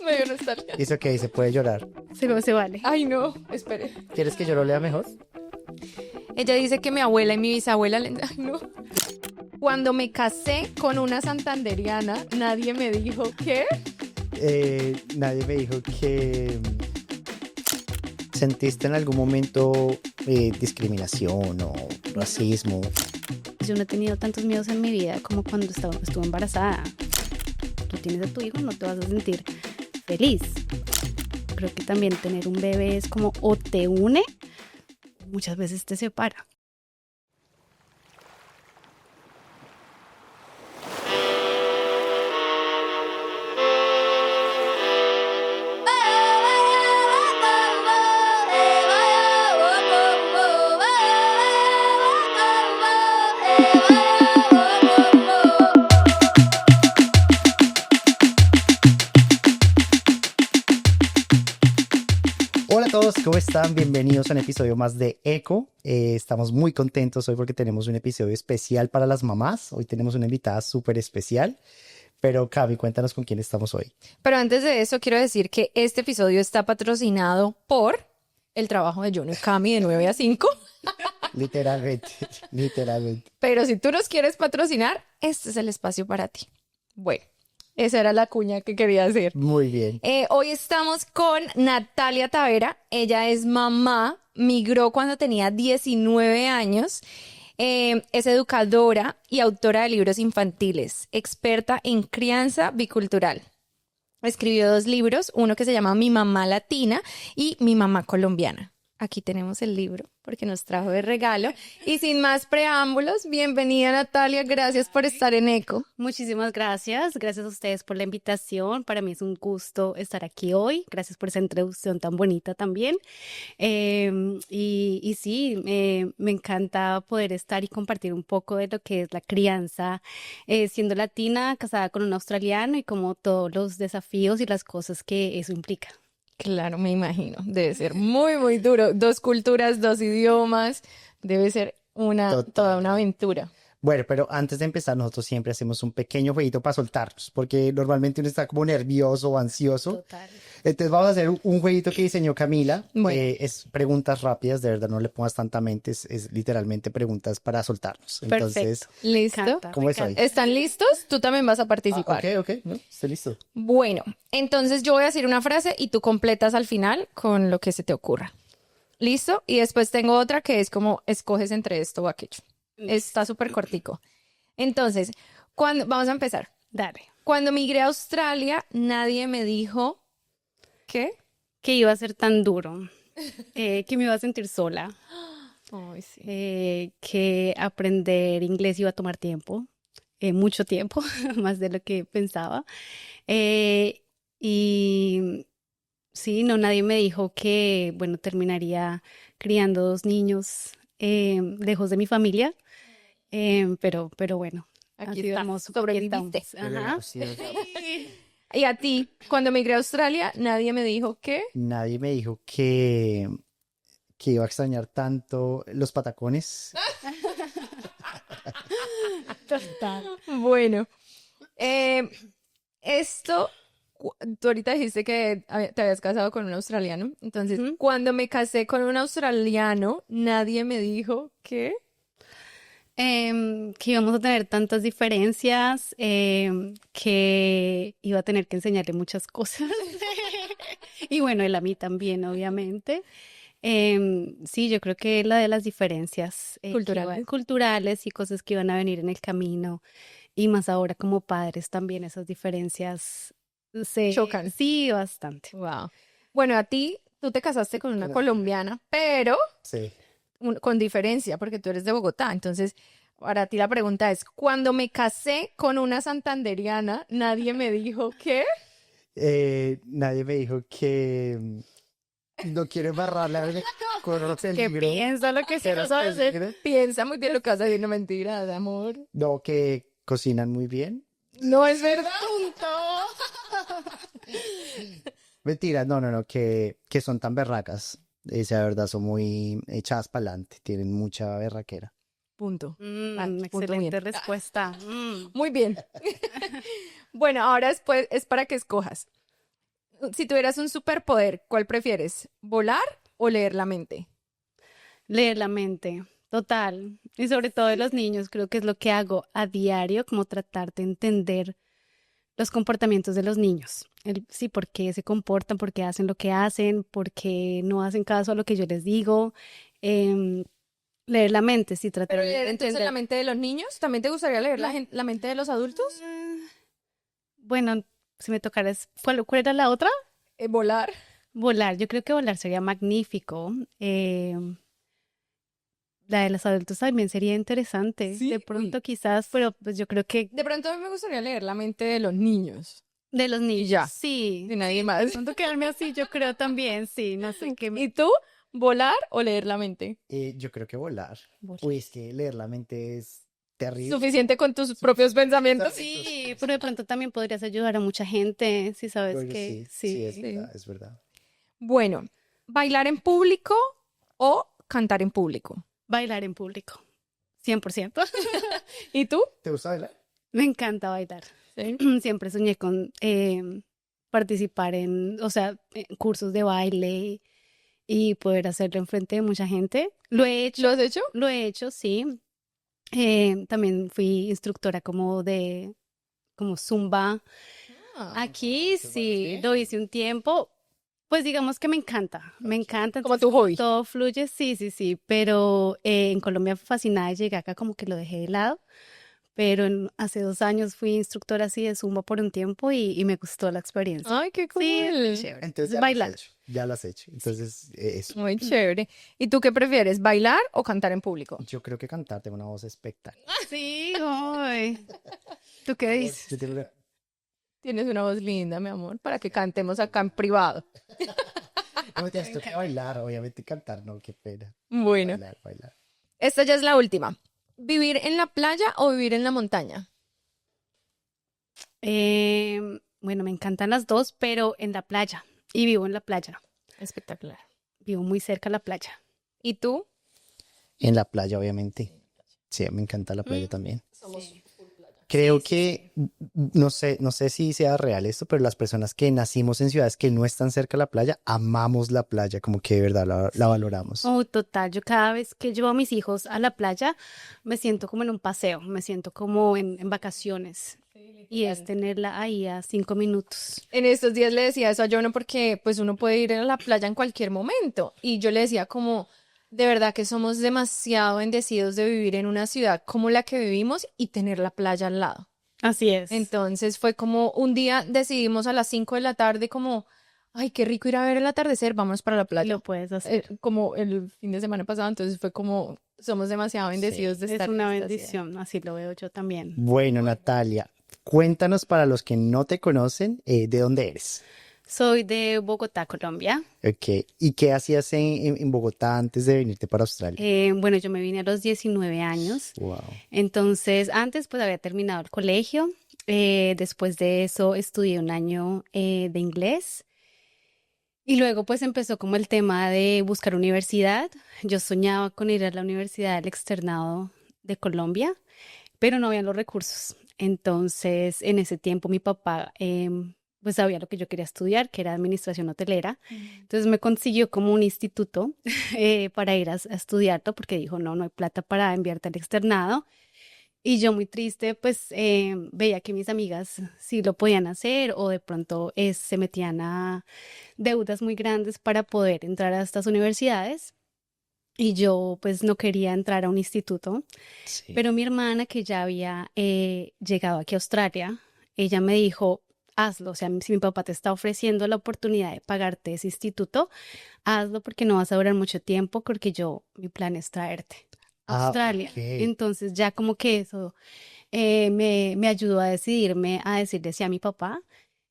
Me dio nostalgia. ¿Hizo qué? ¿Se puede llorar? Se vale. Ay, no, espere. ¿Quieres que yo lo lea mejor? Ella dice que mi abuela y mi bisabuela Ay, no. Cuando me casé con una santanderiana, nadie me dijo ¿qué? Nadie me dijo que sentiste en algún momento discriminación o racismo. Yo no he tenido tantos miedos en mi vida como cuando estuve embarazada. Tú tienes a tu hijo, no te vas a sentir feliz. Creo que también tener un bebé es como o te une, muchas veces te separa. Hola a todos, ¿cómo están? Bienvenidos a un episodio más de Eco. Estamos muy contentos hoy porque tenemos un episodio especial para las mamás. Hoy tenemos una invitada súper especial. Pero Cami, cuéntanos con quién estamos hoy. Pero antes de eso, quiero decir que este episodio está patrocinado por el trabajo de Juno y Cami de 9 a 5. Literalmente, literalmente. Pero si tú nos quieres patrocinar, este es el espacio para ti. Bueno, esa era la cuña que quería hacer. Muy bien. Hoy estamos con Natalia Tavera. Ella es mamá, migró cuando tenía 19 años. Es educadora y autora de libros infantiles, experta en crianza bicultural. Escribió 2 libros, uno que se llama Mi mamá latina y Mi mamá colombiana. Aquí tenemos el libro porque nos trajo de regalo. Y sin más preámbulos, bienvenida Natalia, gracias por estar en Eco. Muchísimas gracias. Gracias a ustedes por la invitación. Para mí es un gusto estar aquí hoy. Gracias por esa introducción tan bonita también. Y sí, me encanta poder estar y compartir un poco de lo que es la crianza, siendo latina, casada con un australiano y como todos los desafíos y las cosas que eso implica. Claro, me imagino. Debe ser muy, muy duro. 2 culturas, 2 idiomas. Debe ser toda una aventura. Bueno, pero antes de empezar, nosotros siempre hacemos un pequeño jueguito para soltarnos, porque normalmente uno está como nervioso o ansioso. Total. Entonces vamos a hacer un jueguito que diseñó Camila. Bueno. Es preguntas rápidas, de verdad, no le pongas tanta mente, es literalmente preguntas para soltarnos. Entonces, Perfecto. ¿Listo? Encanta, ¿cómo me es hoy? encanta. ¿Están listos? Tú también vas a participar. Ok, no, estoy listo. Bueno, entonces yo voy a decir una frase y tú completas al final con lo que se te ocurra. ¿Listo? Y después tengo otra que es como escoges entre esto o aquello. Está súper cortico. Entonces, vamos a empezar. Dale. Cuando migré a Australia, nadie me dijo ¿qué? Que iba a ser tan duro, que me iba a sentir sola, Ay, sí. que aprender inglés iba a tomar tiempo, mucho tiempo, más de lo que pensaba. Y sí, no, nadie me dijo que, bueno, terminaría criando 2 niños lejos de mi familia, pero bueno, Aquí así estamos, aquí sobreviviste. estamos. Ajá. Y a ti, cuando migré a Australia, nadie me dijo ¿qué? Nadie me dijo que iba a extrañar tanto los patacones. Total. Bueno, esto, tú ahorita dijiste que te habías casado con un australiano. Entonces, Ujú. cuando me casé con un australiano, nadie me dijo ¿qué? Que íbamos a tener tantas diferencias, que iba a tener que enseñarle muchas cosas. Y bueno, él a mí también, obviamente. Sí, yo creo que la de las diferencias culturales y cosas que iban a venir en el camino, y más ahora como padres también esas diferencias se Chocan. Sí, bastante. Wow. Bueno, a ti, tú te casaste con una colombiana, pero Sí. con diferencia, porque tú eres de Bogotá. Entonces, para ti la pregunta es, cuando me casé con una santanderiana, nadie me dijo ¿qué? Nadie me dijo que no quiero embarrarla con el Que libro. piensa lo que se Pero nos va a hacer. pues, Piensa muy bien lo que vas a decir, no mentiras, amor. no, que cocinan muy bien. No es verdad. Mentira, no, que son tan berracas. Esa verdad, son muy echadas para adelante, tienen mucha berraquera. Punto. Punto Excelente bien. respuesta. Muy bien. Bueno, ahora después es para que escojas. Si tuvieras un superpoder, ¿cuál prefieres? ¿Volar o leer la mente? Leer la mente, total. Y sobre todo de los niños, creo que es lo que hago a diario, como tratar de entender los comportamientos de los niños. Sí, por qué se comportan, por qué hacen lo que hacen, por qué no hacen caso a lo que yo les digo. Em, Leer la mente, sí, tratar ¿Pero de leer entonces la entender. mente de los niños? ¿También te gustaría leer No. la mente de los adultos? Bueno, si me tocara, ¿cuál era la otra? Volar. Volar. Yo creo que volar sería magnífico. La de los adultos también sería interesante. Sí, De pronto quizás, pero pues yo creo que De pronto a mí me gustaría leer la mente de los niños. de los niños. ya. Sí. De nadie De más. pronto quedarme así, yo creo también, sí. No sé qué. ¿Y tú? ¿Volar o leer la mente? Yo creo que volar. Volar. Uy, es que leer la mente es terrible. ¿Suficiente con tus propios pensamientos? Sí, pero de pronto también podrías ayudar a mucha gente, si sabes Oye, que sí, es sí. verdad, es verdad. Bueno, ¿bailar en público o cantar en público? Bailar en público, 100%. ¿Y tú? ¿Te gusta bailar? Me encanta bailar. Sí. Siempre soñé con participar o sea, en cursos de baile y poder hacerlo enfrente de mucha gente. Lo he hecho. ¿Lo has hecho? Lo he hecho, sí. También fui instructora como Zumba. Aquí qué sí, bueno. lo hice un tiempo. Pues digamos que me encanta, Como entonces tu hobby. todo fluye, sí, pero en Colombia fascinada llegué acá como que lo dejé de lado, pero hace 2 años fui instructora así de Zumba por un tiempo y me gustó la experiencia. Ay, qué cool. Sí, es chévere. Entonces ya Bailar. lo has hecho. Ya lo has hecho. Entonces, eso. Muy chévere. ¿Y tú qué prefieres, bailar o cantar en público? Yo creo que cantar tiene una voz espectacular. Sí, ay. ¿Tú qué dices? Yo tengo una- Tienes una voz linda, mi amor, para que cantemos acá en privado. No me tienes que bailar, obviamente cantar, no, qué pena. Bueno, Bailar. esta ya es la última. ¿Vivir en la playa o vivir en la montaña? Bueno, me encantan las dos, pero en la playa. Y vivo en la playa. Espectacular. Vivo muy cerca de la playa. ¿Y tú? En la playa, obviamente. Sí, me encanta la playa también. Sí. Creo Sí, sí, que, no sé si sea real esto, pero las personas que nacimos en ciudades que no están cerca de la playa, amamos la playa, como que de verdad la valoramos. Oh, total. Yo cada vez que llevo a mis hijos a la playa, me siento como en un paseo, me siento como en vacaciones. Y es tenerla ahí a 5 minutos. En estos días le decía eso a Jono porque pues uno puede ir a la playa en cualquier momento. Y yo le decía como, de verdad que somos demasiado bendecidos de vivir en una ciudad como la que vivimos y tener la playa al lado. Así es. Entonces fue como un día decidimos a las 5 de la tarde como, ay, qué rico ir a ver el atardecer, vámonos para la playa. Lo puedes hacer. Como el fin de semana pasado, entonces fue como, somos demasiado bendecidos de Es estar una en esta ciudad. bendición, así lo veo yo también. Bueno, Natalia, cuéntanos para los que no te conocen, ¿de dónde eres? Soy de Bogotá, Colombia. Ok, ¿y qué hacías en Bogotá antes de venirte para Australia? Bueno, yo me vine a los 19 años. Wow. Entonces, antes pues había terminado el colegio. Después de eso estudié un año de inglés. Y luego pues empezó como el tema de buscar universidad. Yo soñaba con ir a la Universidad del Externado de Colombia, pero no habían los recursos. Entonces, en ese tiempo mi papá pues sabía lo que yo quería estudiar, que era administración hotelera. Entonces me consiguió como un instituto para ir a estudiarlo porque dijo, no hay plata para enviarte al externado. Y yo muy triste, pues veía que mis amigas sí lo podían hacer o de pronto se metían a deudas muy grandes para poder entrar a estas universidades. Y yo pues no quería entrar a un instituto, Sí. pero mi hermana que ya había llegado aquí a Australia, ella me dijo, hazlo, o sea, si mi papá te está ofreciendo la oportunidad de pagarte ese instituto, hazlo porque no vas a durar mucho tiempo porque mi plan es traerte a Australia. Ok. Entonces ya como que eso me ayudó a decidirme a decirle sí a mi papá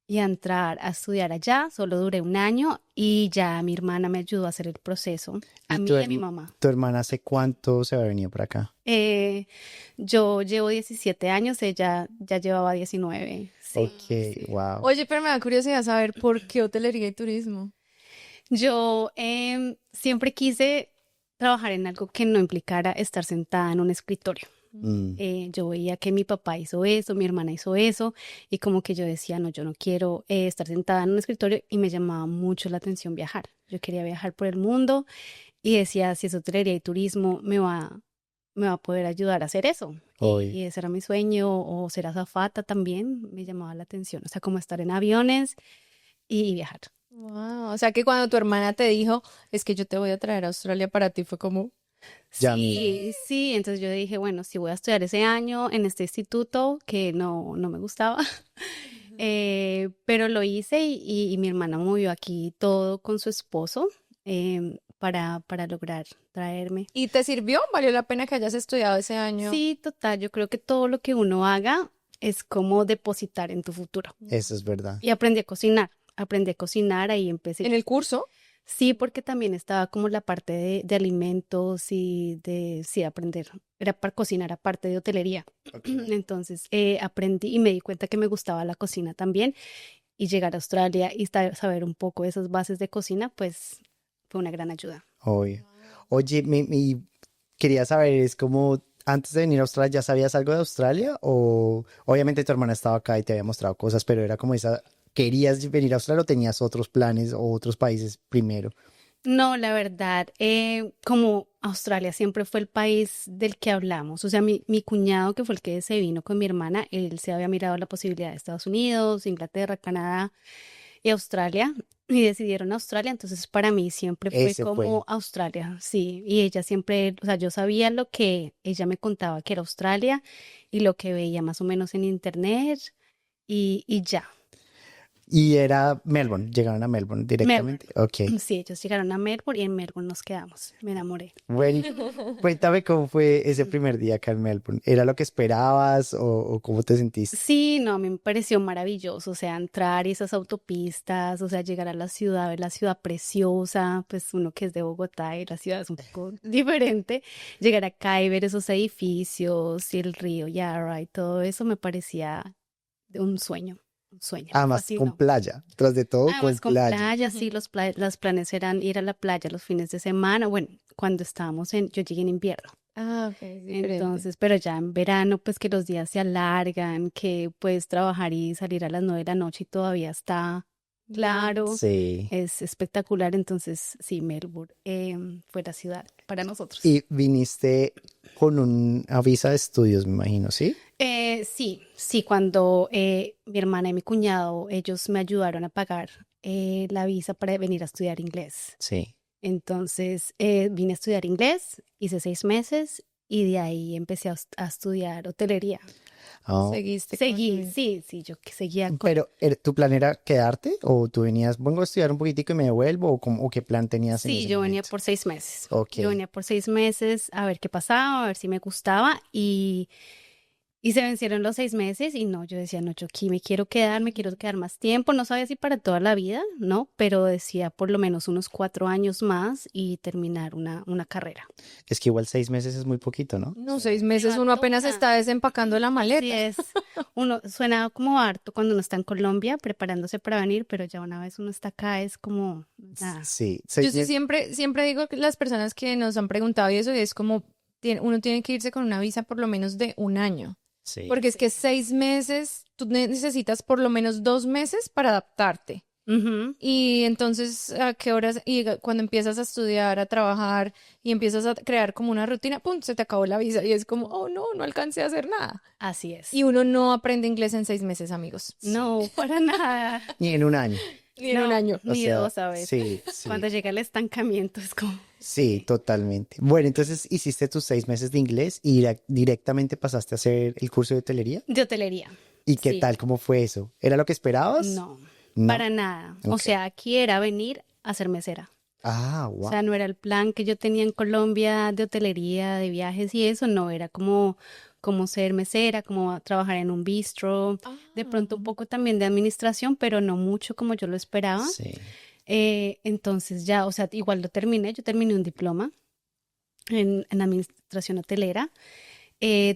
y a entrar a estudiar allá. Solo duré un año y ya mi hermana me ayudó a hacer el proceso, a ¿Y mí tu y a mi mamá. ¿Tu hermana hace cuánto se había venido para acá? Yo llevo 17 años, ella ya llevaba 19. Sí, Ok, sí. wow. Oye, pero me da curiosidad saber por qué hotelería y turismo. Yo siempre quise trabajar en algo que no implicara estar sentada en un escritorio. Yo veía que mi papá hizo eso, mi hermana hizo eso, y como que yo decía, no, yo no quiero estar sentada en un escritorio, y me llamaba mucho la atención viajar. Yo quería viajar por el mundo y decía, si es hotelería y turismo, me va a poder ayudar a hacer eso. Hoy. Y ese era mi sueño, o ser azafata también me llamaba la atención. O sea, como estar en aviones y viajar. Wow, o sea que cuando tu hermana te dijo, es que yo te voy a traer a Australia para ti, fue como, Ya mismo. Sí, sí, entonces yo dije, bueno, si voy a estudiar ese año en este instituto que no me gustaba, pero lo hice y mi hermana movió aquí todo con su esposo para lograr traerme. ¿y te sirvió? ¿Valió la pena que hayas estudiado ese año? Sí, total, yo creo que todo lo que uno haga es como depositar en tu futuro. Eso es verdad. Y aprendí a cocinar, ahí empecé. ¿En el curso? Sí, porque también estaba como la parte de alimentos y sí, aprender. Era para cocinar aparte de hotelería. Entonces aprendí y me di cuenta que me gustaba la cocina también. Y llegar a Australia y saber un poco de esas bases de cocina, pues fue una gran ayuda. Hoy. Oye, quería saber, es como, antes de venir a Australia, ¿ya sabías algo de Australia? O obviamente tu hermana estaba acá y te había mostrado cosas, pero era como esa, ¿querías venir a Australia o tenías otros planes o otros países primero? No, la verdad, como Australia siempre fue el país del que hablamos. O sea, mi cuñado, que fue el que se vino con mi hermana, él se había mirado la posibilidad de Estados Unidos, Inglaterra, Canadá y Australia, y decidieron Australia. Entonces, para mí siempre fue Ese fue. como Australia, sí. Y ella siempre, o sea, yo sabía lo que ella me contaba que era Australia y lo que veía más o menos en internet y ya. Y era Melbourne, llegaron a Melbourne Melbourne. directamente. Ok. Sí, ellos llegaron a Melbourne y en Melbourne nos quedamos. Me enamoré. Bueno, cuéntame cómo fue ese primer día acá en Melbourne. ¿Era lo que esperabas o cómo te sentiste? Sí, no, a mí me pareció maravilloso, o sea, entrar y esas autopistas, o sea, llegar a la ciudad, ver la ciudad preciosa, pues uno que es de Bogotá y la ciudad es un poco diferente, llegar acá y ver esos edificios y el río Yarra y todo eso me parecía un sueño, me Además, con fascinó. playa, tras de todo, con Además con playa. playa, sí, los planes eran ir a la playa los fines de semana, bueno, cuando estábamos yo llegué en invierno. Ah, ok, es diferente. Entonces, pero ya en verano, pues que los días se alargan, que puedes trabajar y salir a las 9 de la noche y todavía está claro, Sí. es espectacular. Entonces, sí, Melbourne fue la ciudad para nosotros. Y viniste con una visa de estudios, me imagino, ¿sí? Sí, sí, cuando mi hermana y mi cuñado, ellos me ayudaron a pagar la visa para venir a estudiar inglés. Sí. Entonces, vine a estudiar inglés, hice 6 meses y de ahí empecé a estudiar hotelería. Oh, Seguiste Seguí, con... sí, yo que seguía con... pero, ¿tu plan era quedarte o tú venías, vengo a estudiar un poquitico y me devuelvo o qué plan tenías en Sí, ese yo venía momento? por 6 meses. Ok. Yo venía por 6 meses a ver qué pasaba, a ver si me gustaba y se vencieron los 6 meses y no, yo decía, no, yo aquí me quiero quedar más tiempo. No sabía si para toda la vida, ¿no? Pero decía por lo menos unos 4 años más y terminar una carrera. Es que igual 6 meses es muy poquito, ¿no? No, 6 meses Pero a uno apenas toda. está desempacando la Así maleta. es. Uno suena como harto cuando uno está en Colombia preparándose para venir, pero ya una vez uno está acá es como nada. Sí, Yo seis sí meses. siempre digo que las personas que nos han preguntado y eso es como, uno tiene que irse con una visa por lo menos de un año. Sí. Porque es que 6 meses, tú necesitas por lo menos 2 meses para adaptarte. Ujú. Y entonces, ¿a qué horas? Y cuando empiezas a estudiar, a trabajar y empiezas a crear como una rutina, ¡pum! Se te acabó la visa y es como, oh no, no alcancé a hacer nada. Así es. Y uno no aprende inglés en 6 meses, amigos. No, para nada. Ni en un año. Ni en un No, año. O ni sea, dos a veces. sí, sí. Cuando llega el estancamiento es como... Sí, totalmente. Bueno, entonces hiciste tus 6 meses de inglés y directamente pasaste a hacer el curso de hotelería. De hotelería. ¿Y qué Sí. tal? ¿Cómo fue eso? ¿Era lo que esperabas? No, No. para nada. O Ok. sea, aquí era venir a ser mesera. Ah, O wow. sea, no era el plan que yo tenía en Colombia de hotelería, de viajes y eso, no, era como ser mesera, como trabajar en un bistro, de pronto un poco también de administración, pero no mucho como yo lo esperaba. Sí. Entonces ya, o sea, igual lo terminé, yo terminé un diploma en administración hotelera,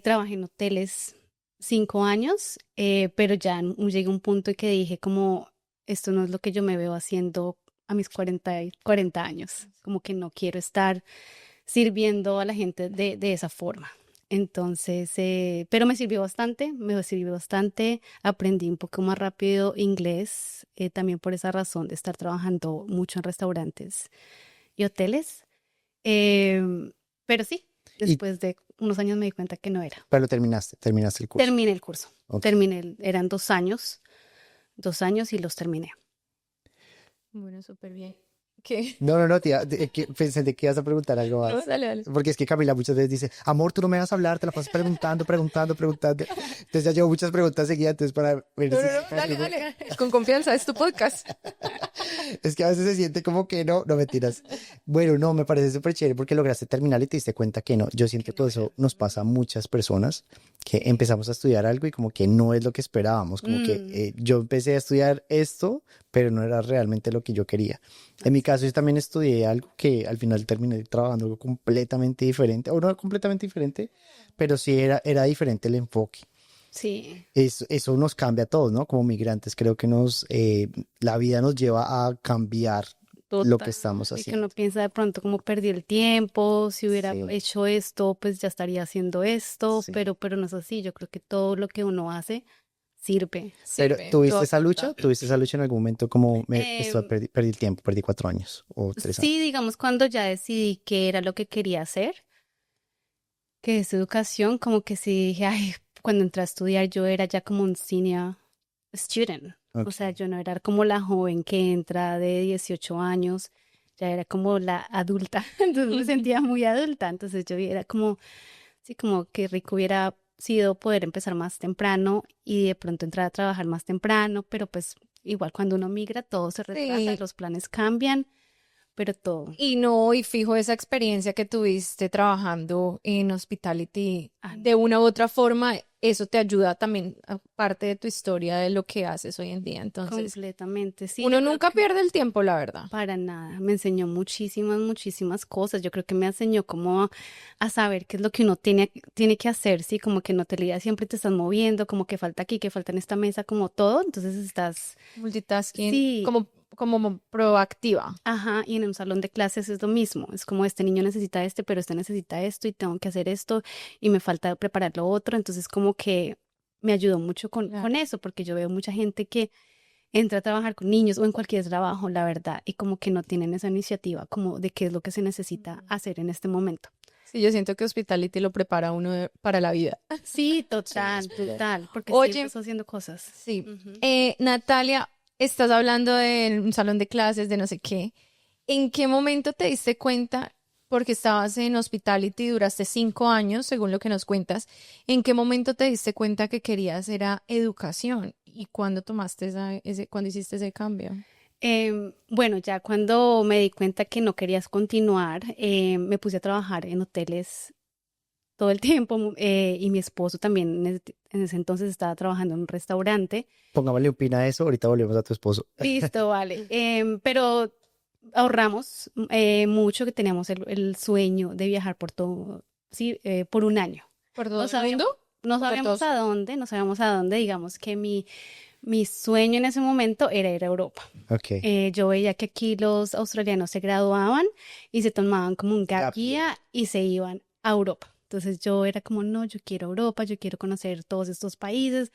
trabajé en hoteles 5 años, pero ya llegué a un punto en que dije como, esto no es lo que yo me veo haciendo a mis 40 años, como que no quiero estar sirviendo a la gente de esa forma. Entonces, pero me sirvió bastante, aprendí un poco más rápido inglés, también por esa razón de estar trabajando mucho en restaurantes y hoteles. Em, pero sí, Y, después de unos años me di cuenta que no era. pero terminaste el curso. Terminé el curso, Ok. eran 2 años y los terminé. Bueno, súper bien. ¿Qué? No, tía, pensé de que ibas a preguntar algo No, más. dale, dale. Porque es que Camila muchas veces dice, amor, tú no me vas a hablar, te la pasas preguntando. Entonces ya llevo muchas preguntas seguidas, entonces para ver No, si... no, no, dale, dale. Con confianza, es tu podcast. Es que a veces se siente como que no mentiras. Bueno, no, me parece súper chévere porque lograste terminar y te diste cuenta que no. Yo siento que eso nos pasa a muchas personas que empezamos a estudiar algo y como que no es lo que esperábamos. Como que yo empecé a estudiar esto, pero no era realmente lo que yo quería. En mi caso, yo también estudié algo que al final terminé trabajando algo completamente diferente, o no completamente diferente, pero sí era diferente el enfoque. Sí, Eso nos cambia a todos, ¿no? Como migrantes, creo que la vida nos lleva a cambiar lo que total. estamos Y que uno haciendo. piensa de pronto como perdí el tiempo, si hubiera Sí, hecho esto, pues ya estaría haciendo esto, sí. pero no es así. Yo creo que todo lo que uno hace sirve. Pero Sirve, ¿tuviste todo esa lucha? aporta. ¿Tuviste esa lucha en algún momento como Em, perdí el tiempo, perdí 4 años o 3 años? sí, digamos, cuando ya decidí qué era lo que quería hacer, que es educación, como que sí dije, ay, cuando entré a estudiar yo era ya como un senior student. O Ok. sea, yo no era como la joven que entra de 18 años, ya era como la adulta. Entonces me sentía muy adulta. Entonces yo era como, sí, como que rico hubiera sido poder empezar más temprano y de pronto entrar a trabajar más temprano, pero pues igual cuando uno migra todo se retrasa, Sí. los planes cambian, pero todo. Y no, y fijo esa experiencia que tuviste trabajando en hospitality, Ah, de una u otra forma, eso te ayuda también, aparte de tu historia, de lo que haces hoy en día. Entonces, completamente, sí, uno yo creo nunca que pierde el tiempo, la verdad. para nada, me enseñó muchísimas cosas. Yo creo que me enseñó como a saber qué es lo que uno tiene que hacer, sí, como que no te lías, siempre te estás moviendo, como que falta aquí, que falta en esta mesa, como todo. Entonces estás, Multitasking, sí, como proactiva. ajá, y en un salón de clases es lo mismo. Es como este niño necesita pero este necesita esto y tengo que hacer esto y me falta preparar lo otro. Entonces como que me ayudó mucho con Claro. eso, porque yo veo mucha gente que entra a trabajar con niños o en cualquier trabajo, la verdad, y como que no tienen esa iniciativa como de qué es lo que se necesita hacer en este momento. Sí, yo siento que hospitality lo prepara a uno para la vida. Sí, Sí, es verdad. porque siempre Oye, está haciendo cosas. sí. Ujú. Natalia, estás hablando de un salón de clases, de no sé qué. ¿En qué momento te diste cuenta, porque estabas en hospitality, duraste 5 años, según lo que nos cuentas, ¿en qué momento te diste cuenta que querías era educación? ¿Y cuándo tomaste cuándo hiciste ese cambio? Bueno, ya cuando me di cuenta que no querías continuar, me puse a trabajar en hoteles todo el tiempo y mi esposo también en ese entonces estaba trabajando en un restaurante. Pongámosle un pin a eso, ahorita volvemos a tu esposo. Listo, vale. Pero ahorramos mucho, que teníamos el sueño de viajar por todo, sí, por un año. ¿Por todo No el mundo? sabíamos, no ¿O por sabíamos todos? a dónde, no sabíamos a dónde. Digamos que mi sueño en ese momento era ir a Europa. Ok. Yo veía que aquí los australianos se graduaban y se tomaban como un gap Gap year. year y se iban a Europa. Entonces yo era como, no, yo quiero Europa, yo quiero conocer todos estos países.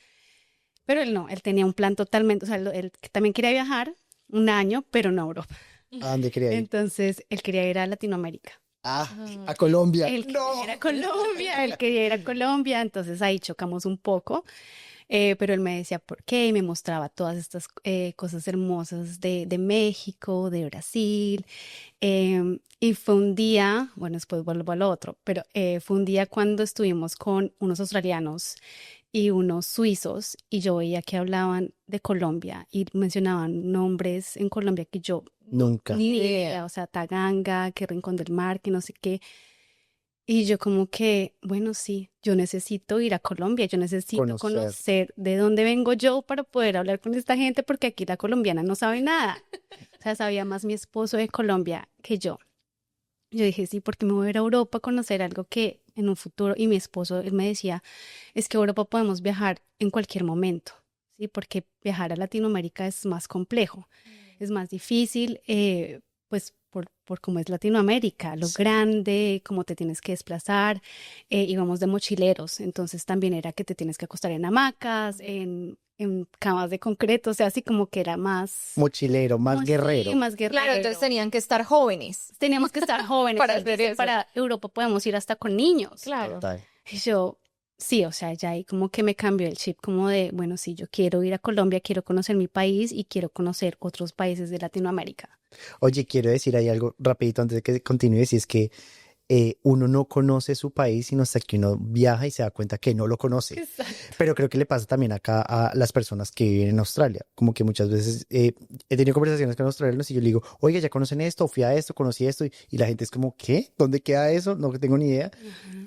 Pero él no, él tenía un plan totalmente, o sea, él también quería viajar un año, pero no a Europa. ¿A dónde quería ir? Entonces él quería ir a Latinoamérica. Ah, Ah, a Colombia. Él quería No. ir a Colombia, él quería ir a Colombia, entonces ahí chocamos un poco, pero él me decía por qué y me mostraba todas estas cosas hermosas de México, de Brasil, y fue un día, bueno, después vuelvo a lo otro, pero fue un día cuando estuvimos con unos australianos y unos suizos y yo veía que hablaban de Colombia y mencionaban nombres en Colombia que yo Nunca. ni idea. idea, o sea, Taganga, que Rincón del Mar, que no sé qué. Y yo como que, bueno, sí, yo necesito ir a Colombia, yo necesito Conocer. conocer de dónde vengo yo para poder hablar con esta gente, porque aquí la colombiana no sabe nada. O sea, sabía más mi esposo de Colombia que yo. Yo dije, sí, porque me voy a ir a Europa a conocer algo que en un futuro, y mi esposo, él me decía, es que a Europa podemos viajar en cualquier momento, ¿sí? Porque viajar a Latinoamérica es más complejo, es más difícil, pues por cómo es Latinoamérica, lo grande, cómo te tienes que desplazar. Íbamos de mochileros, entonces también era que te tienes que acostar en hamacas, en camas de concreto, o sea, así como que era más... Mochilero, más Sí, guerrero. más guerrero. Claro, entonces tenían que estar jóvenes. Teníamos que estar jóvenes. Para o sea, hacer eso. Para Europa podemos ir hasta con niños. Claro. Total. Y yo, sí, o sea, ya ahí como que me cambió el chip, como de, bueno, sí, yo quiero ir a Colombia, quiero conocer mi país y quiero conocer otros países de Latinoamérica. Oye, quiero decir ahí algo rapidito antes de que continúes, y es que uno no conoce su país sino hasta que uno viaja y se da cuenta que no lo conoce. Exacto. Pero creo que le pasa también acá a las personas que viven en Australia. Como que muchas veces he tenido conversaciones con australianos y yo le digo, oiga, ¿ya conocen esto? Fui a esto, conocí esto. Y la gente es como, ¿qué? ¿Dónde queda eso? No tengo ni idea.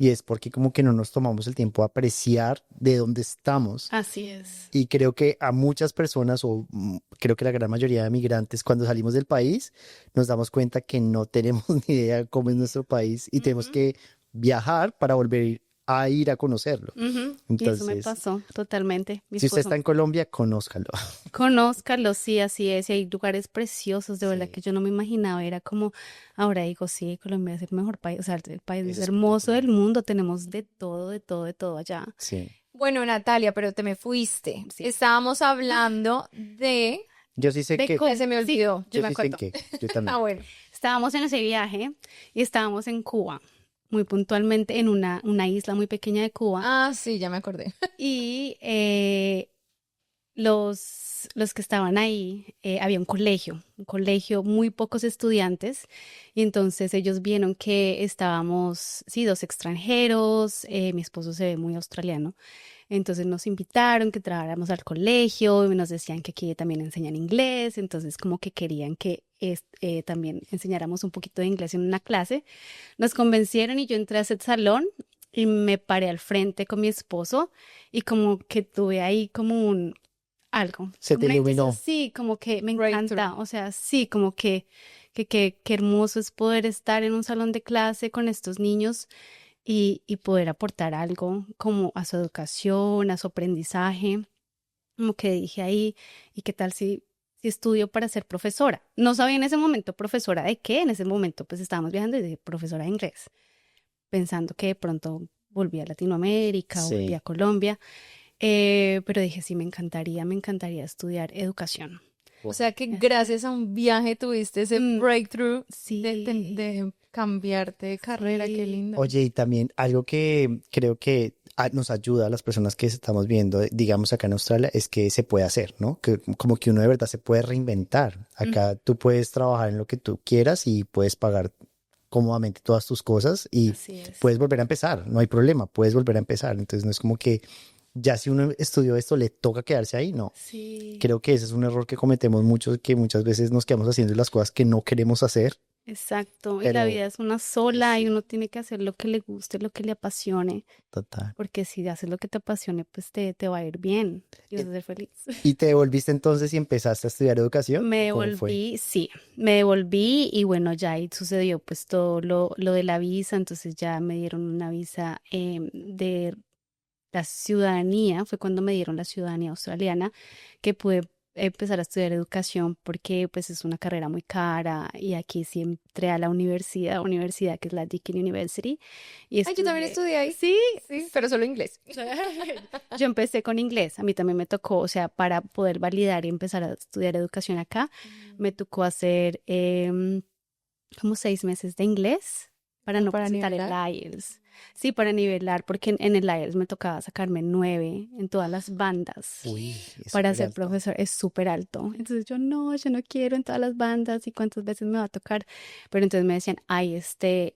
Y es porque como que no nos tomamos el tiempo de apreciar de dónde estamos. Así es. Y creo que a muchas personas, o creo que la gran mayoría de migrantes, cuando salimos del país, nos damos cuenta que no tenemos ni idea cómo es nuestro país y tenemos que viajar para volver a ir a conocerlo. Ujú. Y eso me Entonces, pasó totalmente. Mi si usted esposo, está en Colombia, conózcalo. conózcalo, sí, así es. Y hay lugares preciosos, de verdad, Sí. que yo no me imaginaba. Era como, ahora digo, sí, Colombia es el mejor país, o sea, el país Es hermoso del espectacular. mundo. Tenemos de todo, de todo, de todo allá. Sí. Bueno, Natalia, pero te me fuiste. Sí. Estábamos hablando de... Yo sí sé De que, co- Se me sí, olvidó. yo yo me sí sé en acuerdo. qué. Yo también. Ah, bueno. Estábamos en ese viaje y estábamos en Cuba, muy puntualmente en una isla muy pequeña de Cuba. Ah, sí, ya me acordé. Y los que estaban ahí, había un colegio, muy pocos estudiantes, y entonces ellos vieron que estábamos, sí, dos extranjeros, mi esposo se ve muy australiano, entonces nos invitaron que trabajáramos al colegio y nos decían que aquí también enseñan inglés, entonces como que querían que también enseñáramos un poquito de inglés en una clase. Nos convencieron y yo entré a ese salón y me paré al frente con mi esposo y como que tuve ahí como un algo. Se como te una iluminó. Sí, como que me Breakthrough. encanta, o sea, sí, como que hermoso es poder estar en un salón de clase con estos niños y poder aportar algo como a su educación, a su aprendizaje. Como que dije ahí, ¿y qué tal si estudio para ser profesora? No sabía en ese momento profesora de qué, en ese momento pues estábamos viajando y dije profesora de inglés, pensando que de pronto volví a Latinoamérica o volví a Sí. Colombia, pero dije sí, me encantaría estudiar educación. O sea que gracias a un viaje tuviste ese Mm, breakthrough Sí, de cambiarte de carrera. Qué sí. lindo. Oye, y también algo que creo que nos ayuda a las personas que estamos viendo, digamos acá en Australia, es que se puede hacer, ¿no? Que como que uno de verdad se puede reinventar. Acá tú puedes trabajar en lo que tú quieras y puedes pagar cómodamente todas tus cosas y Así es. puedes volver a empezar, no hay problema, puedes volver a empezar. Entonces no es como que ya si uno estudió esto le toca quedarse ahí, no. Sí, Creo que ese es un error que cometemos muchos, que muchas veces nos quedamos haciendo las cosas que no queremos hacer, exacto. Y la pero vida es una sola y sí, uno tiene que hacer lo que le guste, lo que le apasione, total. porque si haces lo que te apasione, pues te va a ir bien y vas Eh, a ser feliz. ¿Y te devolviste entonces y empezaste a estudiar educación? Me ¿O cómo fue? devolví, sí, me devolví y bueno, ya ahí sucedió pues todo lo de la visa, entonces ya me dieron una visa de la ciudadanía, fue cuando me dieron la ciudadanía australiana, que pude empezar a estudiar educación porque pues es una carrera muy cara y aquí sí entré a la universidad que es la Deakin University y Ay, yo también estudié ahí. sí, Sí, pero solo inglés. yo empecé con inglés, a mí también me tocó, o sea, para poder validar y empezar a estudiar educación acá, me tocó hacer como 6 meses de inglés para no Para presentar el nivelar. IELTS. Sí, para nivelar, porque en el IELTS me tocaba sacarme 9 en todas las bandas. Uy, es Para súper ser alto. profesor es súper alto. Entonces yo no quiero en todas las bandas y cuántas veces me va a tocar. Pero entonces me decían, hay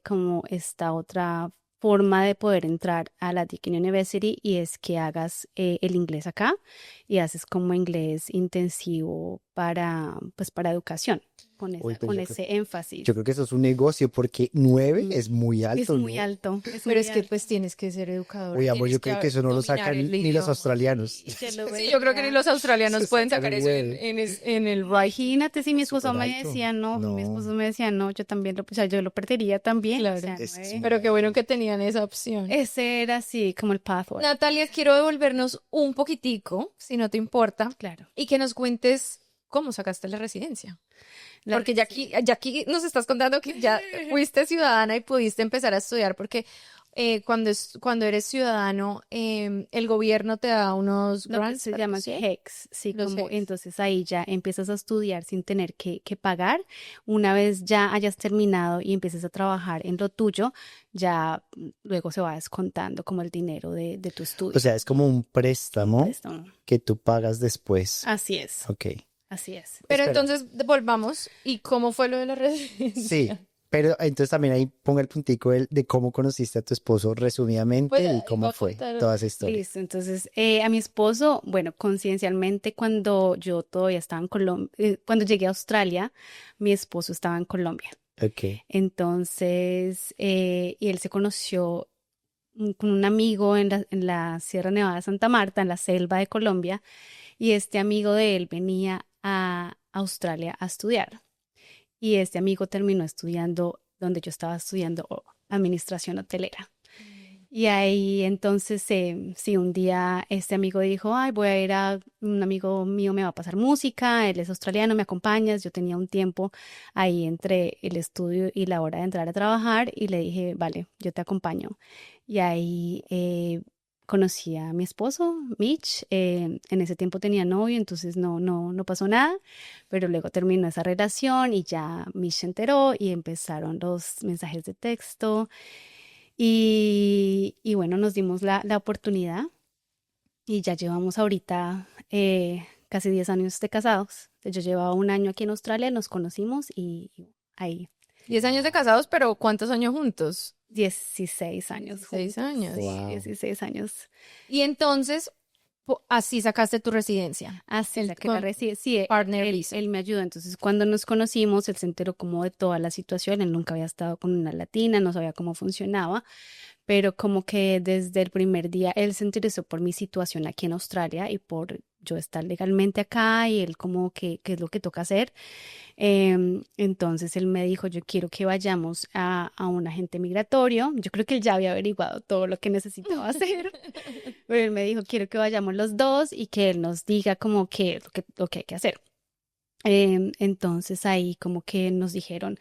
como esta otra forma de poder entrar a la Deakin University y es que hagas el inglés acá y haces como inglés intensivo pues para educación, Uy, pues con yo ese énfasis. creo que eso es un negocio porque 9 Mm, es muy Es alto, muy ¿no? alto, es Pero muy es que alto. pues tienes que ser educador. Uy, amor, Tienes yo creo que eso no lo dominar sacan el ni los idioma. australianos. Y te lo Sí, yo creo que ni los australianos Se pueden sacan sacar el eso nueve. en el writing. Imagínate si mi esposo Súper me alto. decía no, mi esposo No, me decía no, yo también o sea, yo lo perdería también. O Claro. sea, es 9. muy Pero qué bueno alto. que tenían esa opción. Ese era así como el pathway. Natalia, quiero devolvernos un poquitico, si no te importa, Claro. y que nos cuentes ¿cómo sacaste la residencia? La Porque ya aquí nos estás contando que ya fuiste ciudadana y pudiste empezar a estudiar, porque cuando eres ciudadano, el gobierno te da unos Lo que grants se para llama estudiar. HECS, sí, Los como HECS. entonces ahí ya empiezas a estudiar sin tener que pagar. Una vez ya hayas terminado y empieces a trabajar en lo tuyo, ya luego se va descontando como el dinero de tu O estudio. sea, es como un préstamo Préstamo. que tú pagas después. Así es, Ok. así es. Pero Espera. entonces volvamos. ¿Y cómo fue lo de la residencia? Sí, pero entonces también ahí ponga el puntico de cómo conociste a tu esposo resumidamente Pues y ahí va cómo a fue contar. toda esa historia. Listo, entonces a mi esposo, bueno, conciencialmente cuando yo todavía estaba en Colombia, cuando llegué a Australia, mi esposo estaba en Colombia. Ok. Entonces, y él se conoció con un amigo en la Sierra Nevada de Santa Marta, en la selva de Colombia, y este amigo de él venía a Australia a estudiar. Y este amigo terminó estudiando donde yo estaba estudiando administración hotelera. Y ahí entonces, sí, un día este amigo dijo, ay, voy a ir a, un amigo mío me va a pasar música, él es australiano, me acompañas. Yo tenía un tiempo ahí entre el estudio y la hora de entrar a trabajar y le dije, vale, yo te acompaño. Y ahí conocí a mi esposo, Mitch. En ese tiempo tenía novio, entonces no pasó nada, pero luego terminó esa relación y ya Mitch se enteró y empezaron los mensajes de texto. Y bueno, nos dimos la oportunidad y ya llevamos ahorita casi 10 años de casados. Yo llevaba un año aquí en Australia, nos conocimos y ahí 10 años de casados, pero ¿cuántos años juntos? 16 años 16 juntos. años. Sí, Wow. 16 años. Y entonces, así sacaste tu residencia. Así El saqué la con sí, partner visa. él me ayudó. Entonces, cuando nos conocimos, él se enteró como de toda la situación. Él nunca había estado con una latina, no sabía cómo funcionaba. Pero como que desde el primer día él se interesó por mi situación aquí en Australia y por yo estar legalmente acá y él como que qué es lo que toca hacer. Entonces él me dijo, yo quiero que vayamos a un agente migratorio. Yo creo que él ya había averiguado todo lo que necesitaba hacer, pero él me dijo, quiero que vayamos los dos y que él nos diga como que lo que hay que hacer. Entonces ahí como que nos dijeron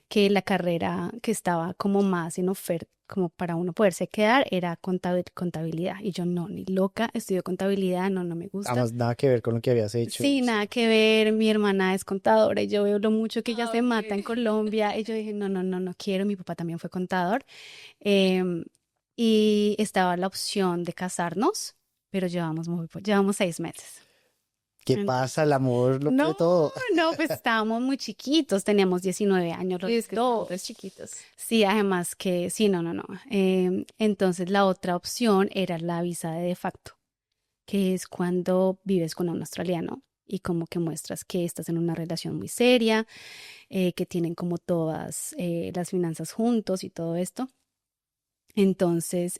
que la carrera que estaba como más en oferta, como para uno poderse quedar, era contabilidad. Y yo no, ni loca, estudio contabilidad, no me gusta. Además, nada que ver con lo que habías hecho. Sí, nada que ver, mi hermana es contadora y yo veo lo mucho que ella Ah, se mata en ok. Colombia y yo dije, no quiero, mi papá también fue contador. Em, y estaba la opción de casarnos, pero llevamos 6 meses. ¿Qué pasa? El amor lo puede No, todo. no, pues estábamos muy chiquitos, teníamos 19 años Y los es que están dos. chiquitos. Sí, además que, sí, no. Entonces la otra opción era la visa de facto, que es cuando vives con un australiano y como que muestras que estás en una relación muy seria, que tienen como todas las finanzas juntos y todo esto. Entonces,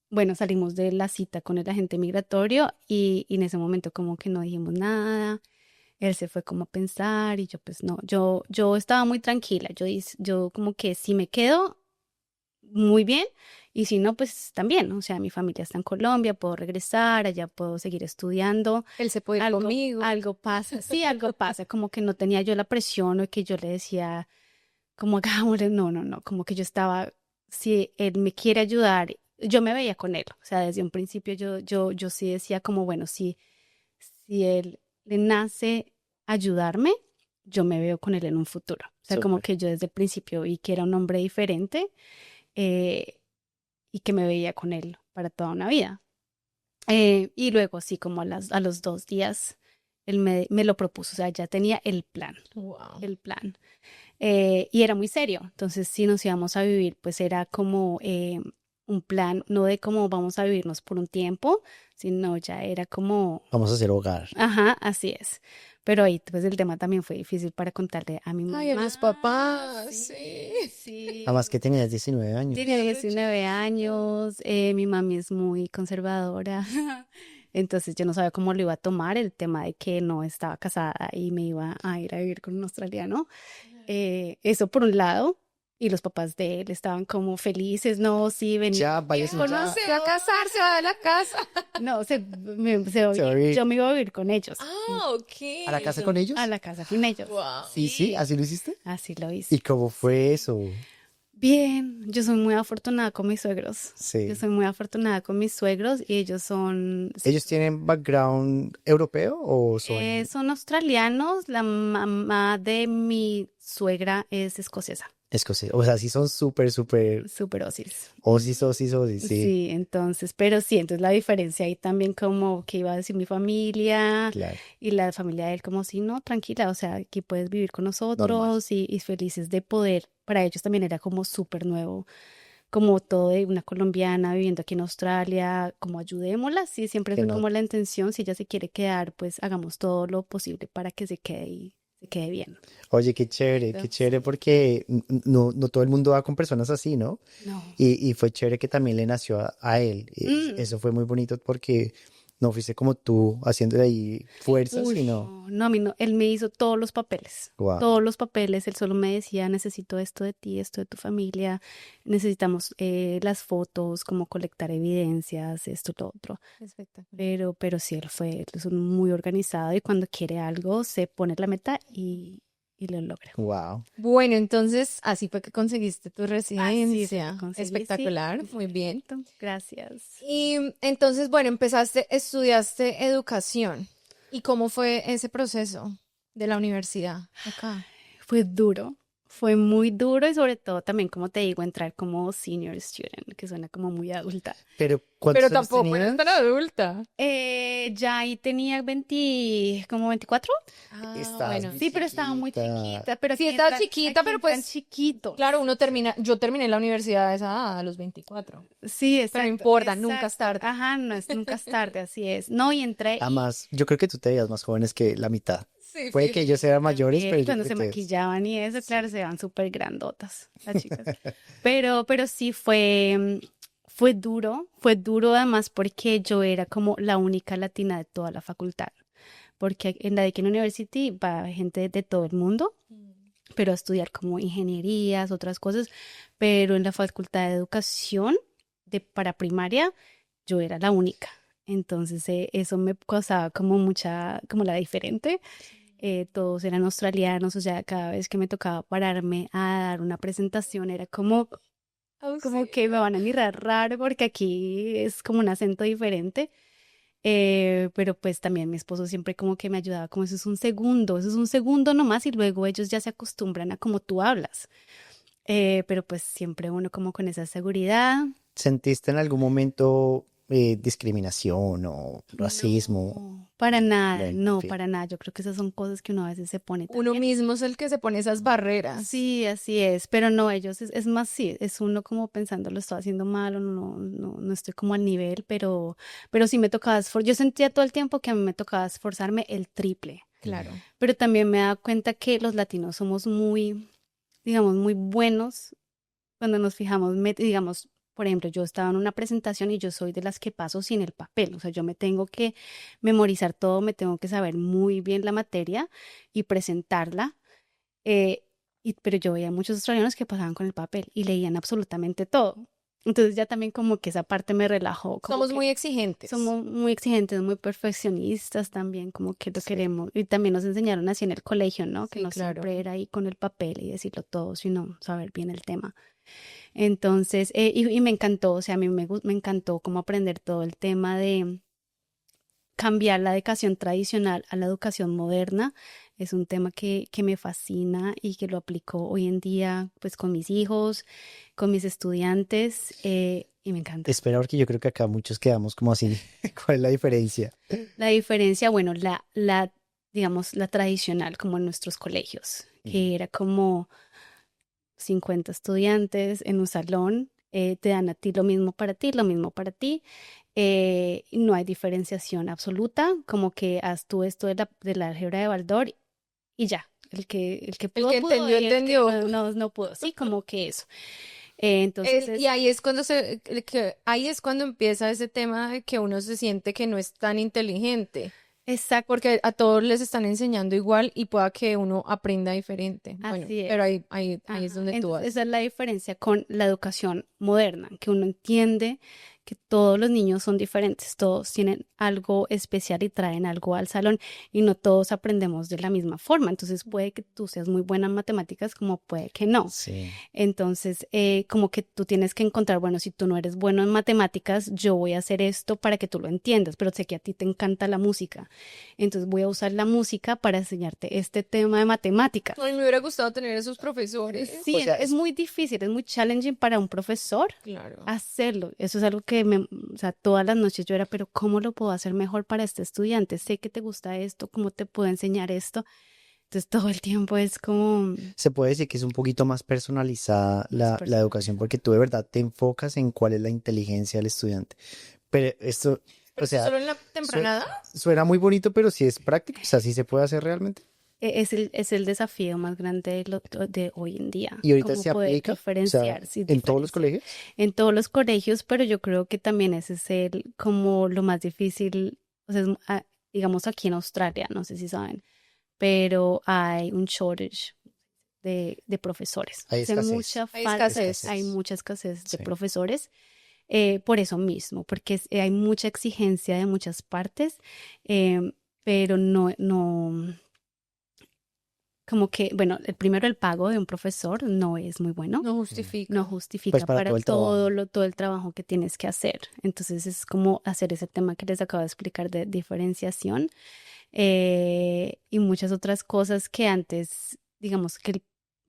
bueno, salimos de la cita con el agente migratorio y en ese momento como que no dijimos nada. Él se fue como a pensar y yo pues no, yo estaba muy tranquila. Yo como que si me quedo, muy bien, y si no, pues también. O sea, mi familia está en Colombia, puedo regresar, allá puedo seguir estudiando. Él se puede ir conmigo. Algo pasa, sí, algo pasa, como que no tenía yo la presión o que yo le decía, como hagámosle, no, como que yo estaba, si él me quiere ayudar, yo me veía con él. O sea, desde un principio yo sí decía como, bueno, si él le nace ayudarme, yo me veo con él en un futuro. O sea, como Súper. que yo desde el principio vi que era un hombre diferente eh, y que me veía con él para toda una vida. Y luego, así como a los 2 días, él me lo propuso. O sea, ya tenía Wow. el plan. Y era muy serio. Entonces, si nos íbamos a vivir, pues era como un plan, no de cómo vamos a vivirnos por un tiempo, sino ya era como Vamos a hacer hogar. ajá, así es. Pero ahí pues el tema también fue difícil para contarle a mi Ay, a mamá. los papás, Sí, sí. sí. Además que tenías 19 años. Tiene 19 años, mi mami es muy conservadora, entonces yo no sabía cómo lo iba a tomar el tema de que no estaba casada y me iba a ir a vivir con un australiano. Eso por un lado. Y los papás de él estaban como felices, no, sí, vení. Ya, váyase ya. No se va a casar, se va de la casa. No, Se va a vivir. yo me iba a vivir con ellos, Ah, ok. ¿A la casa con ellos? a la casa con ellos. Wow. Sí, ¿así lo hiciste? Así lo ¿Y hice. cómo fue eso? Bien, yo soy muy afortunada con mis suegros. Sí. Yo soy muy afortunada con mis suegros y ellos son, ¿Ellos tienen background europeo o son son australianos. La mamá de mi suegra es escocesa, escoceses? O sea, sí son súper, súper súper osis. osis, osis, osis, sí, Sí, entonces, pero sí, entonces la diferencia ahí también como que iba a decir mi familia claro, y la familia de él como si, no, tranquila, o sea, aquí puedes vivir con normal. nosotros y felices de poder. Para ellos también era como súper nuevo, como todo de una colombiana viviendo aquí en Australia, como ayudémosla, sí, siempre Que fue no. como la intención, si ella se quiere quedar, pues hagamos todo lo posible para que se quede y se quede bien. Oye, qué Entonces, chévere porque no todo el mundo va con personas así, ¿no? no. Y fue chévere que también le nació a él. Mm. Eso fue muy bonito porque no fuiste como tú haciendo de ahí fuerzas, Uy, sino, no, no, a mí no, él me hizo wow, todos los papeles, él solo me decía, necesito esto de ti, esto de tu familia, necesitamos las fotos, como colectar evidencias, esto, lo otro, Espectacular. pero sí, él es un muy organizado y cuando quiere algo se pone la meta y lo logra. wow. Bueno, entonces así fue que conseguiste tu Así fue que residencia. conseguí, sí, Espectacular, muy bien. perfecto, gracias. Y entonces, bueno, estudiaste educación. ¿Y cómo fue ese proceso de la universidad acá? Fue duro, fue muy duro y sobre todo también, como te digo, entrar como senior student, que suena como muy adulta. Pero Pero ¿cuántos años tampoco eres tenías? tan adulta. Ya ahí tenía 20, como 24. Ah, Estabas bueno, muy Sí, pero estaba muy chiquita. chiquita, pero sí, aquí estaba entran, chiquita, aquí pero entran pues, chiquitos. claro, yo terminé la universidad a esa edad, a los 24. Sí, Pero no exacto, importa, nunca es exacto. tarde. Ajá, no es, nunca es tarde, así es. No, y entré y Además, yo creo que tú te veías más jóvenes que la mitad. Sí, Puede que ellos sean mayores, pero yo cuando creo se que ustedes. maquillaban y eso, claro, Sí. se van súper grandotas las chicas. Pero sí fue duro además porque yo era como la única latina de toda la facultad. Porque en la Deakin University va gente de todo el mundo, pero a estudiar como ingenierías, otras cosas, pero en la Facultad de Educación para primaria yo era la única. Entonces eso me causaba como como la diferente. Todos eran australianos, o sea, cada vez que me tocaba pararme a dar una presentación era como que me van a mirar raro porque aquí es como un acento diferente. Pero pues también mi esposo siempre como que me ayudaba, como eso es un segundo nomás y luego ellos ya se acostumbran a cómo tú hablas. Pero pues siempre uno como con esa seguridad. ¿Sentiste en algún momento discriminación o racismo? No, para nada, Bueno, en no, fin. para nada. Yo creo que esas son cosas que uno a veces se pone Uno también. mismo es el que se pone esas barreras. Sí, así es, pero no, ellos es más, sí, es uno como pensando lo estoy haciendo mal o no estoy como al nivel, pero sí me tocaba yo sentía todo el tiempo que a mí me tocaba esforzarme el triple, Claro. pero también me da cuenta que los latinos somos muy, digamos, muy buenos cuando nos fijamos, digamos, por ejemplo, yo estaba en una presentación y yo soy de las que paso sin el papel, o sea, yo me tengo que memorizar todo, me tengo que saber muy bien la materia y presentarla. eh, pero yo veía muchos australianos que pasaban con el papel y leían absolutamente todo. Entonces ya también como que esa parte me relajó, como Somos que muy exigentes. somos muy exigentes, muy perfeccionistas también, como que lo Sí. queremos. Y también nos enseñaron así en el colegio, ¿no? Que Sí, no claro. siempre era ahí con el papel y decirlo todo, sino saber bien el tema. Entonces, y me encantó, o sea, a mí me encantó como aprender todo el tema de cambiar la educación tradicional a la educación moderna. Es un tema que me fascina y que lo aplico hoy en día, pues con mis hijos, con mis estudiantes, y me encanta. Espera, porque yo creo que acá muchos quedamos como así. ¿Cuál es la diferencia? La diferencia, bueno, digamos, la tradicional, como en nuestros colegios, que era como 50 estudiantes en un salón, te dan a ti lo mismo para ti, lo mismo para ti. No hay diferenciación absoluta, como que haz tú esto de la álgebra de Baldor y ya. El que pudo, que pudo, entendió, y el que entendió. no pudo. Sí, como que eso. Y ahí es cuando ahí es cuando empieza ese tema de que uno se siente que no es tan inteligente. Exacto. Porque a todos les están enseñando igual y pueda que uno aprenda diferente. Bueno, Así es. pero ahí es Ajá. donde tú Entonces, vas. esa es la diferencia con la educación moderna, que uno entiende que todos los niños son diferentes, todos tienen algo especial y traen algo al salón y no todos aprendemos de la misma forma. Entonces, puede que tú seas muy buena en matemáticas como puede que no. Sí. Entonces, como que tú tienes que encontrar, bueno, si tú no eres bueno en matemáticas, yo voy a hacer esto para que tú lo entiendas, pero sé que a ti te encanta la música. Entonces, voy a usar la música para enseñarte este tema de matemáticas. Ay, me hubiera gustado tener esos profesores. Sí, O sea, es muy difícil, es muy challenging para un profesor Claro. hacerlo. Eso es algo que o sea, todas las noches yo era, pero ¿cómo lo puedo hacer mejor para este estudiante? Sé que te gusta esto, ¿cómo te puedo enseñar esto? Entonces todo el tiempo es como se puede decir que es un poquito más personalizada la educación porque tú de verdad te enfocas en cuál es la inteligencia del estudiante. Pero esto, o sea, ¿Solo en la temprana edad? suena muy bonito, pero si es práctico, o sea, sí se puede hacer realmente. es el desafío más grande de hoy en día, Y ahorita cómo se poder aplica, o sea, diferenciar, sí, en todos los diferenciar. colegios. En todos los colegios, pero yo creo que también ese es como lo más difícil, o sea, digamos aquí en Australia, no sé si saben, pero hay un shortage de profesores. Hay Hace escasez. mucha Hay falta, escasez. hay mucha escasez de Sí. profesores por eso mismo, porque hay mucha exigencia de muchas partes, pero como que, bueno, el pago de un profesor no es muy bueno. No justifica. No Pues justifica para para todo el trabajo. todo el trabajo que tienes que hacer. Entonces es como hacer ese tema que les acabo de explicar de diferenciación y muchas otras cosas que antes, digamos que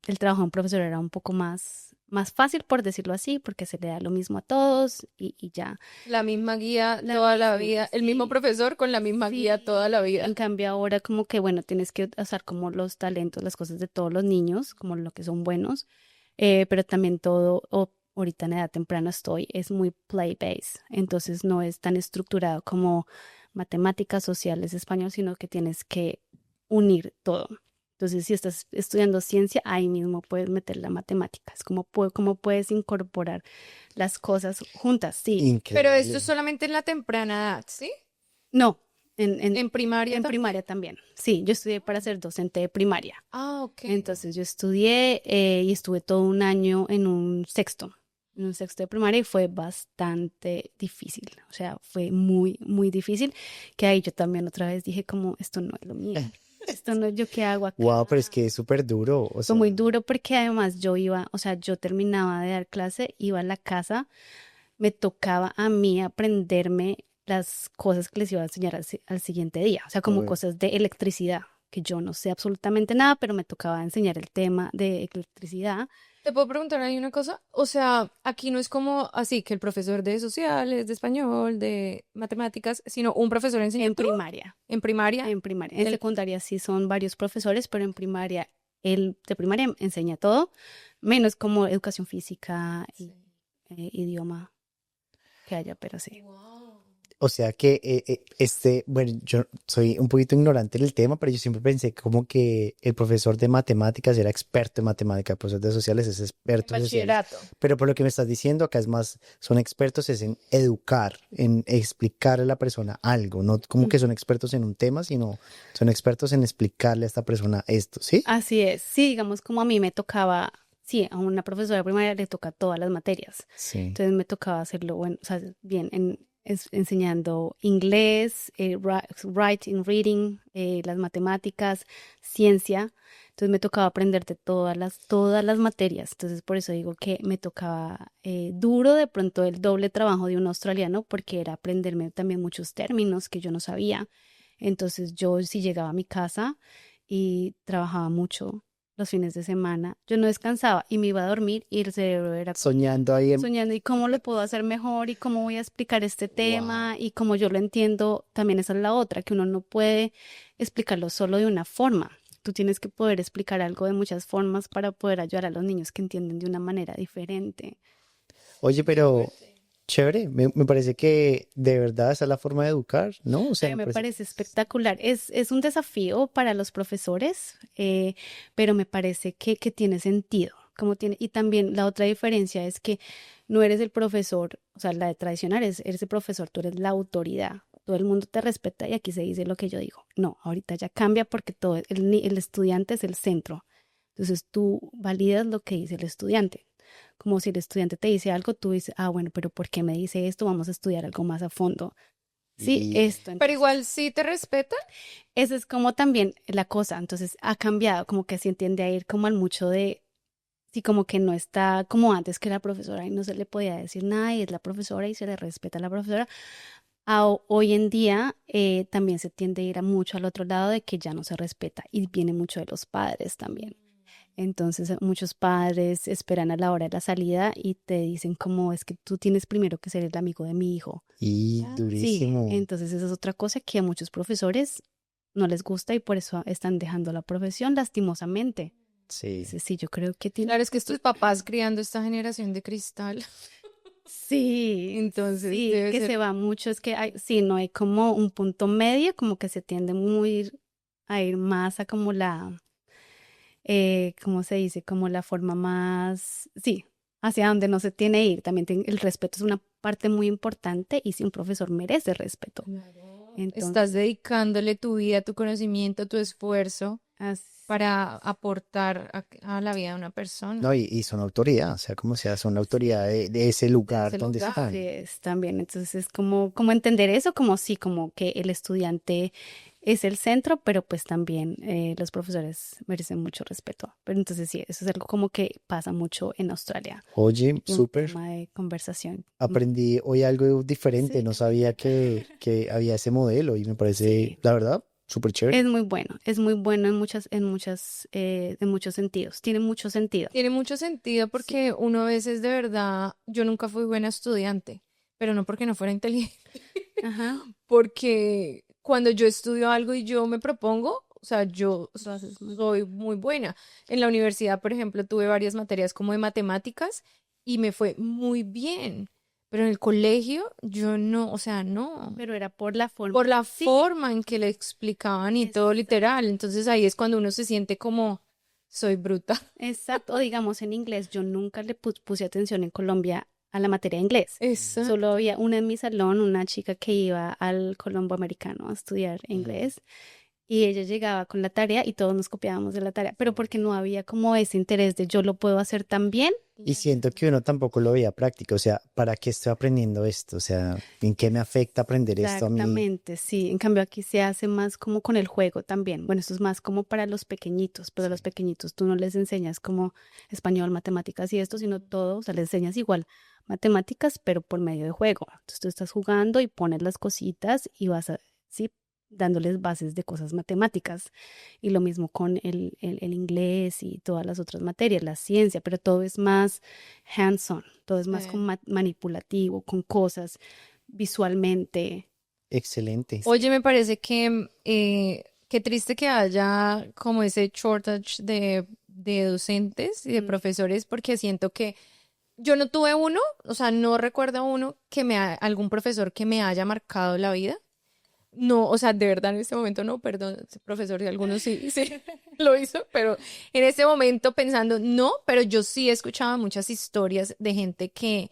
el trabajo de un profesor era un poco más fácil, por decirlo así, porque se le da lo mismo a todos y ya. La misma guía La toda la misma, vida. El mismo sí. profesor con la misma guía toda la vida. En cambio ahora como que, bueno, tienes que usar como los talentos, las cosas de todos los niños, como lo que son buenos, pero también todo, ahorita en edad temprana es muy play-based, entonces no es tan estructurado como matemáticas, sociales, español, sino que tienes que unir todo. Entonces, si estás estudiando ciencia, ahí mismo puedes meter la matemática. Es como puedes incorporar las cosas juntas, sí. Pero esto es Increíble. solamente en la temprana edad, ¿sí? No, en En primaria en también. primaria también. Sí, yo estudié para ser docente de primaria. Ah, ok. Entonces yo estudié y estuve todo un año en un sexto de primaria y fue bastante difícil. O sea, fue muy, muy difícil, que ahí yo también otra vez dije como, esto no es lo mío. Esto no es yo qué hago acá. Wow, pero es que es súper duro. O Fue sea, muy duro porque además o sea, yo terminaba de dar clase, iba a la casa, me tocaba a mí aprenderme las cosas que les iba a enseñar al siguiente día, o sea, como uy, cosas de electricidad, que yo no sé absolutamente nada, pero me tocaba enseñar el tema de electricidad ¿Te puedo preguntar ahí una cosa? O sea, aquí no es como así que el profesor de sociales, de español, de matemáticas, sino un profesor enseña en todo primaria. en primaria. En primaria. En El- secundaria sí son varios profesores, pero en primaria, el de primaria enseña todo, menos como educación física y idioma que haya, pero sí. o sea que bueno, yo soy un poquito ignorante del tema, pero yo siempre pensé como que el profesor de matemáticas era experto en matemáticas, el profesor de sociales es experto en sociales. Bachillerato. Pero por lo que me estás diciendo, acá es más, son expertos es en educar, en explicarle a la persona algo, no como que son expertos en un tema, sino son expertos en explicarle a esta persona esto, ¿sí? Así es. Sí, digamos como a mí me tocaba, sí, a una profesora de primaria le toca todas las materias. Sí. Entonces me tocaba hacerlo, bueno, o sea, bien, enseñando inglés, writing, reading, las matemáticas, ciencia. Entonces me tocaba aprender de todas las materias. Entonces por eso digo que me tocaba duro de pronto el doble trabajo de un australiano porque era aprenderme también muchos términos que yo no sabía. Entonces yo si llegaba a mi casa y trabajaba mucho los fines de semana, yo no descansaba y me iba a dormir y el cerebro era Soñando ahí en... soñando y cómo lo puedo hacer mejor y cómo voy a explicar este tema y como yo lo entiendo, también esa es la otra, que uno no puede explicarlo solo de una forma. Tú tienes que poder explicar algo de muchas formas para poder ayudar a los niños que entienden de una manera diferente. Oye, pero chévere, me parece que de verdad esa es la forma de educar, ¿no? O A sea, mí me me parece... parece espectacular. Es un desafío para los profesores, pero me parece que tiene sentido. Y también la otra diferencia es que no eres el profesor, o sea, la de tradicional eres el profesor, tú eres la autoridad. todo el mundo te respeta y aquí se dice lo que yo digo. No, ahorita ya cambia porque todo el estudiante es el centro. Entonces tú validas lo que dice el estudiante. Como si el estudiante te dice algo, tú dices, ah, bueno, pero ¿por qué me dice esto? Vamos a estudiar algo más a fondo. Sí, Y esto. Pero Entonces, igual sí te respetan. esa es como también la cosa. Entonces ha cambiado, como que se entiende a ir como al mucho de, sí, como que no está como antes que la profesora y no se le podía decir nada y es la profesora y se le respeta a la profesora. Hoy en día también se tiende a ir a mucho al otro lado de que ya no se respeta y viene mucho de los padres también. Entonces muchos padres esperan a la hora de la salida y te dicen como es que tú tienes primero que ser el amigo de mi hijo. Sí, durísimo. entonces esa es otra cosa que a muchos profesores no les gusta y por eso están dejando la profesión lastimosamente. Sí. Sí, yo creo que tiene... Claro, es que estos papás criando esta generación de cristal. Sí, Entonces sí, debe que se ser. va mucho, es que hay, sí, no hay como un punto medio, como que se tiende muy a ir más a como la, ¿cómo se dice? Como la forma más, sí, hacia donde no se tiene que ir. También el respeto es una parte muy importante y si un profesor merece respeto. Claro. Entonces, Estás dedicándole tu vida, tu conocimiento, tu esfuerzo para aportar a la vida de una persona. No, y son autoridad, o sea, como sea, son la autoridad de ese lugar ese donde lugar. están. así es también. Entonces es como entender eso, como sí, como que el estudiante es el centro, pero pues también los profesores merecen mucho respeto. Pero entonces sí, eso es algo como que pasa mucho en Australia Oye, y un súper, tema de conversación. aprendí hoy algo diferente, Sí, no sabía que había ese modelo y me parece, sí. la verdad, súper chévere. Es muy bueno en muchos sentidos. Tiene mucho sentido. Tiene mucho sentido Sí. porque uno a veces de verdad, yo nunca fui buena estudiante, pero no porque no fuera inteligente, Ajá. porque cuando yo estudio algo y yo me propongo, o sea, yo Lo haces muy soy muy buena. En la universidad, por ejemplo, tuve varias materias como de matemáticas y me fue muy bien, pero en el colegio yo no, o sea, no. pero era por la forma. Por la Sí, forma en que le explicaban y todo exacto. literal. Entonces ahí es cuando uno se siente como, soy bruta. Exacto. O digamos en inglés, yo nunca le puse atención en Colombia a la materia de inglés. Solo Exacto. había una en mi salón, una chica que iba al Colombo Americano a estudiar Ujú. inglés y ella llegaba con la tarea y todos nos copiábamos de la tarea, pero porque no había como ese interés de yo lo puedo hacer también. Y siento que uno tampoco lo veía práctico, o sea, ¿para qué estoy aprendiendo esto? O sea, ¿en qué me afecta aprender esto a mí? Exactamente, sí. En cambio aquí se hace más como con el juego también. Bueno, esto es más como para los pequeñitos, pero a los Sí. pequeñitos tú no les enseñas como español, matemáticas y esto, sino todo, o sea, les enseñas igual matemáticas, pero por medio de juego. Entonces tú estás jugando y pones las cositas y vas a, sí, dándoles bases de cosas matemáticas. Y lo mismo con el inglés y todas las otras materias, la ciencia, pero todo es más hands-on, todo es más como Sí. manipulativo, con cosas visualmente. Excelente. Sí. Oye, me parece que qué triste que haya como ese shortage de docentes y de Mm. profesores, porque siento que yo no tuve uno, o sea, no recuerdo uno algún profesor que me haya marcado la vida. No, o sea, de verdad en este momento no, perdón, profesor, y algunos sí, sí lo hizo, pero en este momento pensando, no, pero yo sí he escuchado muchas historias de gente que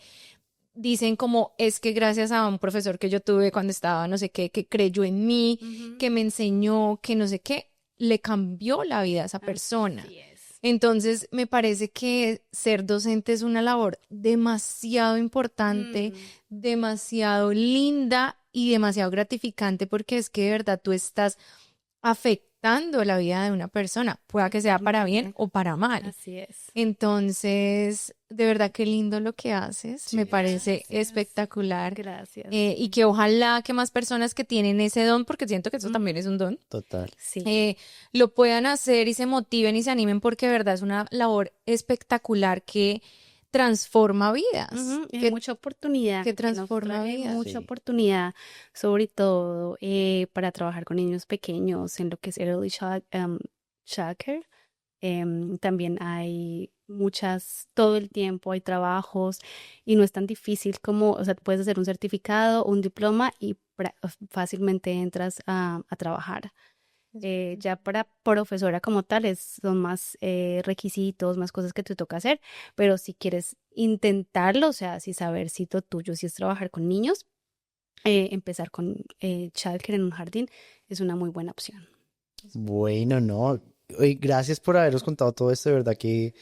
dicen como es que gracias a un profesor que yo tuve cuando estaba no sé qué, que creyó en mí, Ujú. que me enseñó, que no sé qué, le cambió la vida a esa persona. Así es. Entonces, me parece que ser docente es una labor demasiado importante, Mm, demasiado linda y demasiado gratificante porque es que de verdad tú estás afectando la vida de una persona, pueda que sea para bien totalmente. o para mal. Así es. Entonces, de verdad qué lindo lo que haces, me Sí. parece Gracias. espectacular. Gracias. Y que ojalá que más personas que tienen ese don, porque siento que eso Ujú. también es un don, Total. Sí. lo puedan hacer y se motiven y se animen porque de verdad es una labor espectacular que transforma vidas, Ujú, y hay mucha oportunidad que en transforma Australia, hay vidas. mucha Sí. oportunidad, sobre todo para trabajar con niños pequeños en lo que es Early Childcare. También hay muchas, todo el tiempo hay trabajos y no es tan difícil como, o sea, puedes hacer un certificado, un diploma y fácilmente entras a trabajar. Ya para profesora como tal son más requisitos, más cosas que te toca hacer, pero si quieres intentarlo, o sea, si saber si lo tuyo si es trabajar con niños, empezar con childcare en un jardín es una muy buena opción. Bueno, no. Oye, gracias por habernos contado todo esto, de verdad que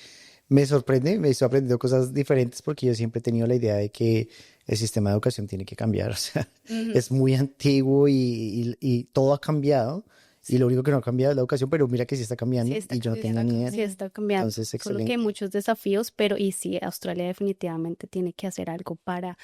me sorprende, me estoy aprendiendo cosas diferentes porque yo siempre he tenido la idea de que el sistema de educación tiene que cambiar, o sea, Ujú. es muy antiguo y todo ha cambiado y lo único que no ha cambiado es la educación, pero mira que sí está Sí cambiando está y yo no tenía cambiando, ni idea, sí está cambiando, entonces solo que hay excelente. muchos desafíos, pero y sí, Australia definitivamente tiene que hacer algo para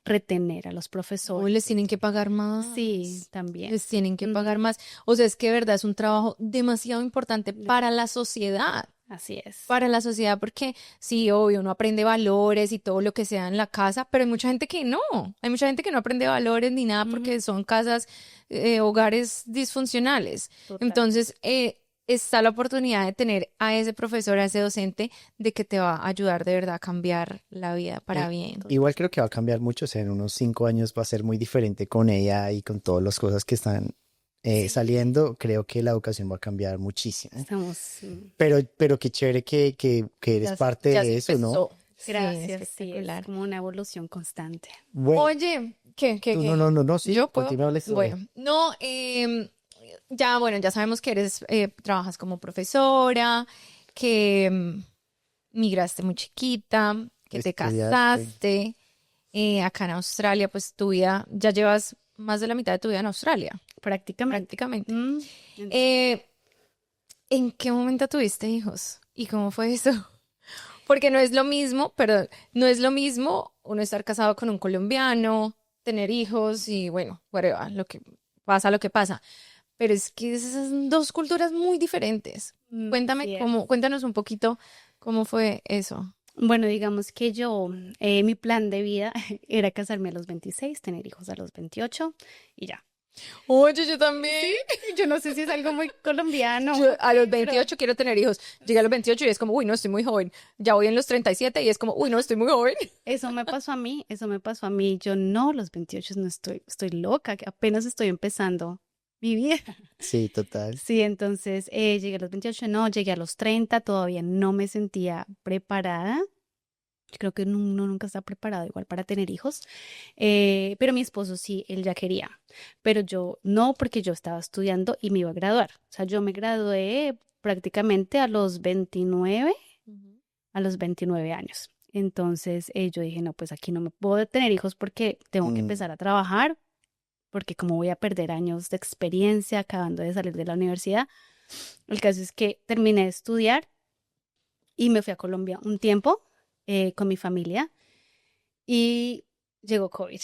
retener a los No, profesores. les tienen que pagar Sí, más. también. Les tienen que Ujú. pagar más. O sea, es que de verdad es un trabajo demasiado importante para la sociedad. Así es. Para la sociedad, porque sí, obvio, uno aprende valores y todo lo que sea en la casa, pero hay mucha gente que no. Hay mucha gente que no aprende valores ni nada porque Ujú. son casas, hogares disfuncionales. Total. Entonces, está la oportunidad de tener a ese profesor, a ese docente, de que te va a ayudar de verdad a cambiar la vida para Y, bien. igual creo que va a cambiar mucho, o sea, en unos 5 años va a ser muy diferente con ella y con todas las cosas que están Sí, saliendo, creo que la educación va a cambiar muchísimo. estamos. Pero qué chévere que eres Ya, parte Ya se de eso, ¿no? empezó. Sí, gracias, sí, es espectacular. como una evolución constante. Bueno, Oye, ¿qué, qué, tú qué? no, sí, ¿Yo puedo? continúa la historia. Bueno, no, ya, bueno, ya sabemos que eres, trabajas como profesora, que migraste muy chiquita, que te Estudiaste. casaste, acá en Australia, pues tu vida, ya llevas más de la mitad de tu vida en Australia, Prácticamente. prácticamente. Mm, en- Eh, ¿En qué momento tuviste hijos? ¿Y cómo fue eso? Porque no es lo mismo, pero no es lo mismo uno estar casado con un colombiano, tener hijos y bueno, whatever, lo que pasa. Pero es que esas son dos culturas muy diferentes. Así es. Cuéntanos un poquito cómo fue eso. Bueno, digamos que yo, mi plan de vida era casarme a los 26, tener hijos a los 28 y ya. Oye, yo también. Yo no sé si es algo muy colombiano Yo o a los qué, pero 28 quiero tener hijos. Llegué a los 28 y es como, uy, no, estoy muy joven. Ya voy en los 37 y es como, uy, no, estoy muy joven. eso me pasó a mí, eso me pasó a mí. Yo no, los 28 no estoy loca, que apenas estoy empezando mi vida. Sí, total. Sí, entonces llegué a los 28, no, llegué a los 30, todavía no me sentía preparada. Yo creo que uno nunca está preparado igual para tener hijos, pero mi esposo sí, él ya quería, pero yo no, porque yo estaba estudiando y me iba a graduar. O sea, yo me gradué prácticamente Ujú. a los 29 años. Entonces yo dije, no, pues aquí no me puedo tener hijos porque tengo que Mm, empezar a trabajar, porque como voy a perder años de experiencia acabando de salir de la universidad. El caso es que terminé de estudiar y me fui a Colombia un tiempo con mi familia y llegó COVID.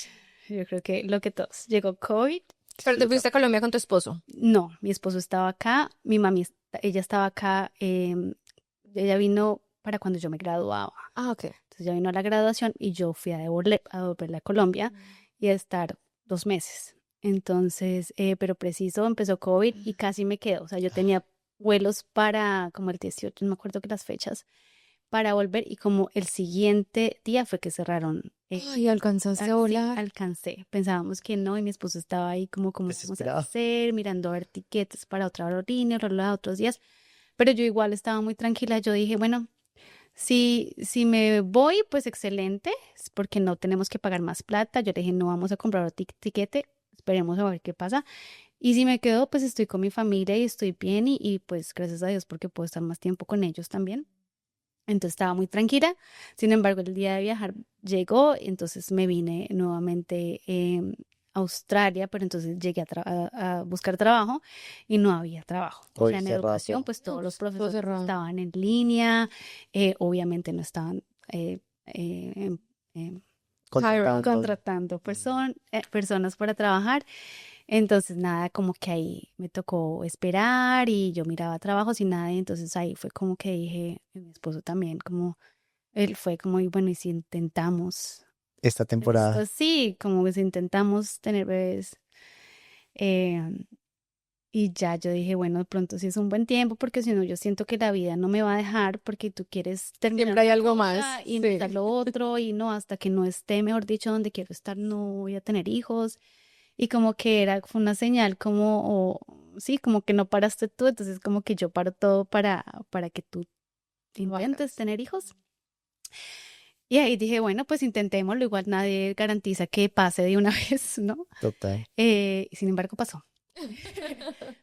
Yo creo que lo que todos, llegó COVID. Pero te fuiste a Colombia con tu esposo. No, mi esposo estaba acá, mi mami, ella estaba acá, ella vino para cuando yo me graduaba. Ah, ok. Entonces ella vino a la graduación y yo fui a devolverla a Colombia y a estar 2 meses. Entonces, pero preciso, empezó COVID y casi me quedo. O sea, yo tenía vuelos para como el 18, no me acuerdo que las fechas, para volver y como el siguiente día fue que cerraron. Ay, alcanzaste a Sí, volar. alcancé. Pensábamos que no y mi esposo estaba ahí como, ¿cómo vamos a desesperado. hacer? Mirando a ver tiquetes para otra aerolínea, otros días. Pero yo igual estaba muy tranquila. Yo dije, bueno, si me voy, pues excelente, es porque no tenemos que pagar más plata. Yo le dije, no vamos a comprar otro tiquete, esperemos a ver qué pasa. Y si me quedo, pues estoy con mi familia y estoy bien y pues gracias a Dios porque puedo estar más tiempo con ellos también. Entonces estaba muy tranquila. Sin embargo, el día de viajar llegó, entonces me vine nuevamente a Australia, pero entonces llegué a buscar trabajo y no había trabajo. O Hoy sea, en cerrado educación, todo. pues No, todos los pues todo profesores cerrado. estaban en línea, obviamente no estaban em, em, Contratando. contratando personas para trabajar. Entonces, nada, como que ahí me tocó esperar y yo miraba trabajos y nada, y entonces ahí fue como que dije, y mi esposo también, como, él fue como, y bueno, y si intentamos Esta esto, temporada. sí, como que si intentamos tener bebés, eh, y ya yo dije, bueno, de pronto sí es un buen tiempo, porque si no, yo siento que la vida no me va a dejar, porque tú quieres terminar Siempre hay una algo más. cosa y Sí. empezar lo otro, y no, hasta que no esté, mejor dicho, donde quiero estar, no voy a tener hijos. Y como que fue una señal como, sí, como que no paraste tú, entonces como que yo paro todo para que tú intentes Vacas. tener hijos. Y ahí dije, bueno, pues intentémoslo, igual nadie garantiza que pase de una vez, ¿no? Total. Y sin embargo pasó.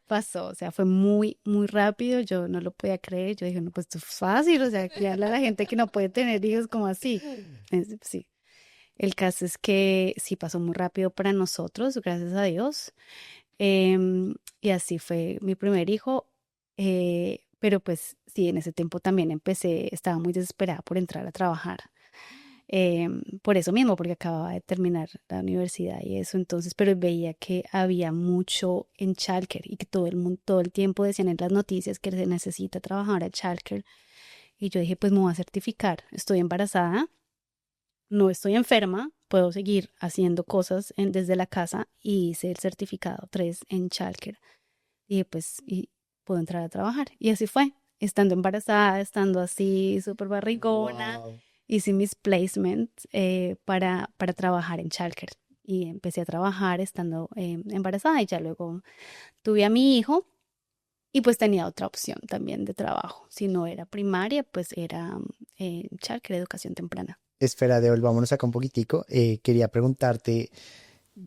Pasó, o sea, fue muy, muy rápido, yo no lo podía creer, yo dije, no, pues esto es fácil, o sea, que habla la gente que no puede tener hijos como así. Sí, el caso es que sí pasó muy rápido para nosotros, gracias a Dios. Y así fue mi primer hijo, pero pues sí, en ese tiempo también estaba muy desesperada por entrar a trabajar. Por eso mismo, porque acababa de terminar la universidad y eso, entonces, pero veía que había mucho en childcare y que todo el mundo, todo el tiempo decían en las noticias que se necesita trabajar a childcare. Y yo dije, pues me voy a certificar, estoy embarazada, no estoy enferma, puedo seguir haciendo cosas desde la casa y hice el certificado 3 en childcare. Y pues, y puedo entrar a trabajar. Y así fue, estando embarazada, estando así súper barrigona. Wow. Hice mis placements para trabajar en childcare y empecé a trabajar estando embarazada y ya luego tuve a mi hijo y pues tenía otra opción también de trabajo. Si no era primaria, pues era childcare, educación temprana. Espera, Deol, vámonos acá un poquitico. Quería preguntarte,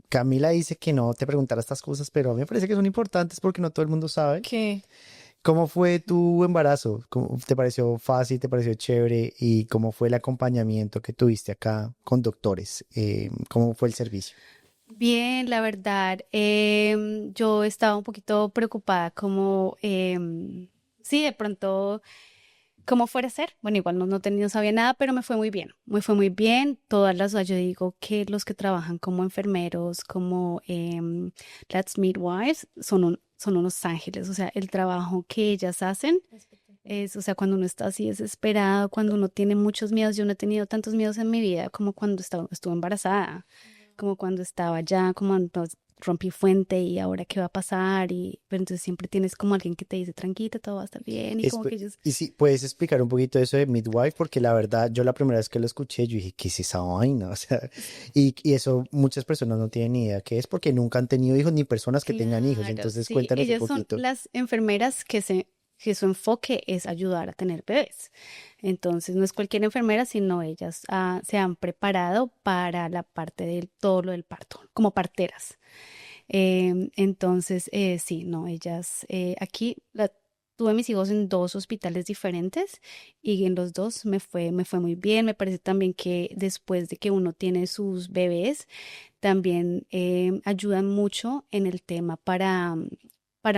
Camila dice que no te preguntara estas cosas, pero a mí me parece que son importantes porque no todo el mundo sabe. ¿Qué? ¿Cómo fue tu embarazo? ¿Cómo te pareció fácil? ¿Te pareció chévere? ¿Y cómo fue el acompañamiento que tuviste acá con doctores? ¿Cómo fue el servicio? Bien, la verdad, yo estaba un poquito preocupada como, sí, de pronto cómo fuera a ser. Bueno, igual no sabía nada, pero me fue muy bien. Me fue muy bien. Todas las, o sea, yo digo que los que trabajan como enfermeros, como las midwives, son unos ángeles. O sea, el trabajo que ellas hacen es, o sea, cuando uno está así desesperado, cuando uno tiene muchos miedos. Yo no he tenido tantos miedos en mi vida como cuando estuve embarazada, como cuando estaba ya, como no, rompí fuente y ahora qué va a pasar. Pero entonces siempre tienes como alguien que te dice, tranquila, todo va a estar bien. Y como que ellos Y si puedes explicar un poquito eso de midwife, porque la verdad, yo la primera vez que lo escuché, yo dije, ¿qué es esa vaina? O sea, y eso muchas personas no tienen ni idea qué es porque nunca han tenido hijos ni personas que tengan hijos. claro, Entonces, sí, cuéntanos un ellas son poquito. las enfermeras que su enfoque es ayudar a tener bebés. Entonces, no es cualquier enfermera, sino ellas se han preparado para la parte del todo lo del parto, como parteras. Entonces, sí, no, ellas, tuve mis hijos en dos hospitales diferentes y en los dos me fue muy bien. Me parece también que después de que uno tiene sus bebés, también ayudan mucho en el tema para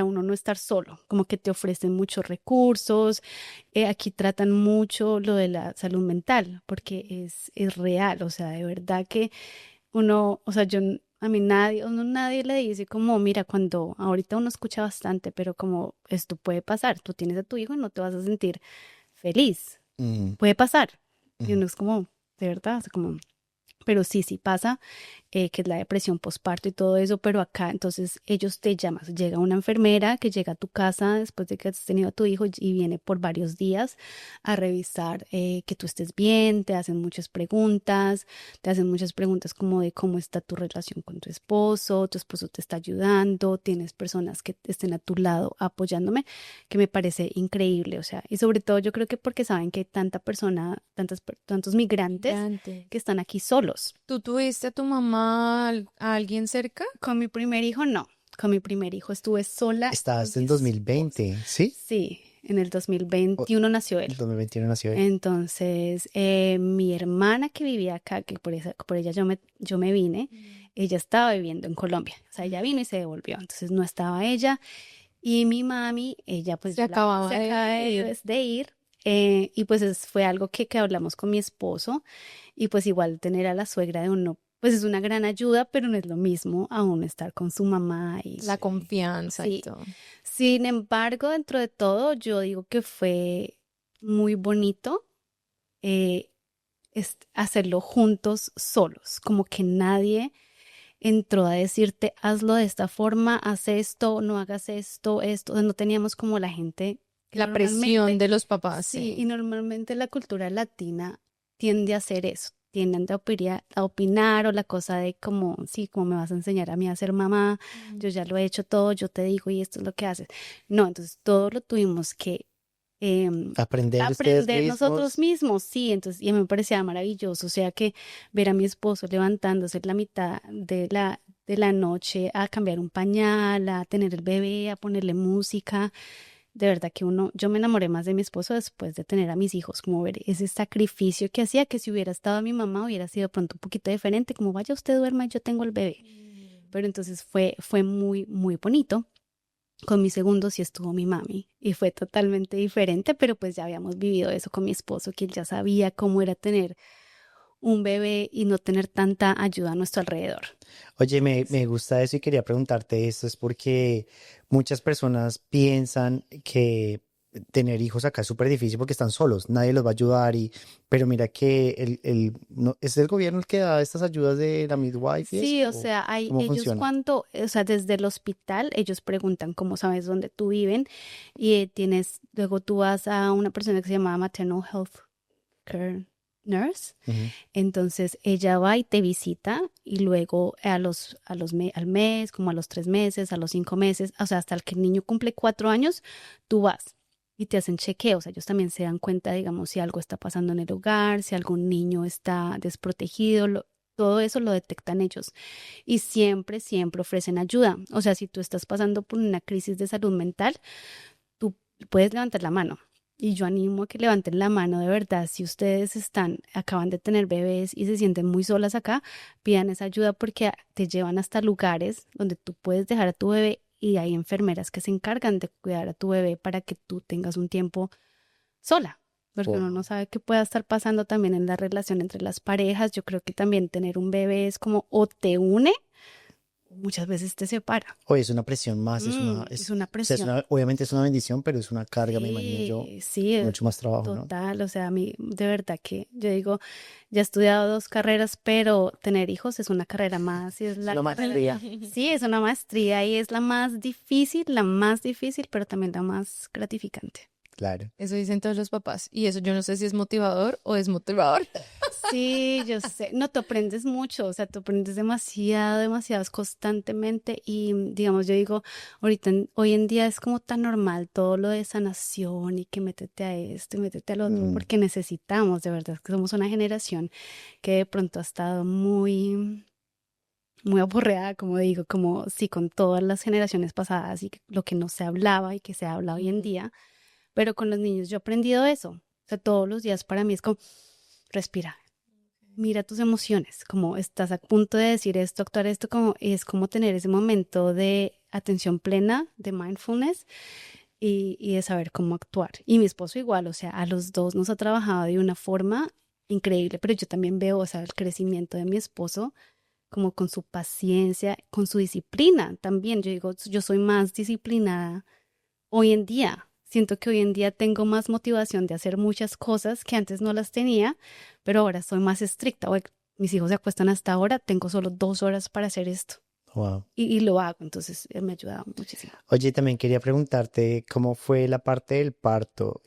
uno no estar solo, como que te ofrecen muchos recursos. Aquí tratan mucho lo de la salud mental, porque es real, o sea, de verdad que uno, o sea, a mí nadie le dice como, mira, cuando ahorita uno escucha bastante, pero como esto puede pasar, tú tienes a tu hijo y no te vas a sentir feliz, Mm, puede pasar. Y mm. uno es como, de verdad, o sea, como, pero sí, sí pasa, que es la depresión postparto y todo eso, pero acá entonces ellos te llaman, llega una enfermera que llega a tu casa después de que has tenido a tu hijo y viene por varios días a revisar que tú estés bien, te hacen muchas preguntas como de cómo está tu relación con tu esposo te está ayudando, tienes personas que estén a tu lado apoyándome, que me parece increíble, o sea, y sobre todo yo creo que porque saben que hay tantos migrantes Migrante. que están aquí solos. ¿Tú tuviste a tu mamá, a alguien cerca? Con mi primer hijo, no. Con mi primer hijo estuve sola con Estabas mi en esposo. 2020, ¿sí? Sí, en el O- 2021 nació él. el 2021 nació él. Entonces, mi hermana que vivía acá, que por ella yo me vine, ella estaba viviendo en Colombia. O sea, ella vino y se devolvió. Entonces, no estaba ella. Y mi mami, ella pues Se acababa se de acaba ir. de ir. Y pues fue algo que hablamos con mi esposo. Y pues igual tener a la suegra de uno, pues es una gran ayuda, pero no es lo mismo a uno estar con su mamá. Y La confianza y sí, todo. sin embargo, dentro de todo, yo digo que fue muy bonito eh, hacerlo juntos, solos, como que nadie entró a decirte, hazlo de esta forma, haz esto, no hagas esto. O sea, no teníamos como la gente que La presión normalmente, de los papás, sí, sí. y normalmente la cultura latina tiende a hacer eso. Tienden a opinar o la cosa de como, sí, como me vas a enseñar a mí a ser mamá, yo ya lo he hecho todo, yo te digo y esto es lo que haces. No, entonces todo lo tuvimos que Aprender ustedes aprender nosotros mismos. mismos, sí, entonces, y a mí me parecía maravilloso, o sea que ver a mi esposo levantándose en la mitad de la noche a cambiar un pañal, a tener el bebé, a ponerle música, de verdad que yo me enamoré más de mi esposo después de tener a mis hijos, como ver ese sacrificio que hacía, que si hubiera estado mi mamá hubiera sido pronto un poquito diferente, como vaya usted duerma, yo tengo el bebé, pero entonces fue muy, muy bonito. Con mi segundo sí estuvo mi mami y fue totalmente diferente, pero pues ya habíamos vivido eso con mi esposo, que él ya sabía cómo era tener un bebé y no tener tanta ayuda a nuestro alrededor. Oye, me gusta eso y quería preguntarte esto, es porque muchas personas piensan que tener hijos acá es súper difícil porque están solos, nadie los va a ayudar pero mira que no, ¿es el gobierno el que da estas ayudas de la midwife y eso? Sí, o ¿O sea, cómo ellos funciona? cuando, o sea, desde el hospital, ellos preguntan cómo sabes dónde tú viven y luego tú vas a una persona que se llama Maternal Health Care Nurse. Ujú. Entonces ella va y te visita y luego al mes, como a los 3 meses, a los 5 meses, o sea, hasta el que el niño cumple 4 años, tú vas y te hacen chequeos. Ellos también se dan cuenta, digamos, si algo está pasando en el hogar, si algún niño está desprotegido, todo eso lo detectan ellos y siempre, siempre ofrecen ayuda. O sea, si tú estás pasando por una crisis de salud mental, tú puedes levantar la mano. Y yo animo a que levanten la mano de verdad. Si ustedes acaban de tener bebés y se sienten muy solas acá, pidan esa ayuda porque te llevan hasta lugares donde tú puedes dejar a tu bebé y hay enfermeras que se encargan de cuidar a tu bebé para que tú tengas un tiempo sola. Porque uno no Wow. sabe qué pueda estar pasando también en la relación entre las parejas. Yo creo que también tener un bebé es como o te une, o muchas veces te separa. Oye, es una presión más, Es una o sea, presión. obviamente es una bendición, pero es una carga, me imagino yo, Sí, sí, mucho más trabajo, ¿no? total. O sea, a mí, de verdad que yo digo, ya he estudiado 2 carreras, pero tener hijos es una carrera más y es Es la una carrera. maestría. Sí, es una maestría y es la más difícil, pero también la más gratificante. Claro. Eso dicen todos los papás. Y eso yo no sé si es motivador o desmotivador. Sí, yo sé. No, tú aprendes mucho, o sea, tú aprendes demasiado, demasiado constantemente y digamos, yo digo, hoy en día es como tan normal todo lo de sanación y que métete a esto y métete al otro, Mm, porque necesitamos, de verdad, que somos una generación que de pronto ha estado muy, muy aporreada, como digo, como sí, con todas las generaciones pasadas y lo que no se hablaba y que se habla hoy en día, pero con los niños yo he aprendido eso. O sea, todos los días para mí es como, respira, mira tus emociones, como estás a punto de decir esto, actuar esto, como es como tener ese momento de atención plena, de mindfulness y de saber cómo actuar. Y mi esposo igual, o sea, a los dos nos ha trabajado de una forma increíble, pero yo también veo, o sea, el crecimiento de mi esposo como con su paciencia, con su disciplina también. Yo digo, yo soy más disciplinada hoy en día. Siento que hoy en día tengo más motivación de hacer muchas cosas que antes no las tenía, pero ahora soy más estricta. Oye, mis hijos se acuestan hasta ahora, tengo solo 2 horas para hacer esto wow. y lo hago, entonces me ha ayudado muchísimo. Oye, también quería preguntarte cómo fue la parte del parto.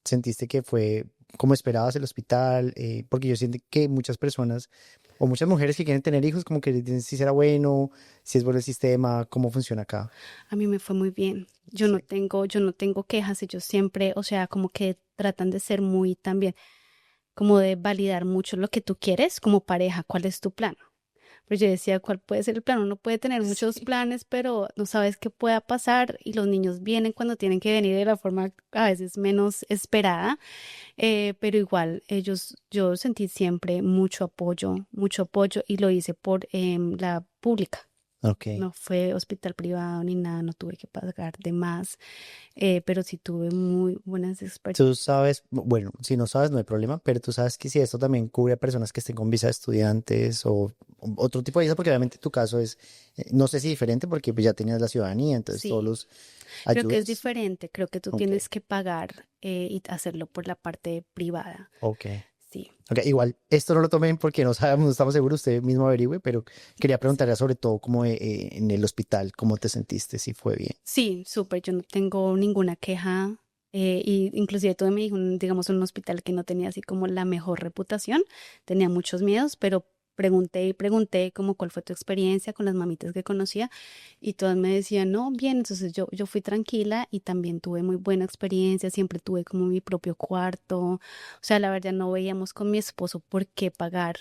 ¿Sentiste que fue como esperabas el hospital? Porque yo siento que muchas personas o muchas mujeres que quieren tener hijos como que dicen si será bueno, si es bueno el sistema, cómo funciona acá. A mí me fue muy bien. Sí. Yo no tengo quejas, ellos siempre, o sea, como que tratan de ser muy también, como de validar mucho lo que tú quieres como pareja, cuál es tu plan. Pero yo decía, ¿cuál puede ser el plan? Uno puede tener muchos Sí. planes, pero no sabes qué pueda pasar y los niños vienen cuando tienen que venir de la forma a veces menos esperada, pero igual yo sentí siempre mucho apoyo y lo hice por la pública. Ok. No fue hospital privado ni nada, no tuve que pagar de más, pero sí tuve muy buenas experiencias. Tú sabes, bueno, si no sabes no hay problema, pero tú sabes que si esto también cubre a personas que estén con visa de estudiantes o otro tipo de visa, porque obviamente tu caso es, no sé si diferente porque pues, ya tenías la ciudadanía, entonces todos Sí, los creo que es ayudas. diferente, creo que tú Ok, tienes que pagar y hacerlo por la parte privada. ok. Sí, Ok, igual, esto no lo tomen porque no sabemos, no estamos seguros, usted mismo averigüe, pero quería preguntarle sobre todo cómo en el hospital, cómo te sentiste, si fue bien. sí, súper, yo no tengo ninguna queja. Y inclusive tuve mi hijo, digamos, en un hospital que no tenía así como la mejor reputación, tenía muchos miedos, pero pregunté y pregunté como cuál fue tu experiencia con las mamitas que conocía y todas me decían, no, bien, entonces yo fui tranquila y también tuve muy buena experiencia, siempre tuve como mi propio cuarto, o sea, la verdad no veíamos con mi esposo por qué pagar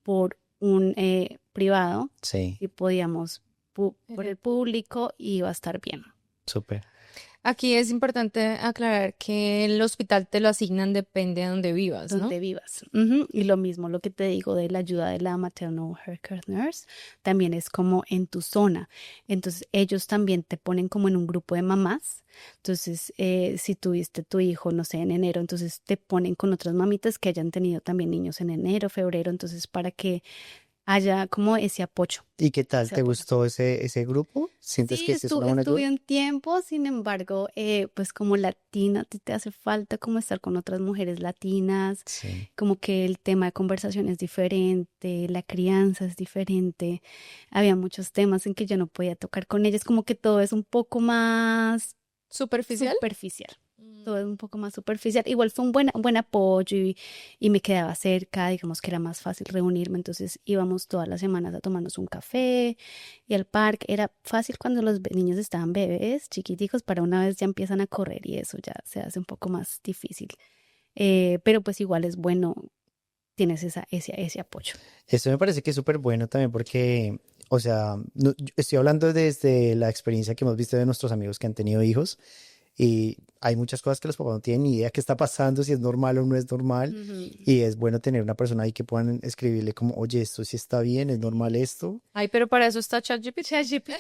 por un privado Sí, y podíamos por el público y iba a estar bien. súper. Aquí es importante aclarar que el hospital te lo asignan depende de donde vivas, ¿no? Donde vivas. Ujú. Y lo mismo, lo que te digo de la ayuda de la maternal healthcare nurse, también es como en tu zona. Entonces, ellos también te ponen como en un grupo de mamás. Entonces, si tuviste tu hijo, no sé, en enero, entonces te ponen con otras mamitas que hayan tenido también niños en enero, febrero, entonces para que haya como ese apoyo. ¿Y qué tal? Ese ¿Te apoyo. gustó ese grupo? ¿Sientes Sí, que ese es una buena estuve ayuda? un tiempo, sin embargo, pues como latina, a ti te hace falta como estar con otras mujeres latinas, Sí. como que el tema de conversación es diferente, la crianza es diferente, había muchos temas en que yo no podía tocar con ellas, como que todo es un poco más ¿Superficial? superficial. Todo es un poco más superficial. Igual fue un buen apoyo y me quedaba cerca, digamos que era más fácil reunirme, entonces íbamos todas las semanas a tomarnos un café y al parque. Era fácil cuando los niños estaban bebés, chiquiticos, para una vez ya empiezan a correr y eso ya se hace un poco más difícil. Pero pues igual es bueno, tienes ese apoyo. Esto me parece que es súper bueno también porque, o sea, yo estoy hablando desde la experiencia que hemos visto de nuestros amigos que han tenido hijos y hay muchas cosas que los papás no tienen ni idea qué está pasando, si es normal o no es normal. Ujú. Y es bueno tener una persona ahí que puedan escribirle como, oye, esto sí está bien, es normal esto. Ay, pero para eso está ChatGPT. ChatGPT.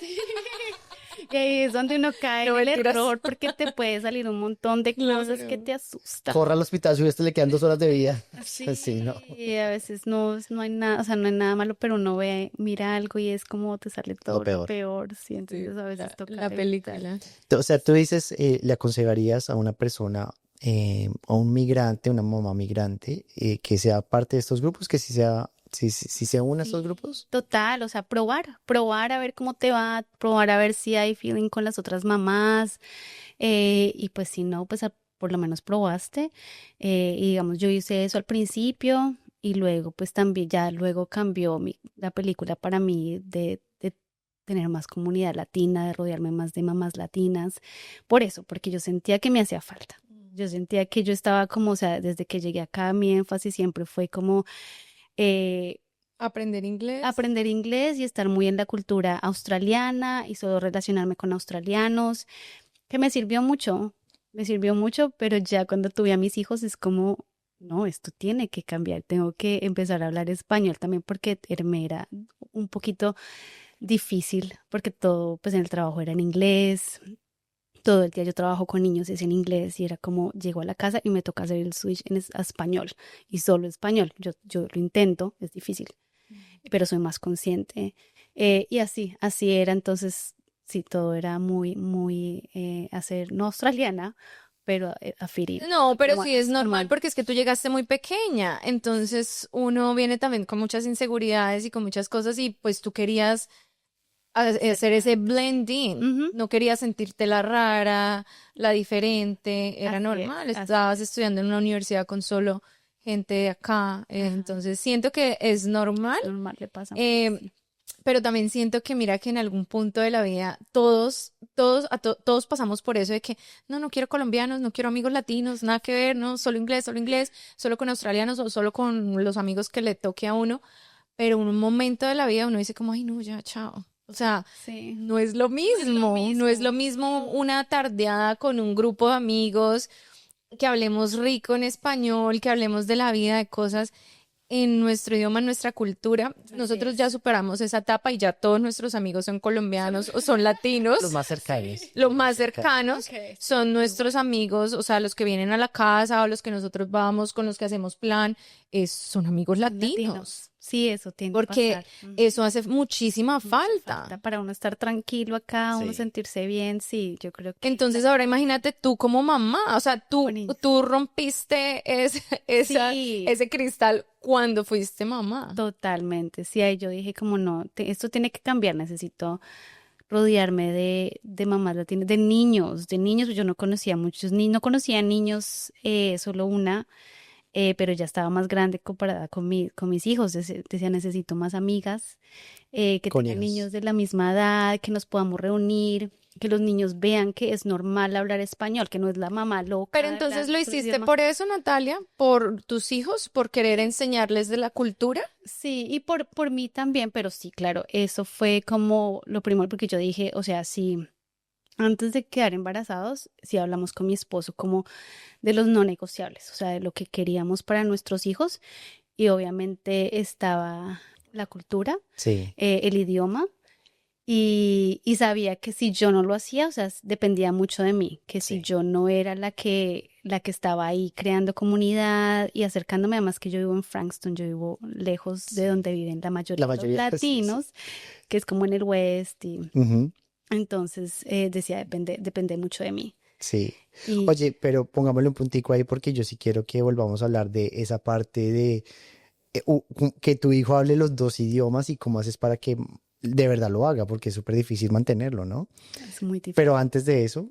Y ahí es donde uno cae No, en el mentiras. error porque te puede salir un montón de cosas que Claro. te asustan. Corra al hospital si a usted le quedan 2 horas de vida. Sí, Sí, no. a veces no hay nada, o sea, no hay nada malo, pero uno mira algo y es como te sale Lo todo lo peor. peor, sí, Sí, entonces a veces toca la evitar. película. O sea, tú dices, ¿le aconsejarías a una persona, a un migrante, una mamá migrante, que sea parte de estos grupos, que si se une a estos Sí, grupos? total, o sea, probar a ver cómo te va, probar a ver si hay feeling con las otras mamás, y pues si no, pues por lo menos probaste, y digamos, yo hice eso al principio y luego pues también ya luego cambió la película para mí de tener más comunidad latina, de rodearme más de mamás latinas, por eso, porque yo sentía que me hacía falta. Yo sentía que yo estaba como, o sea, desde que llegué acá, mi énfasis siempre fue como eh, Aprender inglés. aprender inglés y estar muy en la cultura australiana y solo relacionarme con australianos, que me sirvió mucho, pero ya cuando tuve a mis hijos es como, no, esto tiene que cambiar, tengo que empezar a hablar español también porque me era un poquito difícil, porque todo, pues en el trabajo era en inglés, todo el día yo trabajo con niños es en inglés y era como llego a la casa y me toca hacer el switch a español y solo español. Yo lo intento, es difícil, pero soy más consciente. Y así era. Entonces, sí, todo era muy hacer, no australiana, pero afiri, No, pero como sí es normal normal. porque es que tú llegaste muy pequeña, entonces uno viene también con muchas inseguridades y con muchas cosas y pues tú querías hacer ese blending, Ujú. no querías sentirte la rara, la diferente, era normal, Así estabas es. estudiando en una universidad con solo gente de acá, Ajá. entonces siento que es normal. Es normal, le pasa a muchos, eh, sí. pero también siento que mira que en algún punto de la vida todos pasamos por eso de que no quiero colombianos, no quiero amigos latinos, nada que ver, no, solo inglés, solo con australianos o solo con los amigos que le toque a uno, pero en un momento de la vida uno dice como, ay no, ya, chao. O sea, Sí. no es lo mismo, no es lo mismo una tardeada con un grupo de amigos, que hablemos rico en español, que hablemos de la vida, de cosas en nuestro idioma, en nuestra cultura. Así Nosotros ya es. superamos esa etapa y ya todos nuestros amigos son colombianos o son Los latinos. más cercanos. Los Los más más cercanos. cercanos Ok, son nuestros igual. amigos, o sea, los que vienen a la casa o los que nosotros vamos, con los que hacemos plan, son amigos Son latinos, latinos. Sí, eso tiende a porque pasar. Ujú. eso hace muchísima Mucha falta falta. para uno estar tranquilo acá, uno Sí. sentirse bien, sí, yo creo que Entonces ahora imagínate tú como mamá, o sea, con niños. tú rompiste Sí, ese cristal cuando fuiste mamá. totalmente, sí, ahí yo dije como no, esto tiene que cambiar, necesito rodearme de mamás latinas, de niños, yo no conocía muchos, ni no conocía niños, solo una, pero ya estaba más grande comparada con mis hijos. Decía, necesito más amigas, que Con tengan hijos. niños de la misma edad, que nos podamos reunir, que los niños vean que es normal hablar español, que no es la mamá Pero loca entonces lo hablando otro hiciste idioma. por eso, Natalia, por tus hijos, por querer enseñarles de la cultura. Sí, y por mí también, pero sí, claro, eso fue como lo primero, porque yo dije, o sea, sí, antes de quedar embarazados, sí hablamos con mi esposo como de los no negociables, o sea, de lo que queríamos para nuestros hijos, y obviamente estaba la cultura, Sí, el idioma, y sabía que si yo no lo hacía, o sea, dependía mucho de mí, que si sí. yo no era la que estaba ahí creando comunidad y acercándome, además que yo vivo en Frankston, yo vivo lejos de Sí. donde viven la La mayoría de los mayoría, sí, sí. latinos, que es como en el West, y Ujú, entonces decía, depende mucho de mí. sí. Y Oye, pero pongámosle un puntico ahí porque yo sí quiero que volvamos a hablar de esa parte de que tu hijo hable los dos idiomas y cómo haces para que de verdad lo haga, porque es súper difícil mantenerlo, ¿no? es muy Pero difícil. antes de eso,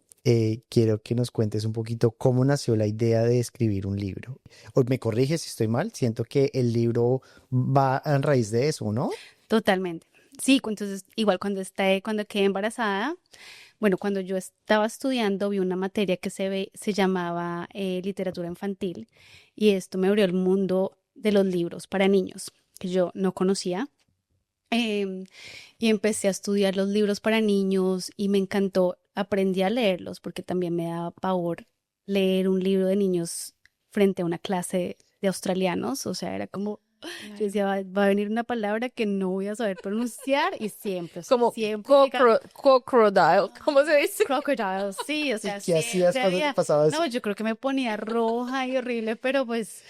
quiero que nos cuentes un poquito cómo nació la idea de escribir un libro. O me corriges si estoy mal, siento que el libro va a raíz de eso, ¿no? Totalmente. Sí, entonces igual cuando quedé embarazada, bueno, cuando yo estaba estudiando vi una materia que se llamaba literatura infantil y esto me abrió el mundo de los libros para niños que yo no conocía. Em, y empecé a estudiar los libros para niños y me encantó. Aprendí a leerlos porque también me daba pavor leer un libro de niños frente a una clase de australianos. O sea, era como, yo Claro. decía, va a venir una palabra que no voy a saber pronunciar y siempre, o sea, Como siempre llega crocodile, ¿cómo se dice? crocodile, sí, o ¿Y sea, qué hacías siempre cuando te había, pasaba eso? no, yo creo que me ponía roja y horrible, pero pues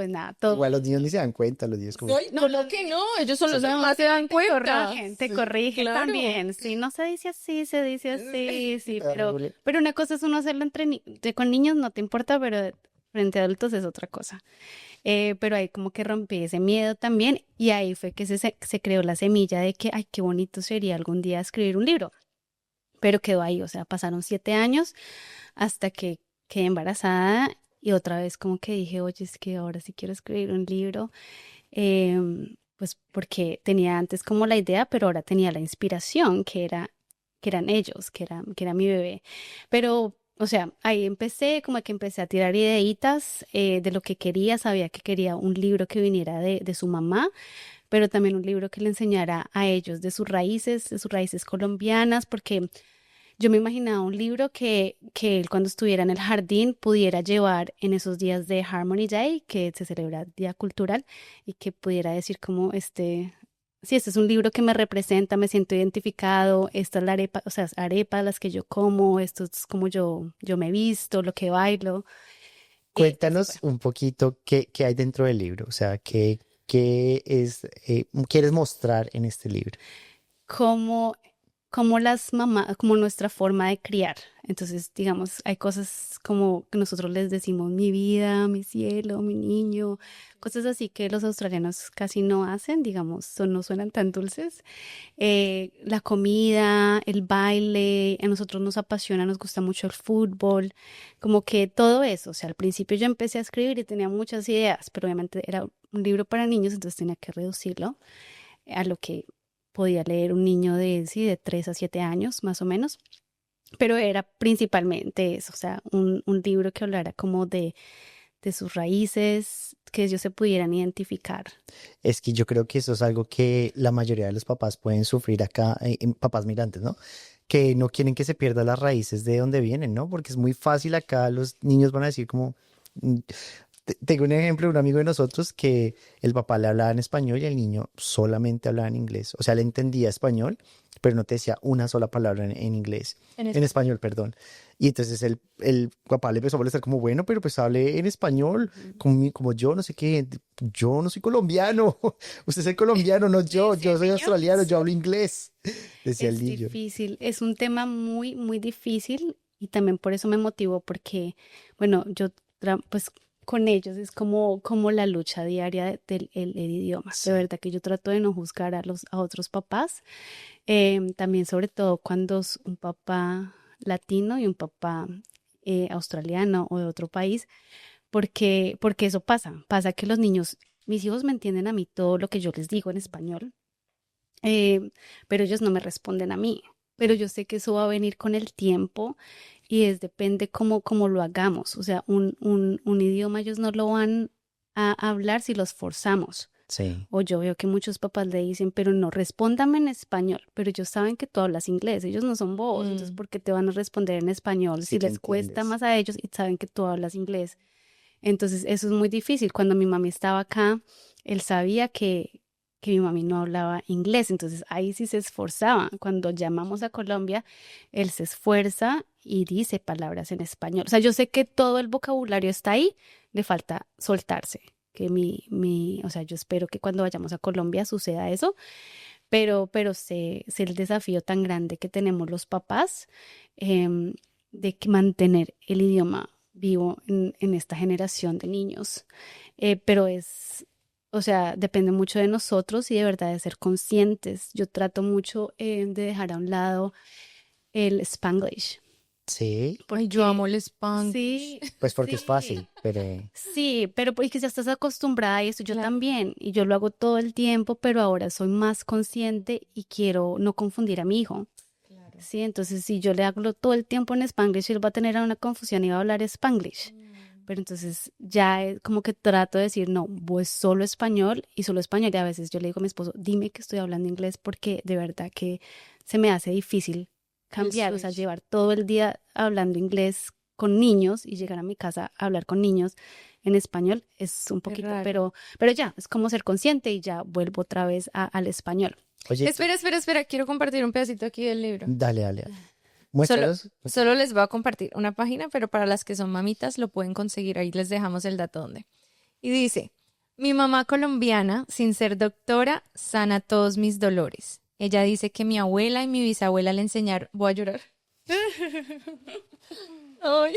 nada, todo. Igual los niños ni se dan cuenta, los niños como, No, y No, ¿cómo que no? Ellos son los que no, más se dan te cuenta. corrigen, te sí, corrigen Claro. también. Sí, no se dice así, se dice así, sí, terrible. pero una cosa es uno hacerlo con niños, no te importa, pero frente a adultos es otra cosa. Pero ahí como que rompí ese miedo también y ahí fue que se creó la semilla de que, ay, qué bonito sería algún día escribir un libro. Pero quedó ahí, o sea, pasaron 7 años hasta que quedé embarazada y otra vez como que dije, oye, es que ahora sí quiero escribir un libro, pues porque tenía antes como la idea, pero ahora tenía la inspiración, que eran ellos, que era mi bebé. Pero, o sea, ahí empecé, como que empecé a tirar ideitas de lo que quería, sabía que quería un libro que viniera de su mamá, pero también un libro que le enseñara a ellos de sus raíces colombianas, porque yo me imaginaba un libro que él cuando estuviera en el jardín pudiera llevar en esos días de Harmony Day, que se celebra Día Cultural, y que pudiera decir como sí, este es un libro que me representa, me siento identificado, esta es la arepa, o sea, arepa, las que yo como, esto es como yo me visto, lo que bailo, y así fue. Cuéntanos un poquito qué hay dentro del libro, o sea, quieres mostrar en este libro. como, como las mamás, como nuestra forma de criar. Entonces, digamos, hay cosas como que nosotros les decimos mi vida, mi cielo, mi niño, cosas así que los australianos casi no hacen, digamos, no suenan tan dulces. La comida, el baile, a nosotros nos apasiona, nos gusta mucho el fútbol, como que todo eso. O sea, al principio yo empecé a escribir y tenía muchas ideas, pero obviamente era un libro para niños, entonces tenía que reducirlo a lo que podía leer un niño sí, de 3 a 7 años, más o menos. Pero era principalmente eso, o sea, un libro que hablara como de sus raíces, que ellos se pudieran identificar. Es que yo creo que eso es algo que la mayoría de los papás pueden sufrir acá, en papás migrantes, ¿no? Que no quieren que se pierdan las raíces de donde vienen, ¿no? Porque es muy fácil acá, los niños van a decir como, mm, tengo un ejemplo de un amigo de nosotros que el papá le hablaba en español y el niño solamente hablaba en inglés. O sea, le entendía español, pero no te decía una sola palabra en inglés, En en español. español, perdón. Y entonces el papá le empezó a molestar como, bueno, pero pues hable en español, como yo, no sé qué, yo no soy colombiano, usted es el colombiano, no yo, ¿Sí, yo el soy niño? australiano, yo hablo inglés, decía el Es niño. difícil, es un tema muy, muy difícil y también por eso me motivó porque, bueno, pues con ellos es como la lucha diaria del el idioma. De Sí, verdad que yo trato de no juzgar a otros papás, también sobre todo cuando es un papá latino y un papá australiano o de otro país, porque eso pasa que los niños, mis hijos me entienden a mí todo lo que yo les digo en español, pero ellos no me responden a mí. Pero yo sé que eso va a venir con el tiempo y depende cómo lo hagamos. O sea, un idioma ellos no lo van a hablar si los forzamos. Sí, O yo veo que muchos papás le dicen, pero no, respóndame en español. Pero ellos saben que tú hablas inglés, ellos no son bobos, entonces ¿por qué te van a responder en español sí si te les cuesta entiendes. más a ellos y saben que tú hablas inglés? Entonces eso es muy difícil. Cuando mi mami estaba acá, él sabía que mi mami no hablaba inglés, entonces ahí sí se esforzaba. Cuando llamamos a Colombia, él se esfuerza y dice palabras en español. O sea, yo sé que todo el vocabulario está ahí, le falta soltarse. Que o sea, yo espero que cuando vayamos a Colombia suceda eso, pero sé el desafío tan grande que tenemos los papás, em, de que mantener el idioma vivo en esta generación de niños. Pero o sea, depende mucho de nosotros y de verdad de ser conscientes. Yo trato mucho de dejar a un lado el Spanglish, Sí, Ay, yo porque amo el Spanglish. sí, pues porque es sí. fácil, pero Sí, pero porque ya estás acostumbrada a eso, yo Claro. también, y yo lo hago todo el tiempo, pero ahora soy más consciente y quiero no confundir a mi hijo. Claro. Sí, entonces si yo le hablo todo el tiempo en Spanglish, él va a tener una confusión y va a hablar Spanglish. Pero entonces ya es como que trato de decir, no, pues solo español y solo español. Y a veces yo le digo a mi esposo, dime que estoy hablando inglés porque de verdad que se me hace difícil El cambiar, o sea, switch. llevar todo el día hablando inglés con niños y llegar a mi casa a hablar con niños en español es un Qué poquito, raro. pero ya, es como ser consciente y ya vuelvo otra vez al español. oye, Espera, quiero compartir un pedacito aquí del libro. dale, dale, dale. Solo, Muéstralos. solo les voy a compartir una página, pero para las que son mamitas lo pueden conseguir. Ahí les dejamos el dato donde. Y dice, mi mamá colombiana, sin ser doctora, sana todos mis dolores. Ella dice que mi abuela y mi bisabuela le enseñaron... Voy a llorar. Ay,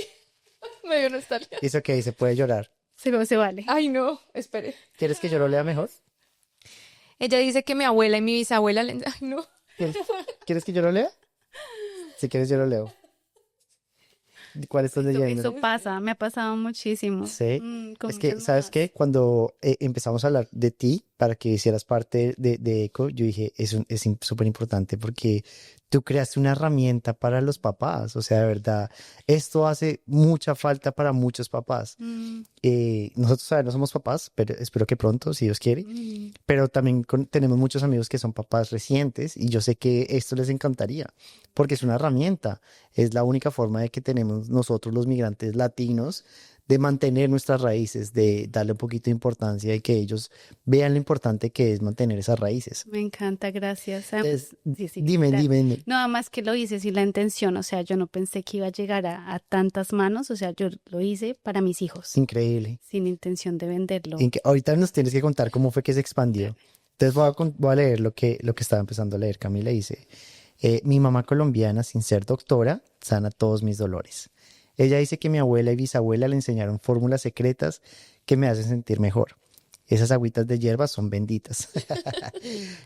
me dio nostalgia. Eso que se puede llorar. Se vale. Ay, no, espere. ¿Quieres que yo lo lea mejor? Ella dice que mi abuela y mi bisabuela le... Ay, no. ¿Quieres, quieres que yo lo lea? Si quieres, yo lo leo. ¿Cuál estás leyendo? Eso pasa, me ha pasado muchísimo. Sí. Con Es que, muchas ¿sabes mamás. qué? Cuando empezamos a hablar de ti, para que hicieras parte de ECO, yo dije, es súper importante porque tú creaste una herramienta para los papás. O sea, de verdad, esto hace mucha falta para muchos papás. Mm, Nosotros, a ver, no somos papás, pero espero que pronto, si Dios quiere. mm. Pero también tenemos muchos amigos que son papás recientes y yo sé que esto les encantaría porque es una herramienta. Es la única forma de que tenemos nosotros los migrantes latinos de mantener nuestras raíces, de darle un poquito de importancia y que ellos vean lo importante que es mantener esas raíces. Me encanta, gracias. Entonces, Sí, sí, dime, claro. dime. Nada más que lo hice sin la intención, o sea, yo no pensé que iba a llegar a tantas manos, o sea, yo lo hice para mis hijos, Increíble. sin intención de venderlo. Ahorita nos tienes que contar cómo fue que se expandió. Entonces voy a leer lo que estaba empezando a leer. Camila dice, mi mamá colombiana, sin ser doctora, sana todos mis dolores. Ella dice que mi abuela y bisabuela le enseñaron fórmulas secretas que me hacen sentir mejor. Esas agüitas de hierba son benditas.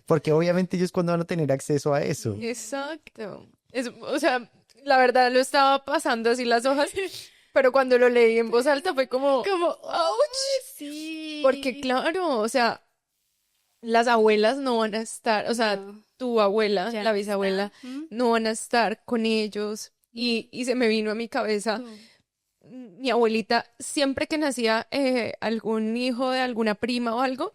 Porque obviamente ellos cuando van a tener acceso a eso. Exacto. O sea, la verdad lo estaba pasando así las hojas, pero cuando lo leí en voz alta fue como, Como, ¡ouch! sí. Porque claro, o sea, las abuelas no van a estar, o sea, No, tu abuela, ya la no bisabuela, está. ¿Mm? no van a estar con ellos. Y se me vino a mi cabeza, No. mi abuelita, siempre que nacía algún hijo de alguna prima o algo,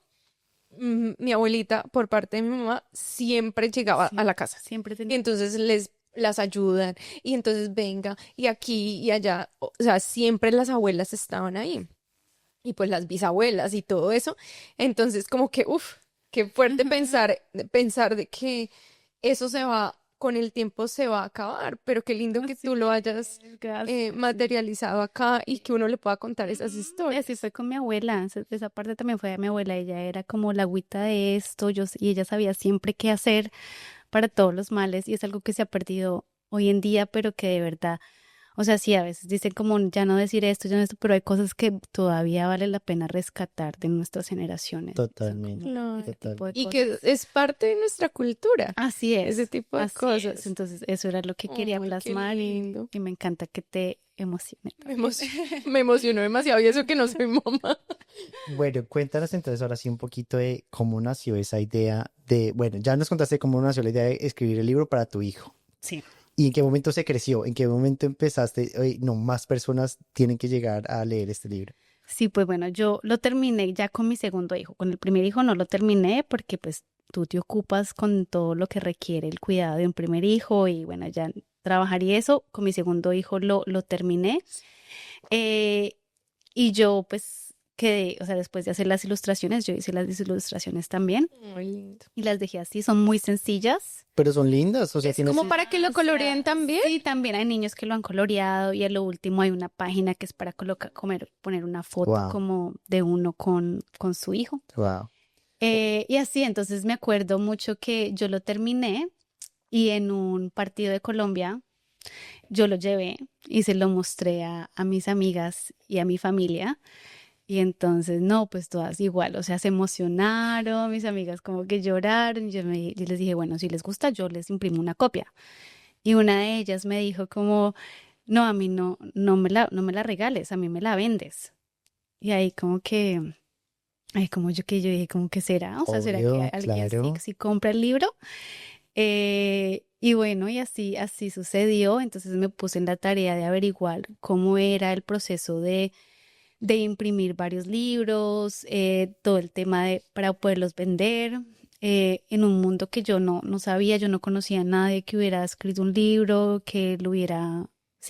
mi abuelita, por parte de mi mamá, siempre llegaba a la casa. Siempre Y tenía. entonces las ayudan, y entonces venga, y aquí y allá. O sea, siempre las abuelas estaban ahí. Y pues las bisabuelas y todo eso. Entonces, como que, uff, qué fuerte pensar de que eso se va, con el tiempo se va a acabar, pero qué lindo que Así tú lo hayas es, gracias. materializado acá y que uno le pueda contar esas Y historias. así fue con mi abuela, esa parte también fue de mi abuela, ella era como la agüita de esto, y ella sabía siempre qué hacer para todos los males y es algo que se ha perdido hoy en día, pero que de verdad, O sea, sí, a veces dicen como ya no decir esto, ya no esto, pero hay cosas que todavía vale la pena rescatar de nuestras generaciones. Son Totalmente. como Claro. ese tipo de Y cosas. que es parte de nuestra cultura, Así ese es, tipo de así cosas. es. Entonces, eso era lo que quería Ay, qué plasmar lindo. y me encanta que te emocione Me, también. me emocionó demasiado y eso que no soy mamá. Bueno, cuéntanos entonces ahora sí un poquito de cómo nació esa idea de, bueno, ya nos contaste cómo nació la idea de escribir el libro para tu hijo. Sí. ¿Y en qué momento se creció? ¿En qué momento empezaste? Oye, no, más personas tienen que llegar a leer este libro. Sí, pues bueno, yo lo terminé ya con mi segundo hijo. Con el primer hijo no lo terminé porque pues tú te ocupas con todo lo que requiere el cuidado de un primer hijo y bueno, ya trabajar y eso. Con mi segundo hijo lo terminé. Eh, y yo pues quedé, o sea, después de hacer las ilustraciones, yo hice las ilustraciones también Muy lindo. y las dejé así, son muy sencillas. Pero son lindas, o sea, Es tienes... como para que lo O sea, coloreen también. sí, también hay niños que lo han coloreado y a lo último hay una página que es para colocar, poner una foto Wow, como de uno con su hijo. wow. Y así, entonces me acuerdo mucho que yo lo terminé y en un partido de Colombia yo lo llevé y se lo mostré a mis amigas y a mi familia. Y entonces, no, pues todas igual, o sea, se emocionaron, mis amigas como que lloraron. Yo les dije, bueno, si les gusta, yo les imprimo una copia. Y una de ellas me dijo como, no, a mí no me la regales, a mí me la vendes. Y ahí como que, ay, como yo dije, como que será, o sea, ¿será que Obvio, alguien claro. sí compra el libro? Y bueno, y así sucedió. Entonces me puse en la tarea de averiguar cómo era el proceso de imprimir varios libros, todo el tema para poderlos vender. En un mundo que yo no sabía, yo no conocía a nadie que hubiera escrito un libro, que lo hubiera, Es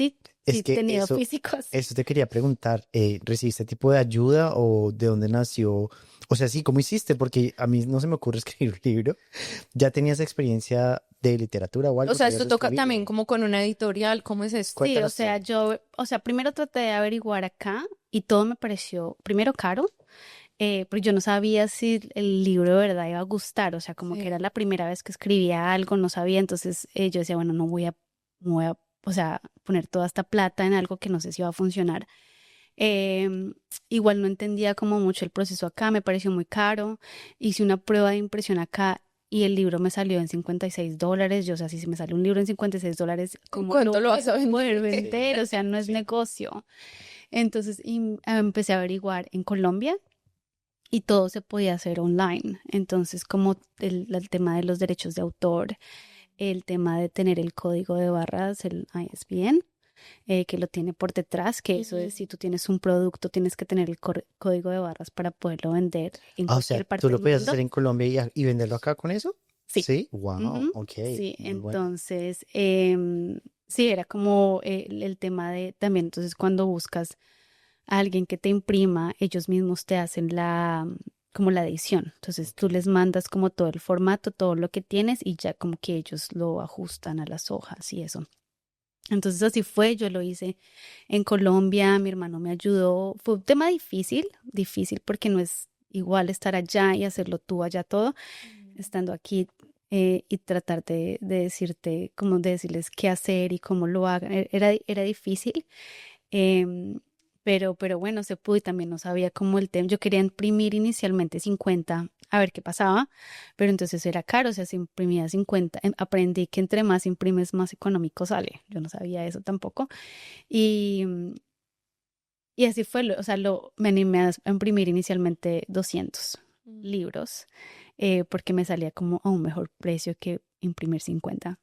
sí, que tenido físico así. eso te quería preguntar, ¿recibiste tipo de ayuda o de dónde nació? O sea, sí, ¿cómo hiciste? Porque a mí no se me ocurre escribir un libro. ¿Ya tenías experiencia de literatura o O algo? sea, ¿Sabías esto toca escribir? también como con una editorial. ¿Cómo es esto? Sí, o Cuéntanos sea, todo. primero traté de averiguar acá y todo me pareció, primero caro, pero yo no sabía si el libro de verdad iba a gustar, o sea, como que era Sí. la primera vez que escribía algo, no sabía, entonces yo decía, bueno, no voy a, o sea, poner toda esta plata en algo que no sé si va a funcionar. Em, Igual no entendía como mucho el proceso acá, me pareció muy caro. Hice una prueba de impresión acá y el libro me salió en $56. Yo, o sea, si se me sale un libro en $56, ¿Con ¿cómo lo cuánto lo voy vas a a poder vender? Sí, vender? O sea, no es sí. negocio. Entonces empecé a averiguar en Colombia y todo se podía hacer online. Entonces, como el tema de los derechos de autor, el tema de tener el código de barras, el ISBN, que lo tiene por detrás, que eso es, si tú tienes un producto, tienes que tener el código de barras para poderlo vender en Ah, o sea, cualquier ¿tú parte lo del podías mundo. hacer en Colombia y venderlo acá con eso? Sí. Sí, wow, Ujú. ok, Sí, muy bueno. entonces, sí, era como el tema de también, entonces cuando buscas a alguien que te imprima, ellos mismos te hacen como la edición. Entonces tú Ok. les mandas como todo el formato, todo lo que tienes y ya como que ellos lo ajustan a las hojas y eso. Entonces así fue, yo lo hice en Colombia, mi hermano me ayudó. Fue un tema difícil porque no es igual estar allá y hacerlo tú allá todo, estando aquí y tratar de decirte, como de decirles qué hacer y cómo lo hagan. Era difícil, em, pero bueno, se pudo y también no sabía cómo el tema. Yo quería imprimir inicialmente 50 a ver qué pasaba, pero entonces era caro, o sea, si imprimía 50, aprendí que entre más imprimes, más económico sale. Yo no sabía eso tampoco. Y, y así fue, o sea, me animé a imprimir inicialmente 200 libros, porque me salía como a un mejor precio que imprimir 50.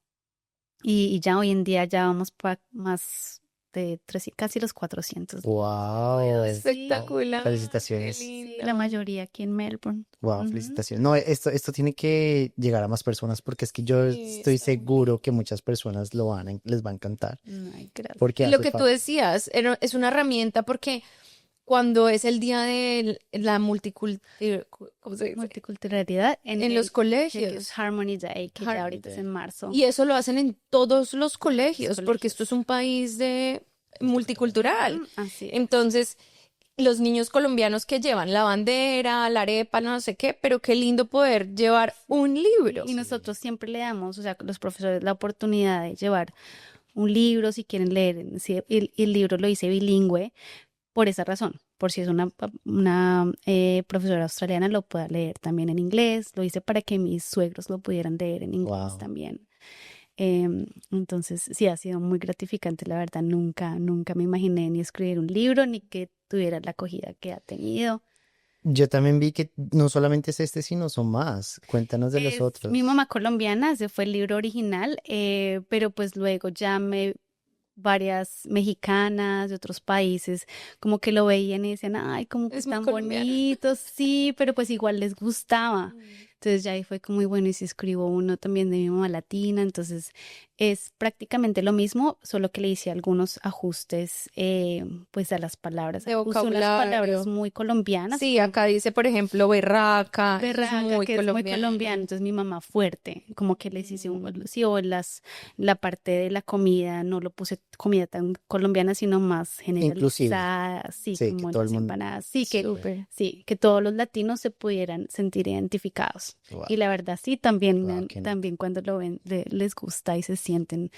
Y ya hoy en día ya vamos para más de casi los 400. Wow, Espectacular. Qué felicitaciones. Sí, lindo. la mayoría aquí en Melbourne. Wow, Ujú. felicitaciones. No, esto tiene que llegar a más personas porque es que yo Sí, estoy está muy seguro lindo. que muchas personas les va a encantar Ay, gracias. porque Y lo hace que tú falta. decías, es una herramienta porque cuando es el día de la multiculturalidad, ¿cómo se dice? Multiculturalidad En los que es colegios. Harmony Day, que ya Harmony ahorita es Day. en marzo. Y eso lo hacen en todos los Los colegios, porque esto es colegios. un país de multicultural. Así es. Entonces, los niños colombianos que llevan la bandera, la arepa, no sé qué, pero qué lindo poder llevar un libro. Y nosotros siempre le damos, o sea, los profesores la oportunidad de llevar un libro, si quieren leer, si el libro lo hice bilingüe, por esa razón, por si es una profesora australiana, lo pueda leer también en inglés. Lo hice para que mis suegros lo pudieran leer en inglés Wow. también. Entonces, sí, ha sido muy gratificante, la verdad. Nunca me imaginé ni escribir un libro, ni que tuviera la acogida que ha tenido. Yo también vi que no solamente es este, sino son más. Cuéntanos de los Es mi otros. mamá colombiana, ese fue el libro original, pero pues luego ya varias mexicanas de otros países como que lo veían y decían, ay, como que Es muy tan colombiano. bonito, sí, pero pues igual les gustaba. Entonces ya ahí fue como muy bueno y si escribo uno también de mi mamá latina, entonces es prácticamente lo mismo, solo que le hice algunos ajustes pues a las palabras. De Uso unas palabras vocabulario. muy colombianas, Sí, acá dice, por ejemplo, berraca. Eso es berraca, muy que es muy colombiano. colombiano, entonces mi mamá fuerte, como que les hice sí, o la parte de la comida, no lo puse comida tan colombiana, sino más Inclusive. generalizada, sí, Sí, que como todo el las mundo. empanadas, Súper. Súper. sí, que todos los latinos se pudieran sentir identificados. Wow. Y la verdad, sí, también, Wow, qué nota. también cuando lo ven, les gusta y se sienten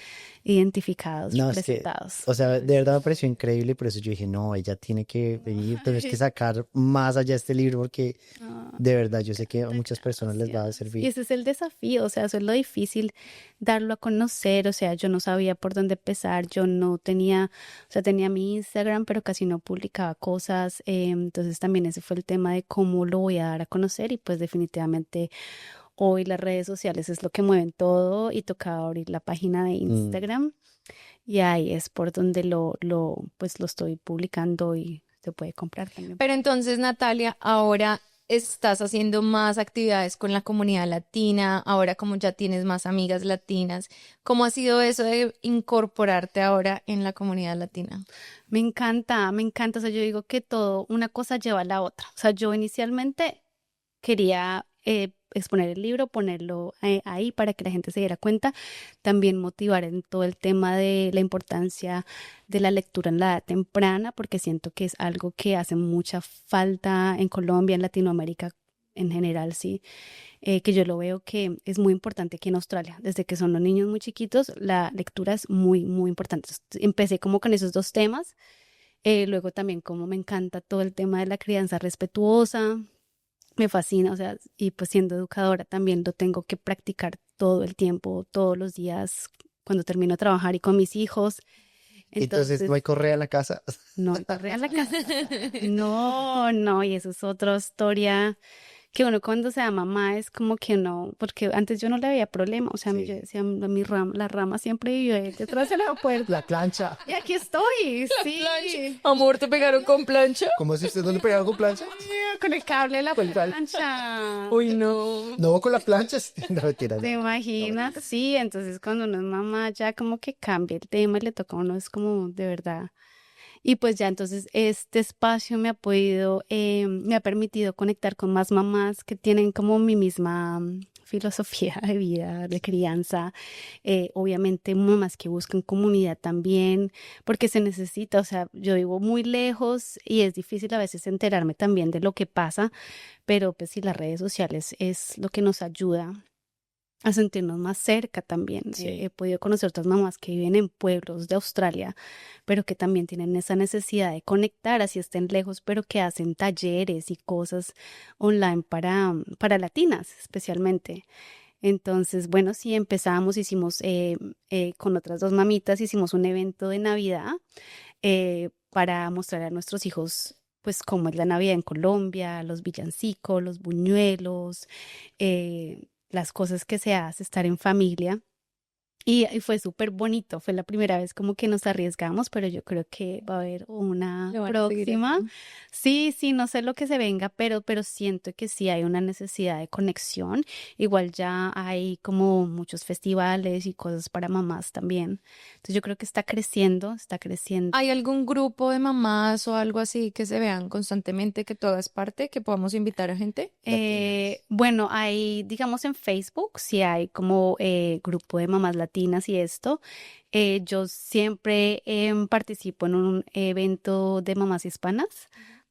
identificados, No, es que, representados. o sea, de verdad me pareció increíble, por eso yo dije, no, ella tiene que venir, tenemos que sacar más allá este libro, porque Ay, de verdad yo sé que a muchas personas les va a gracias. Y servir. ese es el desafío, o sea, eso es lo difícil, darlo a conocer, o sea, yo no sabía por dónde empezar, yo no tenía, o sea, tenía mi Instagram, pero casi no publicaba cosas, entonces también ese fue el tema de cómo lo voy a dar a conocer y pues definitivamente hoy las redes sociales es lo que mueven todo y tocaba abrir la página de Mm. Instagram y ahí es por donde pues lo estoy publicando y se puede comprar también. Pero entonces, Natalia, ahora estás haciendo más actividades con la comunidad latina, ahora como ya tienes más amigas latinas, ¿cómo ha sido eso de incorporarte ahora en la comunidad latina? Me encanta, o sea, yo digo que todo, una cosa lleva a la otra. O sea, yo inicialmente quería exponer el libro, ponerlo ahí para que la gente se diera cuenta, también motivar en todo el tema de la importancia de la lectura en la edad temprana, porque siento que es algo que hace mucha falta en Colombia, en Latinoamérica en general, sí, que yo lo veo que es muy importante aquí en Australia, desde que son los niños muy chiquitos, la lectura es muy importante. Entonces, empecé como con esos dos temas, luego también como me encanta todo el tema de la crianza respetuosa, me fascina, o sea, y pues siendo educadora también lo tengo que practicar todo el tiempo, todos los días, cuando termino de trabajar y con mis hijos. Entonces, no hay Entonces, correa en la casa. no corre a la casa. No, y eso es otra historia que uno cuando sea mamá es como que no, porque antes yo no le veía problema, o sea, yo Sí. decía, la rama siempre vivió ahí detrás de la puerta. La plancha. Y aquí estoy, sí. Plancha. Amor, ¿te pegaron con plancha? ¿Cómo si usted no le pegaba con plancha? Con el cable de la Con el- plancha. Uy, no. No, con la plancha. No, mentira, ¿Te no. No, imaginas? mentiras. Sí, entonces cuando uno es mamá ya como que cambia el tema y le toca a uno, es como de verdad. Y pues ya entonces este espacio me ha permitido conectar con más mamás que tienen como mi misma filosofía de vida, de crianza. Obviamente mamás que buscan comunidad también, porque se necesita, o sea, yo vivo muy lejos y es difícil a veces enterarme también de lo que pasa, pero pues sí, las redes sociales es lo que nos ayuda a sentirnos más cerca también. Sí. He podido conocer otras mamás que viven en pueblos de Australia, pero que también tienen esa necesidad de conectar, así estén lejos, pero que hacen talleres y cosas online para latinas especialmente. Entonces, bueno, sí, empezamos, hicimos con otras dos mamitas, hicimos un evento de Navidad para mostrar a nuestros hijos, pues, cómo es la Navidad en Colombia, los villancicos, los buñuelos, las cosas que se hace, estar en familia. Y fue súper bonito, fue la primera vez como que nos arriesgamos, pero yo creo que va a haber una Lo van a seguir próxima. haciendo. Sí, no sé lo que se venga, pero siento que sí hay una necesidad de conexión. Igual ya hay como muchos festivales y cosas para mamás también. Entonces yo creo que está creciendo, está creciendo. ¿Hay algún grupo de mamás o algo así que se vean constantemente, que tú hagas parte, que podamos invitar a gente? Latinas. Bueno, hay, digamos en Facebook, sí hay como grupo de mamás latinas y esto. Yo siempre participo en un evento de mamás hispanas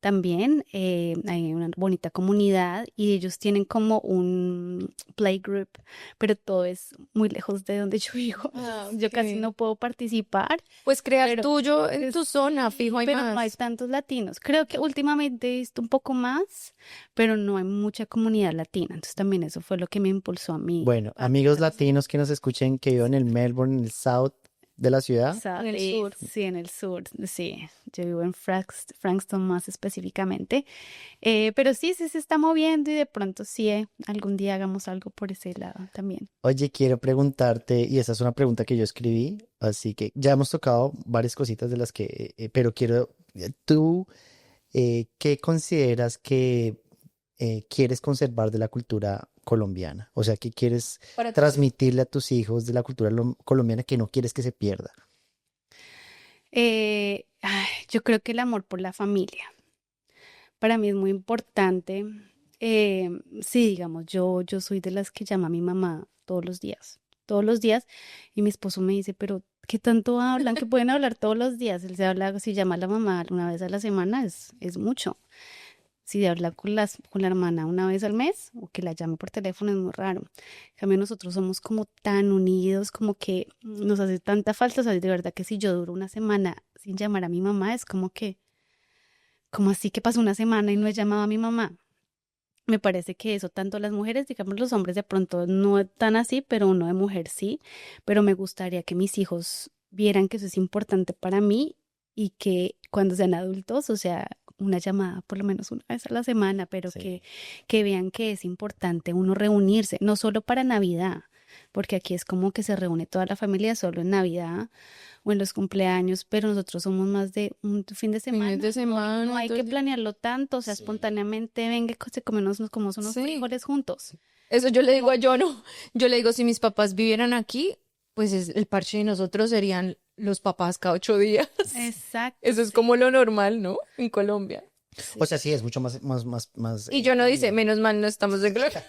también. Hay una bonita comunidad y ellos tienen como un playgroup, pero todo es muy lejos de donde yo vivo. Ah, Yo casi ok. no puedo participar, Pues crea el pero tuyo en es- tu zona, fijo, hay pero no hay más. tantos latinos. Creo que últimamente he visto un poco más, pero no hay mucha comunidad latina. Entonces también eso fue lo que me impulsó a mí Bueno, a amigos participar. latinos que nos escuchen, que vivan en Melbourne, en el south de la ciudad. En el Sí, sur. sí, en el sur, sí. Yo vivo en Frankston más específicamente. Pero sí, sí se está moviendo y de pronto sí, algún día hagamos algo por ese lado también. Oye, quiero preguntarte, y esa es una pregunta que yo escribí, así que ya hemos tocado varias cositas de las que, pero quiero, tú, ¿qué consideras que quieres conservar de la cultura colombiana? O sea, ¿qué quieres Para tus hijos. transmitirle a tus hijos de la cultura colombiana que no quieres que se pierda? Yo creo que el amor por la familia para mí es muy importante. Sí, digamos, yo soy de las que llama a mi mamá todos los días, y mi esposo me dice, pero ¿qué tanto hablan? Que pueden hablar todos los días. Él se habla, si llama a la mamá una vez a la semana, es mucho. Si habla con la hermana una vez al mes o que la llame por teléfono es muy raro. En cambio, nosotros somos como tan unidos, como que nos hace tanta falta. O sea, de verdad que si yo duro una semana sin llamar a mi mamá, es como que, como así que pasó una semana y no he llamado a mi mamá. Me parece que eso, tanto las mujeres, digamos los hombres de pronto no es tan así, pero uno de mujer sí. Pero me gustaría que mis hijos vieran que eso es importante para mí y que cuando sean adultos, o sea, una llamada por lo menos una vez a la semana, pero Sí. que vean que es importante uno reunirse, no solo para Navidad, porque aquí es como que se reúne toda la familia solo en Navidad o en los cumpleaños, pero nosotros somos más de un fin de Fines de semana, no semana, hay todo que el día. planearlo tanto, o sea, Sí. espontáneamente venga, se comemos, nos comemos unos Sí. frijoles juntos. Eso yo le digo a Yono. Yo le digo, si mis papás vivieran aquí, pues el parche de nosotros serían los papás cada 8 días. Exacto, Eso es sí, como lo normal, ¿no? En Colombia. O sí. sea, sí, es mucho más Y Yono dice, unido. menos mal no estamos en Colombia.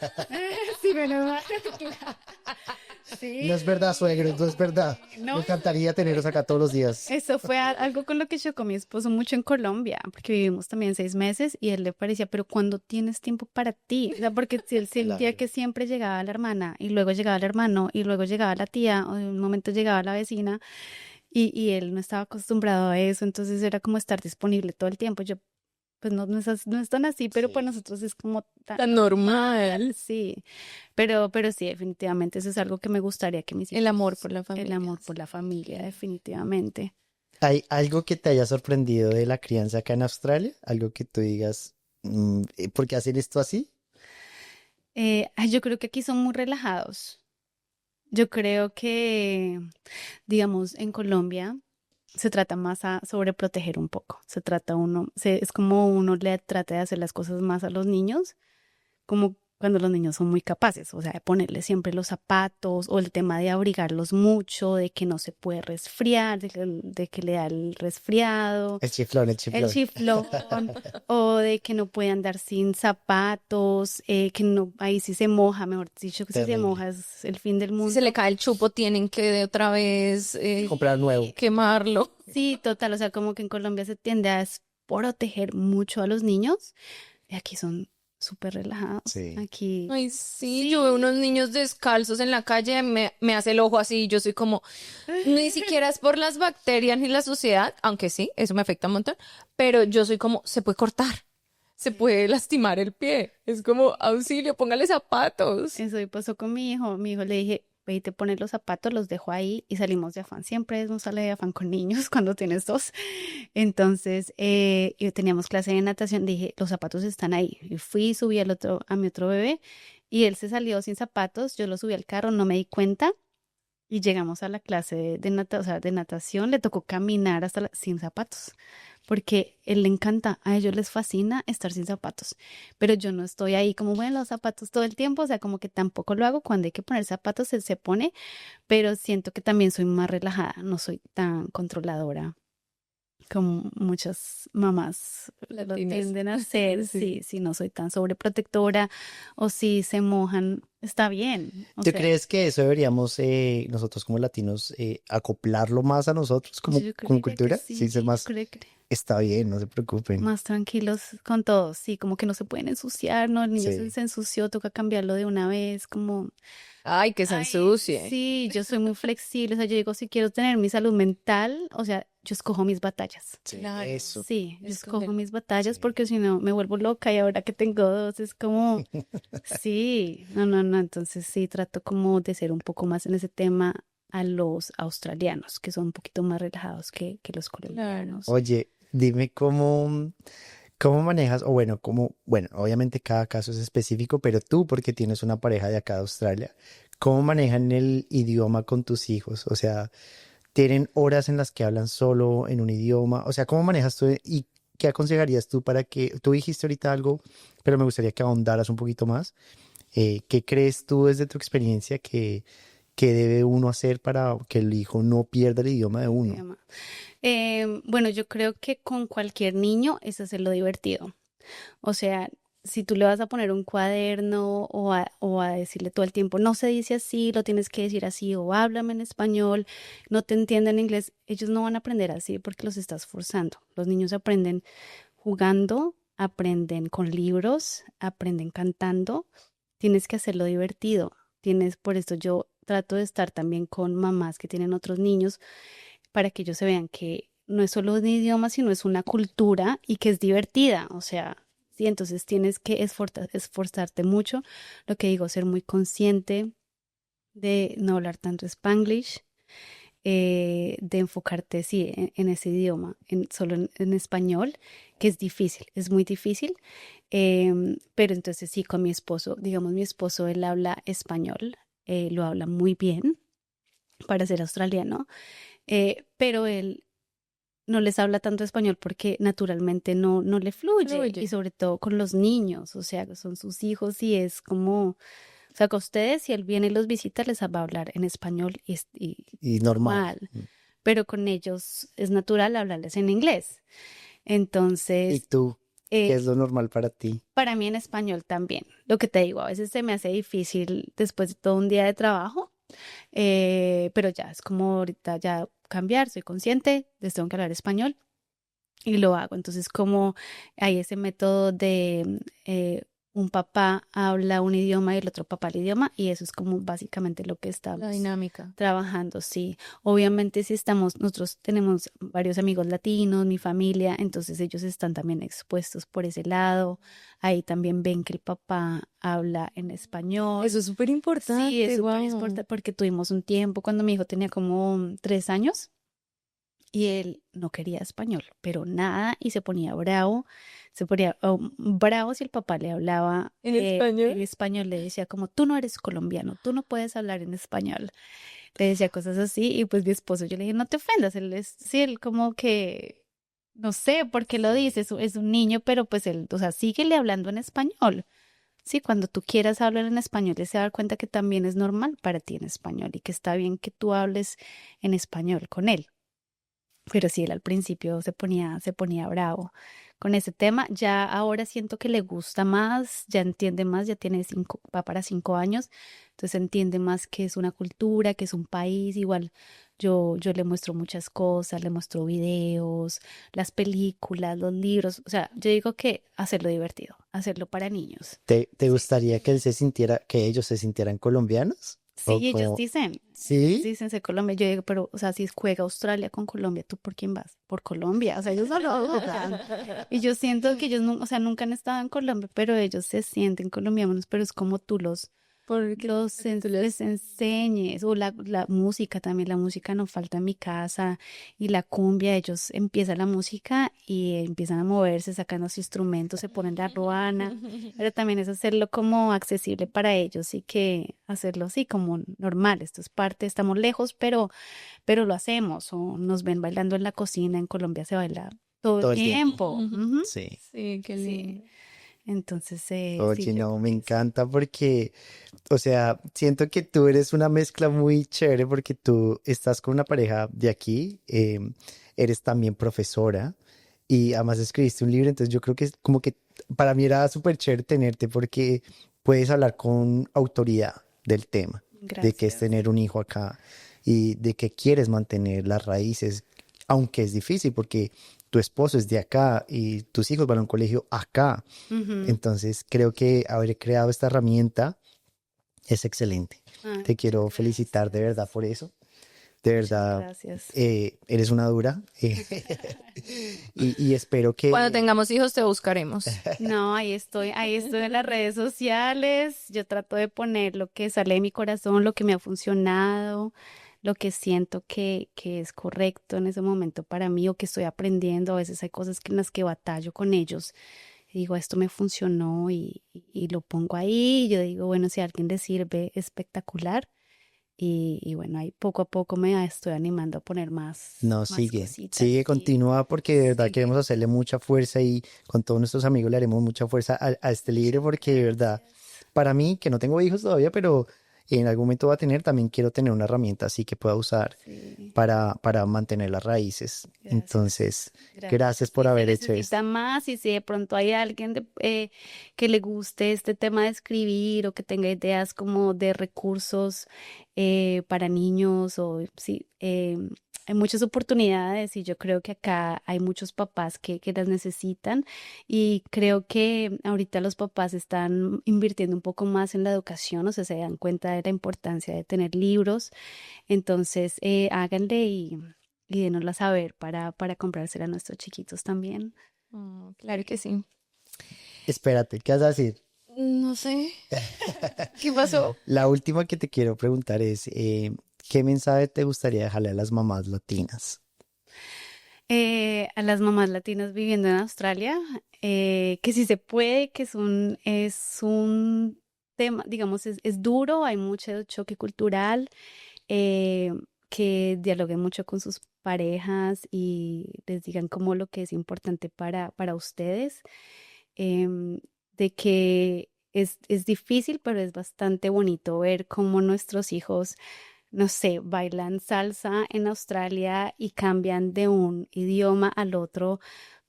Sí, bueno, No sí, es verdad, suegros, no es verdad. no, Me encantaría teneros acá todos los días. eso fue algo con lo que chocó mi esposo mucho en Colombia, porque vivimos también 6 meses y él le parecía, pero ¿cuándo tienes tiempo para ti? O sea, porque si él sentía Claro. que siempre llegaba la hermana y luego llegaba el hermano y luego llegaba la tía o en un momento llegaba la vecina y él no estaba acostumbrado a eso, entonces era como estar disponible todo el tiempo. Yo, pues no es tan así, pero para Sí. nosotros es como tan Tan normal, normal. sí. Pero sí, definitivamente eso es algo que me gustaría que mis El amor hijos, por la el familia. amor por la familia, definitivamente. ¿Hay algo que te haya sorprendido de la crianza acá en Australia? Algo que tú digas, ¿por qué hacen esto así? Yo creo que aquí son muy relajados. Yo creo que, digamos, en Colombia se trata más a sobreproteger un poco. Es como uno le trata de hacer las cosas más a los niños, como cuando los niños son muy capaces, o sea, de ponerles siempre los zapatos o el tema de abrigarlos mucho, de que no se puede resfriar, de que le da el resfriado. El chiflón, el El chiflón. chiflón, o de que no puede andar sin zapatos, que no, ahí sí se moja, mejor dicho, que si se Terrible. moja es el fin del Si se le mundo. cae el chupo, tienen que de otra vez Comprar nuevo. quemarlo. Sí, total, o sea, como que en Colombia se tiende a proteger mucho a los niños, y aquí son súper relajados. Sí. Aquí, Ay, sí, yo veo unos niños descalzos en la calle, me hace el ojo así, y yo soy como, ni siquiera es por las bacterias ni la suciedad, aunque sí, eso me afecta un montón, pero yo soy como, se puede cortar, se puede lastimar el pie, es como, auxilio, póngale zapatos. eso y pasó con mi hijo le dije, ve y te pones los zapatos, los dejo ahí y salimos de afán. Siempre uno sale de afán con niños cuando tienes dos. Entonces, y teníamos clase de natación, dije, los zapatos están ahí. Y fui, subí a mi otro bebé y él se salió sin zapatos, yo lo subí al carro, no me di cuenta y llegamos a la clase o sea, de natación, le tocó caminar sin zapatos. Porque él le encanta, a ellos les fascina estar sin zapatos, pero yo no estoy ahí como, bueno, los zapatos todo el tiempo, o sea, como que tampoco lo hago, cuando hay que poner zapatos, él se pone, pero siento que también soy más relajada, no soy tan controladora como muchas mamás lo Latinas. tienden a ser, Sí. sí, si no soy tan sobreprotectora o si se mojan, está bien, o ¿Tú sea, crees que eso deberíamos nosotros como latinos acoplarlo más a nosotros como yo creería que cultura? sí, Sí, ser yo más, creo que Está bien, no se preocupen. Más tranquilos con todo, sí, como que no se pueden ensuciar, ¿no? El niño Sí. se ensució, toca cambiarlo de una vez, como, Ay, que se ay, ensucie. sí, yo soy muy flexible, o sea, yo digo, si quiero tener mi salud mental, o sea, yo escojo mis batallas. Sí, Claro. eso. Sí, yo escojo Escoger. mis batallas Sí. porque si no me vuelvo loca y ahora que tengo dos es como, sí, no, entonces sí trato como de ser un poco más en ese tema a los australianos, que son un poquito más relajados que los Claro. colombianos. Oye, dime cómo manejas, o bueno, bueno, obviamente cada caso es específico, pero tú, porque tienes una pareja de acá de Australia, ¿cómo manejan el idioma con tus hijos? O sea, ¿tienen horas en las que hablan solo en un idioma? O sea, ¿cómo manejas tú y qué aconsejarías tú para que, tú dijiste ahorita algo, pero me gustaría que ahondaras un poquito más? ¿Qué crees tú desde tu experiencia que debe uno hacer para que el hijo no pierda el idioma de Se uno? llama. Bueno, yo creo que con cualquier niño es hacerlo divertido. O sea, si tú le vas a poner un cuaderno o a decirle todo el tiempo, no se dice así, lo tienes que decir así, o háblame en español, no te entienden en inglés, ellos no van a aprender así porque los estás forzando. Los niños aprenden jugando, aprenden con libros, aprenden cantando. Tienes que hacerlo divertido. Por esto yo trato de estar también con mamás que tienen otros niños para que ellos se vean que no es solo un idioma, sino es una cultura y que es divertida. O sea, sí, entonces tienes que esforzarte mucho. Lo que digo, ser muy consciente de no hablar tanto Spanglish, de enfocarte, sí, en ese idioma, solo en español, que es difícil, es muy difícil. Pero entonces sí, con mi esposo, digamos, mi esposo, él habla español, lo habla muy bien para ser australiano, pero él no les habla tanto español porque naturalmente no le fluye, y Fluye. sobre todo con los niños, o sea, son sus hijos y es como, o sea, que ustedes, si él viene y los visita, les va a hablar en español y Y normal. normal, pero con ellos es natural hablarles en inglés. ¿Y Entonces, tú? ¿Qué eh, es lo normal para ti? para mí en español también, lo que te digo, a veces se me hace difícil después de todo un día de trabajo, pero ya es como ahorita ya cambiar, soy consciente, les tengo que hablar español y lo hago. Entonces, como hay ese método de un papá habla un idioma y el otro papá el idioma, y eso es como básicamente lo que La estamos dinámica. trabajando, sí. Obviamente, si estamos, nosotros tenemos varios amigos latinos, mi familia, entonces ellos están también expuestos por ese lado. Ahí también ven que el papá habla en español. Eso es súper Sí, es importante, súper wow. importante porque tuvimos un tiempo cuando mi hijo tenía como 3 años y él no quería español, pero nada, y se ponía bravo, se ponía bravo si el papá le hablaba ¿En en español? español, le decía como, tú no eres colombiano, tú no puedes hablar en español, le decía cosas así, y pues mi esposo, yo le dije, no te ofendas, él es, sí, él como que, no sé por qué lo dice, es un niño, pero pues él, o sea, síguele hablando en español. Sí, cuando tú quieras hablar en español, él se va a dar cuenta que también es normal para ti en español y que está bien que tú hables en español con él. Pero sí, él al principio se ponía bravo con ese tema. Ya ahora siento que le gusta más, ya entiende más, ya tiene va para 5 años, entonces entiende más que es una cultura, que es un país. Igual yo le muestro muchas cosas, le muestro videos, las películas, los libros. O sea, yo digo que hacerlo divertido, hacerlo para niños. ¿Te Sí. gustaría que él se sintiera, que ellos se sintieran colombianos? O Sí, como, ellos ¿sí? dicen ser Colombia. Yo digo, pero, o sea, si juega Australia con Colombia, ¿tú por quién vas? Por Colombia. O sea, ellos no lo dudan. Y yo siento que ellos, o sea, nunca han estado en Colombia, pero ellos se sienten colombianos, pero es como tú Porque tú les enseñes, o la música también, la música no falta en mi casa, y la cumbia, ellos empiezan la música y empiezan a moverse, sacan los instrumentos, se ponen la ruana, pero también es hacerlo como accesible para ellos y que hacerlo así como normal, esto es parte, estamos lejos, pero lo hacemos, o nos ven bailando en la cocina, en Colombia se baila todo el Todo el tiempo. tiempo. Ujú. Sí. Sí, qué Sí, lindo. entonces sí, Oye, yo no, creo me que sí. encanta porque, o sea, siento que tú eres una mezcla muy chévere porque tú estás con una pareja de aquí, eres también profesora y además escribiste un libro, entonces yo creo que es como que para mí era súper chévere tenerte porque puedes hablar con autoridad del tema, de que es Gracias. tener un hijo acá y de que quieres mantener las raíces, aunque es difícil porque tu esposo es de acá y tus hijos van a un colegio acá. Ujú. Entonces creo que haber creado esta herramienta es excelente. Ay, Te muchas quiero felicitar de verdad gracias. por eso. De Muchas verdad, gracias. eres una dura. Y espero Cuando que... tengamos hijos te buscaremos. No, ahí estoy en las redes sociales. Yo trato de poner lo que sale de mi corazón, lo que me ha funcionado, lo que siento que es correcto en ese momento para mí o que estoy aprendiendo. A veces hay cosas en las que batallo con ellos. Y digo, esto me funcionó y lo pongo ahí. Y yo digo, bueno, si a alguien le sirve, espectacular. Y bueno, ahí poco a poco me estoy animando a poner No, más sigue, cositas. sigue, Sí, continúa porque de verdad sí. queremos hacerle mucha fuerza y con todos nuestros amigos le haremos mucha fuerza a este libro Muchas porque de verdad, gracias. para mí, que no tengo hijos todavía, pero en algún momento va a tener, también quiero tener una herramienta así que pueda usar Sí. para mantener las raíces. Gracias, Entonces, gracias gracias. por Y se haber hecho esto. necesita más y si de pronto hay alguien que le guste este tema de escribir o que tenga ideas como de recursos para niños o sí, hay muchas oportunidades y yo creo que acá hay muchos papás que las necesitan y creo que ahorita los papás están invirtiendo un poco más en la educación, o sea, se dan cuenta de la importancia de tener libros. Entonces, háganle y dénosla saber para comprársela a nuestros chiquitos también. Claro que sí. Espérate, ¿qué vas a decir? No sé. ¿Qué pasó? La última que te quiero preguntar es, ¿qué mensaje te gustaría dejarle a las mamás latinas? A las mamás latinas viviendo en Australia, que si se puede, que es un tema, digamos, es duro, hay mucho choque cultural, eh, que dialoguen mucho con sus parejas y les digan como lo que es importante para ustedes, em, de que es difícil, pero es bastante bonito ver cómo nuestros hijos, no sé, bailan salsa en Australia y cambian de un idioma al otro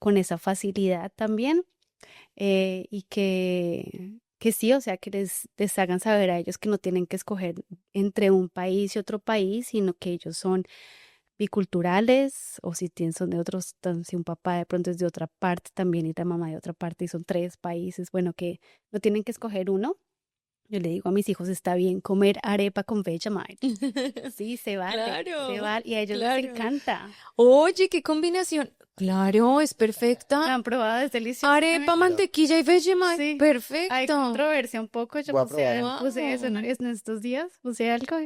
con esa facilidad también. Y que sí, o sea, que les hagan saber a ellos que no tienen que escoger entre un país y otro país, sino que ellos son biculturales, o si son de otros, si un papá de pronto es de otra parte también y la mamá de otra parte y son tres países, bueno, que no tienen que escoger uno. Yo le digo a mis hijos, está bien comer arepa con bechamel. Sí, se Claro, vale, y a ellos les claro. encanta. Oye, qué combinación. Claro, es ¿La perfecta. han probado? Es delicioso. A mí me Arepa, encanta. No. mantequilla y Vegemite. Sí, hay Perfecto. controversia un poco. Yo Voy a probar. puse eso Wow. en estos días, puse algo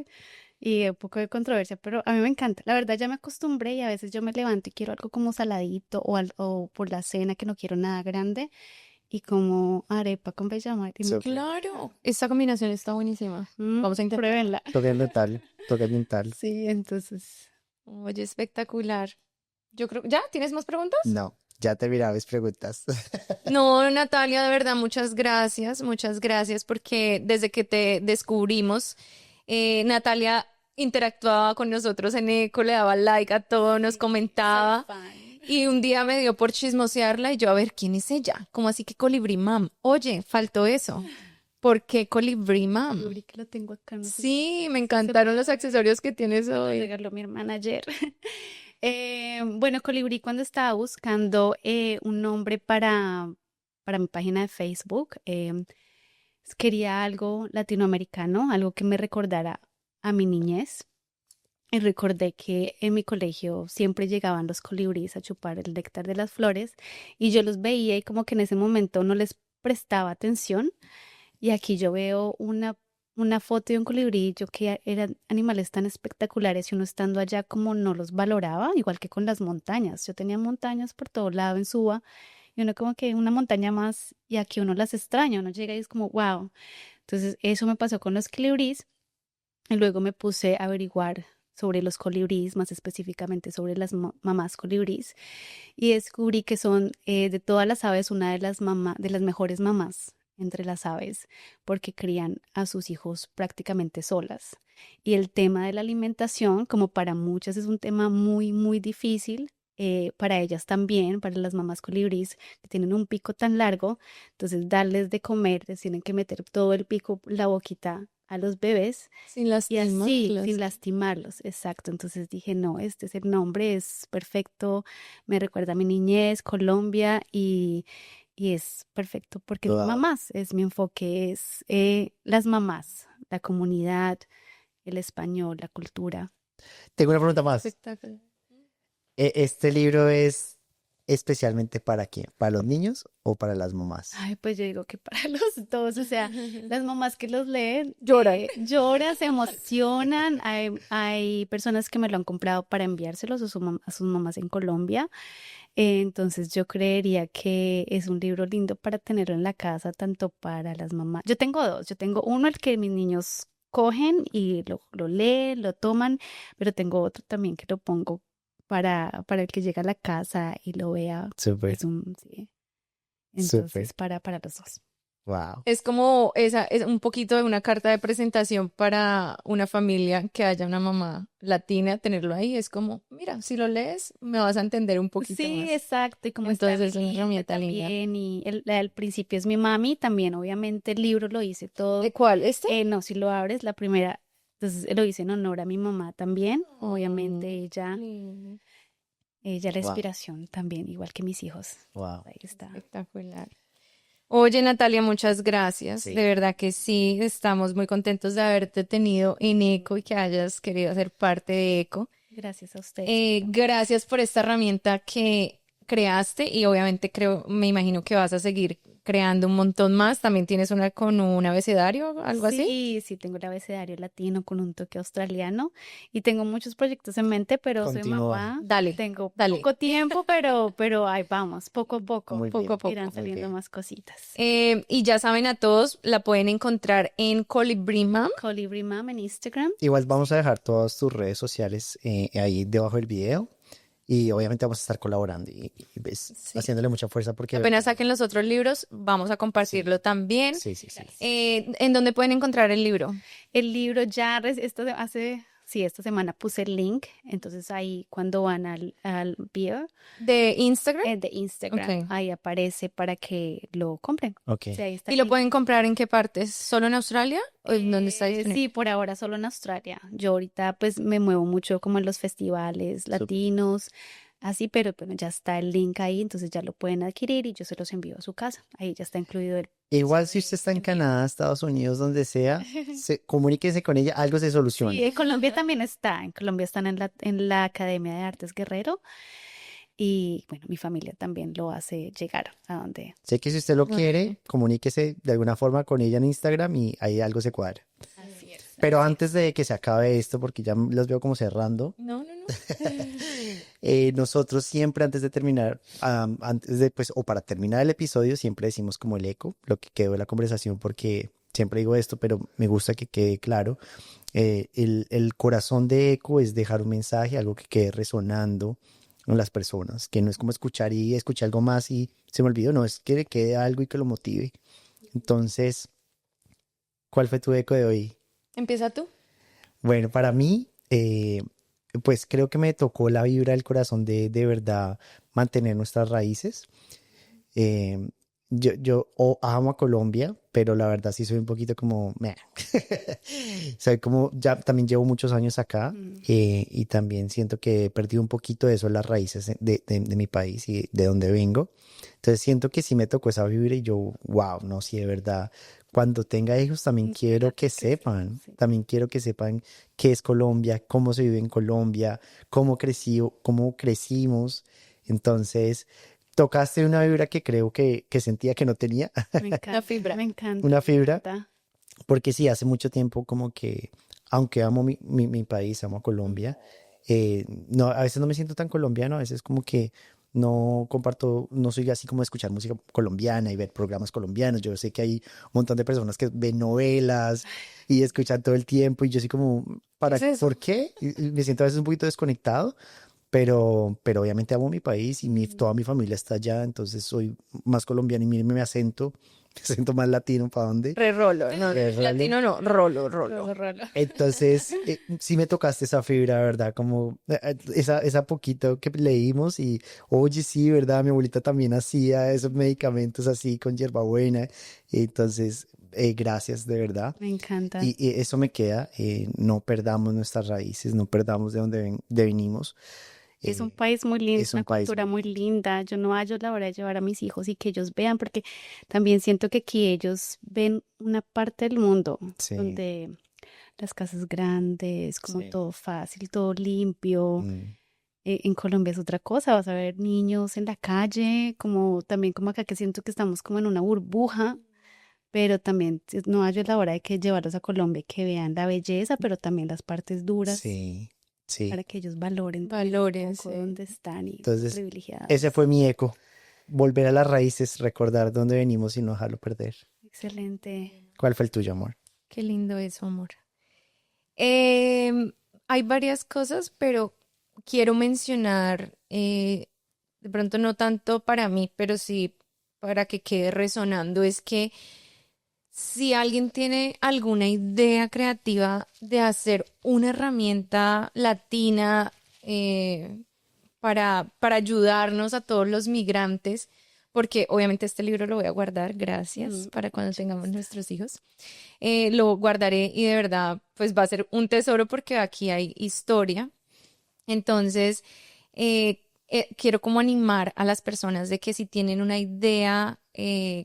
y un poco de controversia, pero a mí me encanta. La verdad ya me acostumbré y a veces yo me levanto y quiero algo como saladito o por la cena que no quiero nada grande y como arepa con bechamel y me Súper. queda. Claro. Esta combinación está buenísima. Vamos a intentar. Pruébenla. Toca intentarlo, toca intentarlo. Sí, entonces. Oye, espectacular. Yo creo. ¿Ya? ¿Tienes más preguntas? No, ya te miraba mis preguntas. No, Natalia, de verdad, muchas gracias, porque desde que te descubrimos, Natalia interactuaba con nosotros en Eco, le daba like a todo, nos Sí, soy comentaba, fan. y un día me dio por chismosearla y yo, a ver, ¿quién es ella? ¿Cómo así que Colibrí Mam? Oye, faltó eso. ¿Por qué Colibrí Yo Mam? ahorita que lo tengo acá, no sé Sí, me si se encantaron los accesorios que tienes me lo hoy. regaló mi hermana ayer. Bueno, Colibrí, cuando estaba buscando un nombre para mi página de Facebook, quería algo latinoamericano, algo que me recordara a mi niñez. Y recordé que en mi colegio siempre llegaban los colibríes a chupar el néctar de las flores y yo los veía y como que en ese momento no les prestaba atención. Y aquí yo veo una foto de un colibrí, yo que eran animales tan espectaculares y uno estando allá como no los valoraba, igual que con las montañas. Yo tenía montañas por todo lado en Suba y uno como que una montaña más y aquí uno las extraña, uno llega y es como wow. Entonces eso me pasó con los colibríes y luego me puse a averiguar sobre los colibríes, más específicamente sobre las mamás colibríes y descubrí que son de todas las aves una de las mejores mamás entre las aves porque crían a sus hijos prácticamente solas. Y el tema de la alimentación, como para muchas es un tema muy, muy difícil, para ellas también, para las mamás colibríes que tienen un pico tan largo, entonces darles de comer, les tienen que meter todo el pico, la boquita a los bebés Sin y lastimarlos. así, sin lastimarlos, exacto. Entonces dije, no, este es el nombre, es perfecto, me recuerda a mi niñez, Colombia y es perfecto porque es Wow. mamás, es mi enfoque, es las mamás, la comunidad, el español, la cultura. Tengo una pregunta más. Espectacular. ¿Este libro es especialmente para quién? ¿Para los niños o para las mamás? Ay, pues yo digo que para los dos, o sea, las mamás que los leen Lloran. lloran, se emocionan. Hay personas que me lo han comprado para enviárselos a sus mamás en Colombia. Entonces yo creería que es un libro lindo para tenerlo en la casa, tanto para las mamás. Yo tengo dos, yo tengo uno el que mis niños cogen y lo leen, lo toman, pero tengo otro también que lo pongo para el que llega a la casa y lo vea. Súper, Es un, sí. súper. Entonces, para los dos. Wow. Es como esa, es un poquito de una carta de presentación para una familia que haya una mamá latina, tenerlo ahí. Es como, mira, si lo lees, me vas a entender un poquito Sí, más. exacto. Y como está Entonces es una mi niña herramienta linda. también, y al principio es mi mami también, obviamente el libro lo hice todo. ¿De cuál? ¿Este? No, si lo abres, la primera, entonces lo hice en honor a mi mamá también. Obviamente Lindo. ella la Wow. inspiración también, igual que mis hijos. Wow. Ahí está. Espectacular. Oye, Natalia, muchas gracias. Sí. De verdad que sí, estamos muy contentos de haberte tenido en ECO y que hayas querido ser parte de ECO. Gracias a ustedes. Gracias por esta herramienta que creaste y obviamente me imagino que vas a seguir creando un montón más. También tienes una con un abecedario, algo así. Sí, sí, tengo el abecedario latino con un toque australiano y tengo muchos proyectos en mente, pero soy Continúa. mamá. Dale, Tengo dale. poco tiempo, pero ahí vamos, poco a poco. Muy Poco a bien. poco. Irán Muy saliendo bien. más cositas. Y ya saben a todos, la pueden encontrar en Colibri Mam. Colibri Mam en Instagram. Igual vamos a dejar todas tus redes sociales ahí debajo del video y obviamente vamos a estar colaborando y ves, Sí. haciéndole mucha fuerza porque... Apenas saquen los otros libros, vamos a compartirlo también. Sí, sí, sí. ¿En dónde pueden encontrar el libro? El libro ya, esta semana puse el link, entonces ahí cuando van al bio ¿De Instagram? de Instagram, Ok. ahí aparece para que lo compren. Ok. Sí, ahí está ¿Y el lo link. pueden comprar en qué partes? ¿Solo en Australia? ¿O en dónde está disponible? Sí, por ahora solo en Australia. Yo ahorita pues me muevo mucho como en los festivales latinos, así, pero bueno, ya está el link ahí, entonces ya lo pueden adquirir y yo se los envío a su casa. Ahí ya está incluido el... Igual si usted está en Canadá, Estados Unidos, donde sea, comuníquese con ella, algo se soluciona. Sí, en Colombia también está. En Colombia están en la Academia de Artes Guerrero y bueno, mi familia también lo hace llegar a donde... Sé que si usted lo quiere, comuníquese de alguna forma con ella en Instagram y ahí algo se cuadra. Así es. Pero antes de que se acabe esto, porque ya los veo como cerrando, No, no, no. nosotros siempre antes de terminar, antes de, pues, o para terminar el episodio, siempre decimos como el eco, lo que quedó de la conversación, porque siempre digo esto, pero me gusta que quede claro. El corazón de eco es dejar un mensaje, algo que quede resonando en las personas, que no es como escuchar y escuchar algo más y se me olvidó, no, es que le quede algo y que lo motive. Entonces, ¿cuál fue tu eco de hoy? ¿Empieza tú? Bueno, para mí, pues creo que me tocó la vibra del corazón de verdad mantener nuestras raíces. Eh, yo amo a Colombia, pero la verdad sí soy un poquito como, meh. Soy como, ya también llevo muchos años acá y también siento que he perdido un poquito de eso, las raíces de mi país y de donde vengo. Entonces siento que sí me tocó esa vibra y yo, wow, no, sí, de verdad. Cuando tenga hijos también quiero que sepan, sí. también quiero que sepan qué es Colombia, cómo se vive en Colombia, cómo crecimos. Entonces, tocaste una vibra que creo que sentía que no tenía, Me encanta, fibra. me encanta. una fibra, Está. porque sí, hace mucho tiempo como que, aunque amo mi país, amo a Colombia, no, a veces no me siento tan colombiano, a veces como que no comparto, no soy así como de escuchar música colombiana y ver programas colombianos. Yo sé que hay un montón de personas que ven novelas y escuchan todo el tiempo y yo soy como, ¿Qué es eso? ¿por qué? Y me siento a veces un poquito desconectado. Pero obviamente amo mi país y toda mi familia está allá, entonces soy más colombiano y míreme mi acento, me siento más latino, ¿para dónde? Re rolo, no, Re rolo. latino no, rolo, rolo. Rolo, rolo. Entonces, sí me tocaste esa fibra, ¿verdad? Como esa poquito que leímos y, oye, sí, ¿verdad? Mi abuelita también hacía esos medicamentos así con hierbabuena. Y entonces, Gracias, de verdad. Me encanta. Y eso me queda, no perdamos nuestras raíces, no perdamos de donde de venimos. Es un eh, país muy lindo, es una un país cultura muy muy lindo. linda. Yo no hallo la hora de llevar a mis hijos y que ellos vean, porque también siento que aquí ellos ven una parte del mundo Sí, donde las casas grandes, como sí. todo fácil, todo limpio. Mm, En Colombia es otra cosa, vas a ver niños en la calle, como también como acá que siento que estamos como en una burbuja, pero también no hallo la hora de que llevarlos a Colombia y que vean la belleza, pero también las partes duras sí, sí. para que ellos valoren también un poco Valórense. dónde están y lo Entonces, ese privilegiados. fue mi eco. Volver a las raíces, recordar dónde venimos y no dejarlo perder. Excelente. ¿Cuál fue el tuyo, amor? Qué lindo eso, amor. Em, Hay varias cosas, pero quiero mencionar, de pronto no tanto para mí, pero sí para que quede resonando, es que si alguien tiene alguna idea creativa de hacer una herramienta latina para ayudarnos a todos los migrantes, porque obviamente este libro lo voy a guardar, gracias, para cuando Mucho tengamos gusto. nuestros hijos. Lo guardaré y de verdad, pues va a ser un tesoro porque aquí hay historia. Entonces, quiero como animar a las personas de que si tienen una idea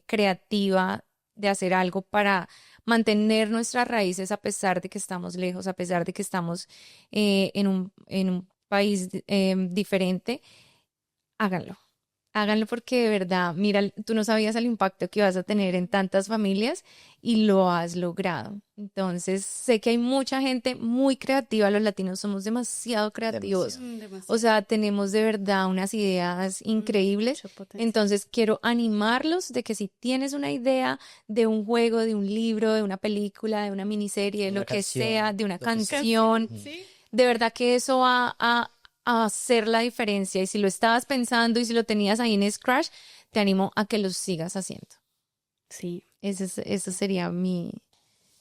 creativa de hacer algo para mantener nuestras raíces a pesar de que estamos lejos, a pesar de que estamos en un país diferente, háganlo. Háganlo porque de verdad, mira, tú no sabías el impacto que vas a tener en tantas familias y lo has logrado. Entonces, sé que hay mucha gente muy creativa, los latinos somos demasiado creativos, Demasiado. o Demasiado. sea, tenemos de verdad unas ideas increíbles. Mucho potencial. Entonces, quiero animarlos de que si tienes una idea de un juego, de un libro, de una película, de una miniserie, de Una lo que sea, canción, de una lo que sea. Canción, canción, Mm. sí. de verdad que eso va a hacer la diferencia. Y si lo estabas pensando y si lo tenías ahí en Scratch, te animo a que lo sigas haciendo. Sí. Ese sería Tu mi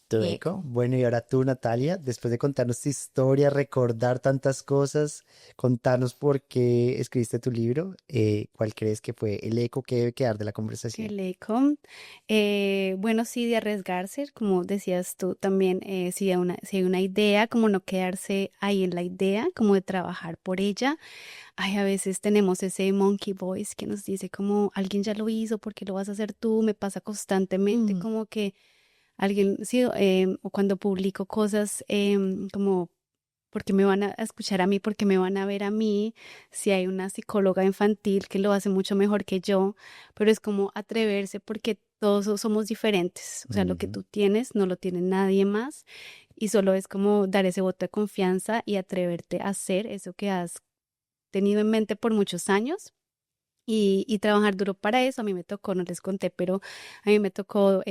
eco. eco. Bueno, y ahora tú, Natalia, después de contarnos tu historia, recordar tantas cosas, contarnos por qué escribiste tu libro, ¿cuál crees que fue el eco que debe quedar de la conversación? El eco. Bueno, sí, de arriesgarse, como decías tú también, si hay una idea, como no quedarse ahí en la idea, como de trabajar por ella. Ay, a veces tenemos ese monkey voice que nos dice como alguien ya lo hizo, ¿por qué lo vas a hacer tú? Me pasa constantemente, Mm, como que alguien, sí, o cuando publico cosas como porque me van a escuchar a mí, porque me van a ver a mí, si hay una psicóloga infantil que lo hace mucho mejor que yo, pero es como atreverse porque todos somos diferentes, o sea, lo que Ujú. tú tienes no lo tiene nadie más y solo es como dar ese voto de confianza y atreverte a hacer eso que has tenido en mente por muchos años. Y trabajar duro para eso, a mí me tocó, no les conté, pero a mí me tocó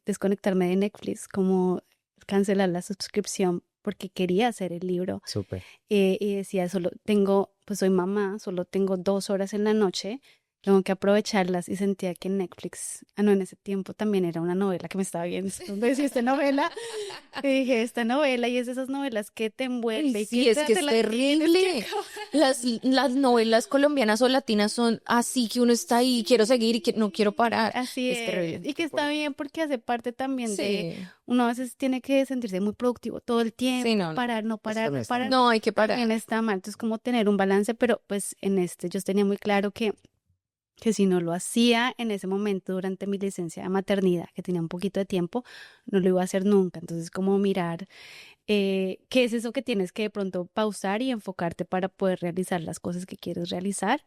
desconectarme de Netflix, como cancelar la suscripción porque quería hacer el libro Súper. y decía, solo tengo, pues soy mamá, solo tengo 2 horas en la noche, tengo que aprovecharlas y sentía que Netflix, no, en ese tiempo también era una novela que me estaba viendo, entonces decía, esta novela, y dije, esta novela y es de esas novelas que te Ay, envuelve y que sí, es que te es la tienes que terrible. acabar. Las novelas colombianas o latinas son así que uno está ahí, quiero seguir y que no quiero parar. Así Es es, terrible. y que está bien porque hace parte también de, Sí, uno a veces tiene que sentirse muy productivo todo el sí, tiempo, no, no. parar, no Eso parar, también no está parar, mal. No, hay que también parar. está mal, entonces como tener un balance, pero pues en este yo tenía muy claro que si no lo hacía en ese momento durante mi licencia de maternidad, que tenía un poquito de tiempo, no lo iba a hacer nunca, entonces como mirar qué es eso que tienes que de pronto pausar y enfocarte para poder realizar las cosas que quieres realizar.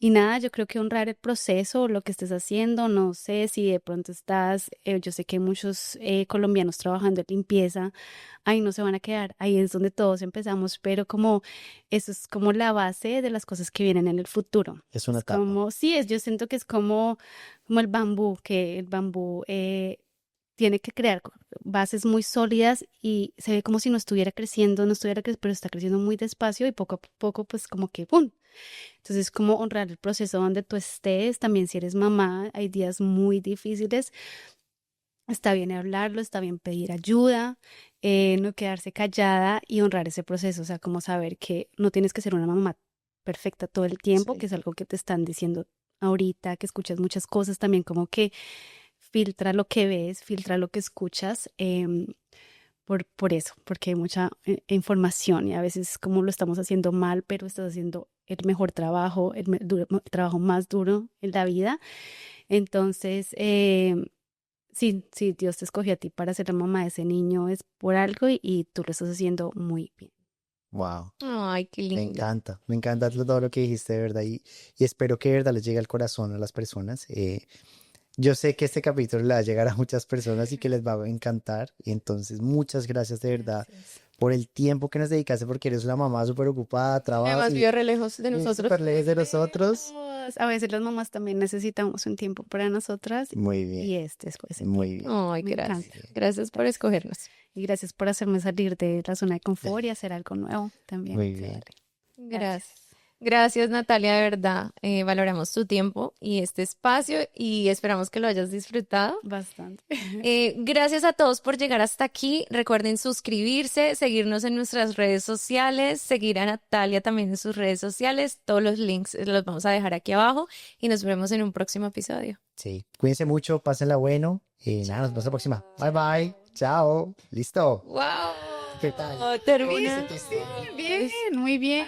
Y nada, yo creo que honrar el proceso, lo que estés haciendo, no sé si de pronto estás, yo sé que hay muchos colombianos trabajando en limpieza, ahí no se van a quedar, ahí es donde todos empezamos, pero como eso es como la base de las cosas que vienen en el futuro. Es una Es etapa. como, sí, yo siento que es como el bambú, que el bambú tiene que crear bases muy sólidas y se ve como si no estuviera creciendo, no estuviera creciendo, pero está creciendo muy despacio y poco a poco pues como que ¡pum! Entonces, como honrar el proceso donde tú estés, también si eres mamá, hay días muy difíciles, está bien hablarlo, está bien pedir ayuda, no quedarse callada y honrar ese proceso, o sea, como saber que no tienes que ser una mamá perfecta todo el tiempo, que Sí. es algo que te están diciendo ahorita, que escuchas muchas cosas también como que filtra lo que ves, filtra lo que escuchas, por eso, porque hay mucha información y a veces como lo estamos haciendo mal, pero estás haciendo el mejor trabajo, el trabajo más duro en la vida. Entonces, sí, sí, Dios te escogió a ti para ser la mamá de ese niño, es por algo y tú lo estás haciendo muy bien. Wow. Ay, qué lindo. Me encanta todo lo que dijiste, de verdad, y espero que de verdad les llegue al corazón a las personas. Yo sé que este capítulo le va a llegar a muchas personas y que les va a encantar, y entonces muchas gracias de verdad Gracias. por el tiempo que nos dedicaste, porque eres una mamá súper ocupada, trabajas Además, y vive re lejos de y nosotros. súper lejos de nosotros. A veces las mamás también necesitamos un tiempo para nosotras Muy bien, y este es ese muy tiempo. bien. Ay, Me gracias. encanta. Gracias por escogernos. Y gracias por hacerme salir de la zona de confort y hacer algo nuevo también. Muy Se bien. vale. Gracias. Gracias, Natalia, de verdad. Valoramos tu tiempo y este espacio y esperamos que lo hayas disfrutado. Bastante. Gracias a todos por llegar hasta aquí. Recuerden suscribirse, seguirnos en nuestras redes sociales, seguir a Natalia también en sus redes sociales. Todos los links los vamos a dejar aquí abajo y nos vemos en un próximo episodio. Sí, cuídense mucho, pásenla bueno. Nada, nos vemos la próxima. Bye bye. Chao. Listo. ¡Wow! ¿Qué tal? Termina. ¿Cómo te sentiste? Bien, muy bien.